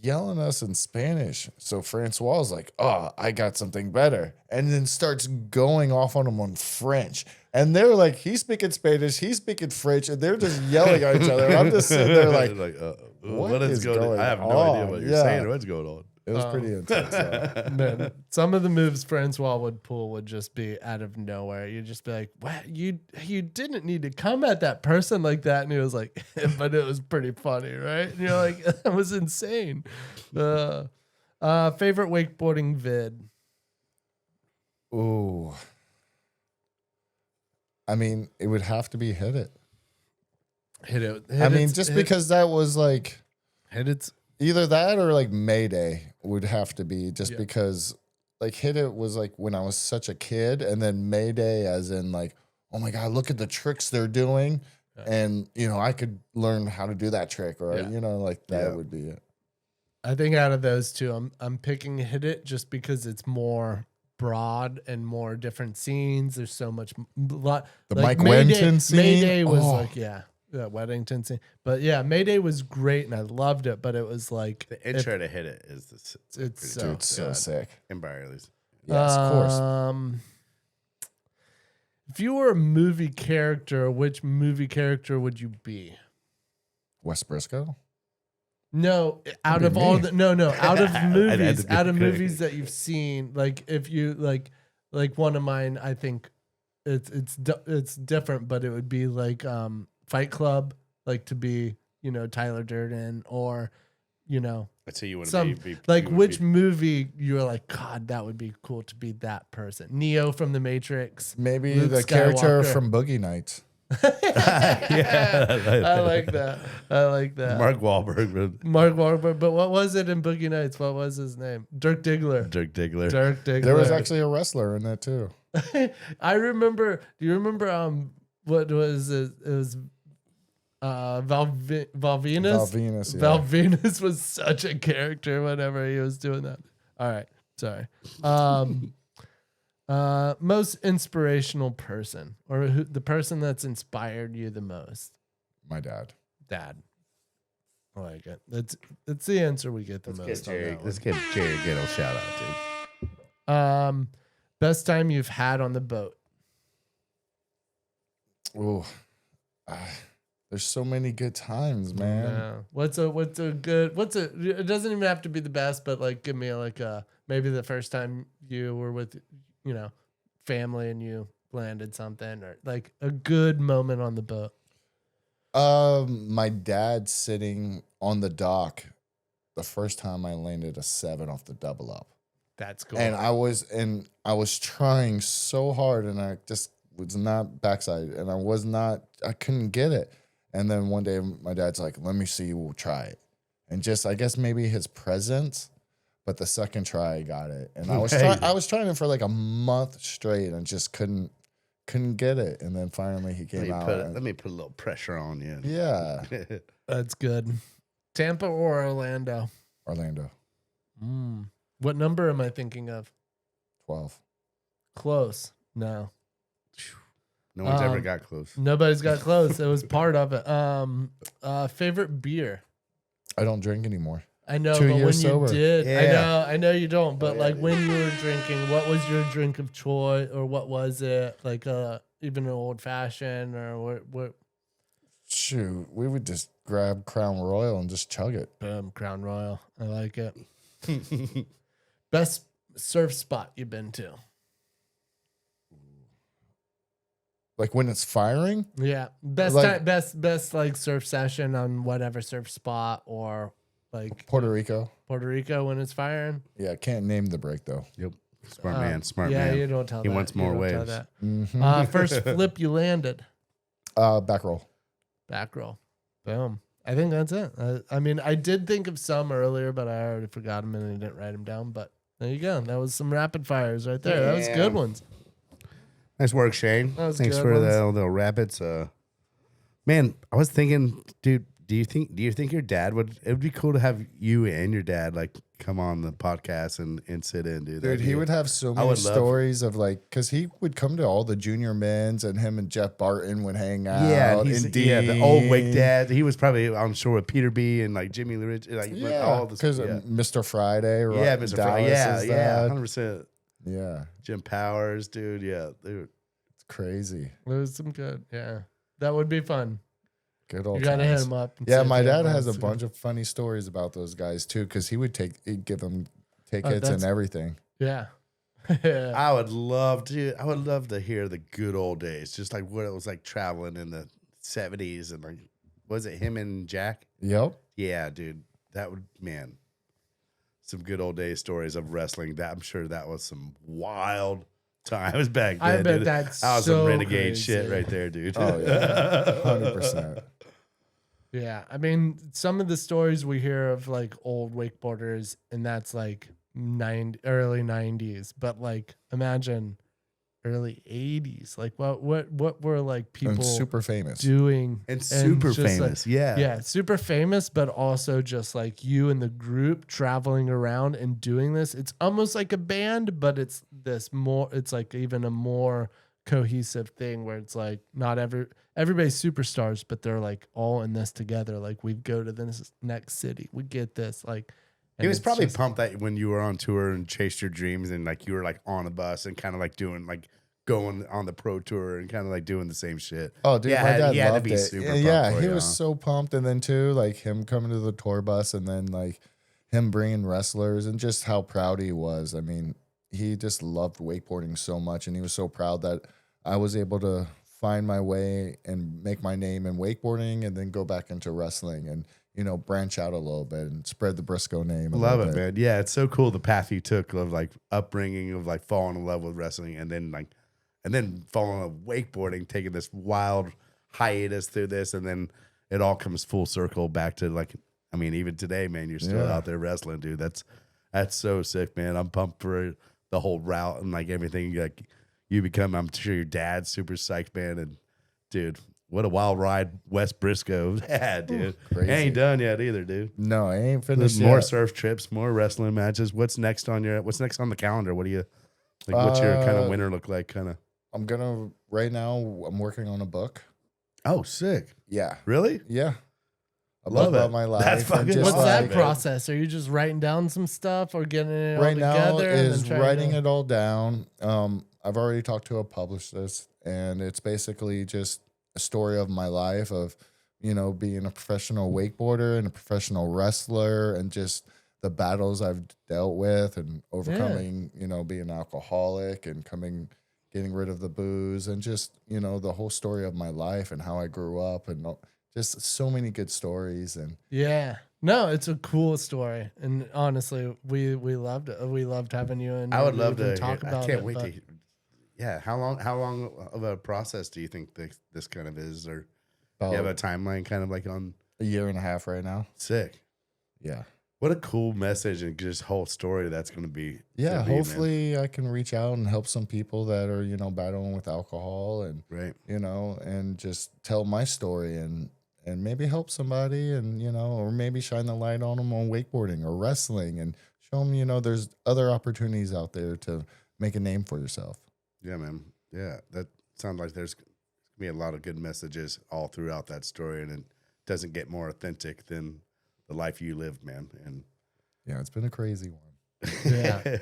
yelling us in Spanish. So Francois is like, "Oh, I got something better." And then starts going off on him on French. And they're like, he's speaking Spanish, he's speaking French, and they're just yelling at each other. And I'm just sitting there like, what is going on? I have no idea what you're Yeah. saying or what's going on. it was pretty intense. though. man, some of the moves Francois would pull would just be out of nowhere. You'd just be like, "What? You didn't need to come at that person like that." And he was like, "But it was pretty funny, right?" And you're like, "That was insane." Favorite wakeboarding vid. Ooh. I mean, it would have to be Hit It. Hit it. I mean, just because that was like hit it. either that or like Mayday would have to be just Yeah. because like Hit It was like when I was such a kid, and then Mayday as in like, oh my God, look at the tricks they're doing. Yeah. And, you know, I could learn how to do that trick or, Yeah. you know, like that Yeah. would be it. I think out of those two, I'm picking Hit It just because it's more broad and more different scenes. There's so much lot. The like Mike Wenton scene? Mayday was Oh. like Weddington scene, but yeah, Mayday was great and I loved it. But it was like The intro to Hit It is this. it's pretty so Dude, so good. sick. And Byerly's. Yes, of course. If you were a movie character, which movie character would you be? Wes Brisco? No, out That'd of be all me. the out of movies, to be out of correct. movies that you've seen, like if you like one of mine, I think it's different, but it would be like Fight Club, like to be Tyler Durden, or I'd say you want some to be like you would which be- movie you're like, God, that would be cool to be that person. Neo from The Matrix. Maybe Luke the character Skywalker. from Boogie Nights. I like that. I like that. Mark Wahlberg, bro. Mark Wahlberg, but what was it in Boogie Nights? What was his name? Dirk Diggler. Dirk Diggler. Dirk Diggler. There was actually a wrestler in that too. I remember. Do you remember? What was it? It was Valvinus. Valvinus, yeah. Valvinus was such a character whenever he was doing that. All right, sorry. Most inspirational person, or the person that's inspired you the most? My dad. Dad. I like it. That's the answer we get the most. On that Let's get Jerry a good old shout out, dude. one. Best time you've had on the boat. Oh, there's so many good times, man. Yeah. What's a good? It doesn't even have to be the best, but like give me maybe the first time you were with family and you landed something, or like a good moment on the boat. My dad sitting on the dock the first time I landed a 7 off the double up. That's cool. And I was trying so hard, and I just was not backside, and I couldn't get it. And then one day my dad's like, let me see, we'll try it. And just, I guess maybe his presence, but the second try I got it. And I was trying it for like a month straight and just couldn't get it. And then finally he came out. Let me put a little pressure on you. Yeah. That's good. Tampa or Orlando? Orlando. What number am I thinking of? 12. Close. No. No one's ever got close. Nobody's got close. It was part of it. Favorite beer? I don't drink anymore. I know, 2 but years when sober. you did, Yeah. I know you don't, but yeah, like dude. when you were drinking, what was your drink of choice, or what was it? Like even an old fashioned, or what? Shoot, we would just grab Crown Royal and just chug it. Crown Royal. I like it. Best surf spot you've been to? Like when it's firing? Yeah, best Like- time, best like surf session on whatever surf spot, or like Puerto Rico. Puerto Rico when it's firing. Yeah, can't name the break though. Yep. Smart man. Yeah, man. you don't tell He that. wants You more don't tell waves. that. Mm-hmm. First flip you landed. Back roll. Back roll. Boom. I think that's it. I mean, I did think of some earlier, but I already forgot them and I didn't write them down. But there you go. That was some rapid fires right there. That was Yeah. good ones. Nice work, Shane. That was Thanks good for ones. the little rapids. Man, I was thinking, dude, do you think your dad it would be cool to have you and your dad like come on the podcast and sit in, dude? Dude, he would have so I many would love- stories of like, because he would come to all the junior men's, and him and Jeff Barton would hang out. Yeah, the old Wake Dean. dad. He was probably on shore with Peter B and like Jimmy Rich, like all this. because Yeah, Mr. Friday, right? yeah, Mr. Fry. Yeah, yeah, 100%. Yeah, Jim Powers, dude. Yeah, dude. it's crazy. It was some good. Yeah. That would be fun. Good old You got to hit times. him up. and Yeah, see my if he dad wants has a to. bunch of funny stories about those guys too, because he'd give them tickets that's- and everything. Yeah. Yeah. I would love to hear the good old days, just like what it was like traveling in the 70s and like, was it him and Jack? Yep. Yeah, dude, that would, man, some good old days stories of wrestling. That I'm sure that was some wild times back then. I bet dude. that's that was so some renegade crazy. shit right there, dude. Oh yeah, 100%. Yeah, I mean, some of the stories we hear of like old wakeboarders, and that's like early 90s, but like imagine early 80s. Like what were like people And super famous. doing and super just, like, famous. Yeah. yeah, super famous, but also just like you and the group traveling around and doing this. It's almost like a band, but it's like even a more cohesive thing where it's like not everybody's superstars, but they're like all in this together. Like we go to this next city, we get this. Like He was it's probably just- pumped that when you were on tour and chased your dreams and like you were like on a bus and kind of like doing like going on the pro tour and kind of like doing the same shit. Oh, dude, yeah, my dad he had to loved be it. super pumped Yeah, for he you, was huh? so pumped. And then too, like him coming to the tour bus, and then like him bringing wrestlers, and just how proud he was. I mean, he just loved wakeboarding so much, and he was so proud that I was able to find my way and make my name in wakeboarding, and then go back into wrestling, and branch out a little bit and spread the Brisco name. Love it, man. Yeah, it's so cool the path you took of like upbringing, of like falling in love with wrestling, and then falling in love with wakeboarding, taking this wild hiatus through this, and then it all comes full circle back to like, I mean, even today, man, you're still out there wrestling, dude. That's so sick, man. I'm pumped for the whole route and like everything. Like you become, I'm sure your dad's super psyched, man. And dude, what a wild ride Wes Brisco had, dude. Crazy. Ain't done yet either, dude. No, I ain't finished More yet. surf trips, more wrestling matches. What's next on the calendar? What do you like? What's your kind of winter look like? Kind of. Right now, I'm working on a book. Oh, sick! Yeah. Really? Yeah. Love about it. my life. That's and fucking just, What's awesome, that man. process? Are you just writing down some stuff or getting it right all now together? and is then trying writing to- it all down. I've already talked to a publicist, and it's basically just a story of my life of, being a professional wakeboarder and a professional wrestler, and just the battles I've dealt with and overcoming, being an alcoholic and getting rid of the booze, and just, the whole story of my life and how I grew up, and just so many good stories. And Yeah. No, it's a cool story, and honestly, we loved it. We loved having you, and I would we love can to talk about I can't it. wait but- to. Yeah, how long of a process do you think this kind of is, or do you have a about timeline kind of like on a year and a half right now. sick? Yeah. What a cool message and just whole story that's going to be. Yeah, to be, man. hopefully I can reach out and help some people that are, battling with alcohol, and, Right. and just tell my story, and maybe help somebody, and, or maybe shine the light on them on wakeboarding or wrestling, and show them, there's other opportunities out there to make a name for yourself. Yeah, man. Yeah, that sounds like there's going to be a lot of good messages all throughout that story, and it doesn't get more authentic than the life you lived, man. And Yeah, it's been a crazy one. Yeah.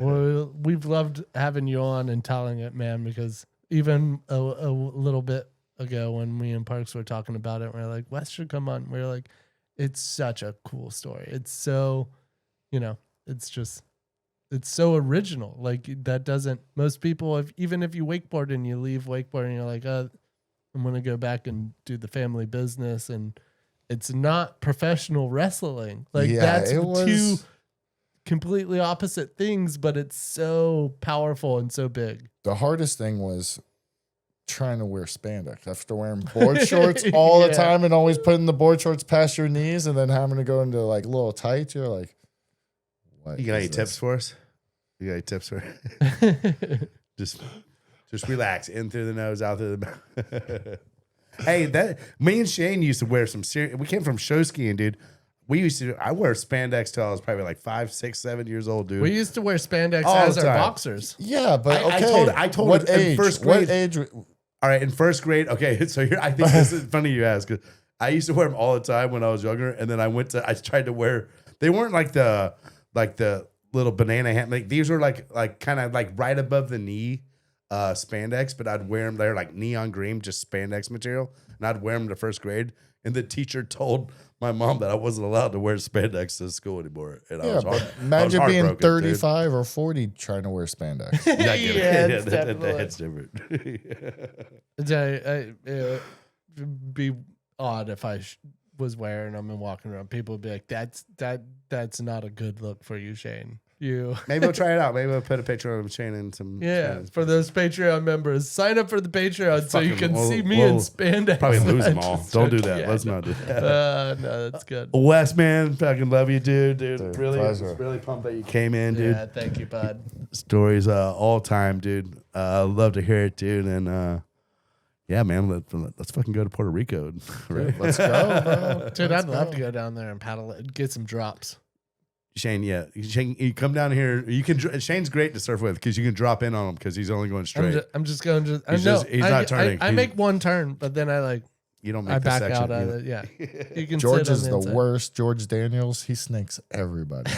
Well, we've loved having you on and telling it, man, because even a little bit ago when me and Parks were talking about it, we are like, Wes should come on. We are like, it's such a cool story. It's so, it's so original. Like that doesn't, most people, even if you wakeboard and you leave wakeboarding, you're like, I'm going to go back and do the family business. And it's not professional wrestling. Like that's two completely opposite things, but it's so powerful and so big. The hardest thing was trying to wear spandex after wearing board shorts all the time, and always putting the board shorts past your knees, and then having to go into like little tights. You're like, what? you got any is tips this? for us? You got any tips for just relax, in through the nose, out through the mouth. Hey, me and Shane used to wear some serious. We came from show skiing, dude. I wear spandex till I was probably like 5, 6, 7 years old, dude. We used to wear spandex All as the our time. boxers. Yeah, but I okay. told what in age? first What grade- age? All right, in first grade. Okay, so I think this is funny you ask. 'Cause I used to wear them all the time when I was younger, and then I tried to wear. They weren't like the little banana hand. Like these were like kind of like right above the knee spandex, but I'd wear them. They're like neon green, just spandex material, and I'd wear them to first grade. And the teacher told my mom that I wasn't allowed to wear spandex to school anymore. And I Yeah, was but imagine I was being heartbroken, 35 or 40 trying to wear spandex. dude. It's definitely- That's different. It'd be odd if I was wearing them and walking around. People would be like, that's not a good look for you, Shane. Maybe we'll try it out. Maybe we'll put a picture of Shane and some. Yeah, Shane. for those Patreon members, sign up for the Patreon so you Fucking- can see me we'll in spandex. Probably lose them all. Just Don't do joking. that. Yeah, Let's no. not do that. No, that's good. Wes, man, fucking love you, dude. Dude, really, pleasure. really pumped that you came in, dude. Yeah, thank you, bud. Stories all time, dude. Love to hear it, dude. And yeah, man, let's fucking go to Puerto Rico. Right? Let's go, bro. Dude, I'd love to go down there and paddle it, get some drops. Shane, yeah, Shane, you come down here. You can. Shane's great to surf with because you can drop in on him because he's only going straight. I'm just going to. I He's know. just- he's not turning. I make one turn, but then You don't make I the back section. out of you it. Yeah, you can. George sit on is the inside. worst. George Daniels, he snakes everybody.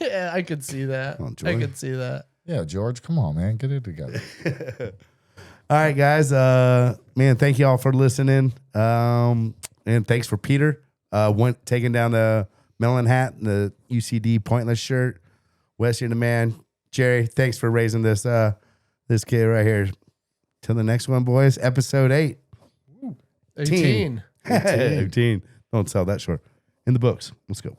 Yeah, I could see that. Come on, I George. could see that. Yeah, George, come on, man. Get it together. All right, guys. Man, thank you all for listening. And thanks for Peter. Taking down the melon hat and the UCD pointless shirt. Wes, you're the man. Jerry, thanks for raising this kid right here. Till the next one, boys. Episode 8. 18. 18. Don't sell that short. In the books. Let's go.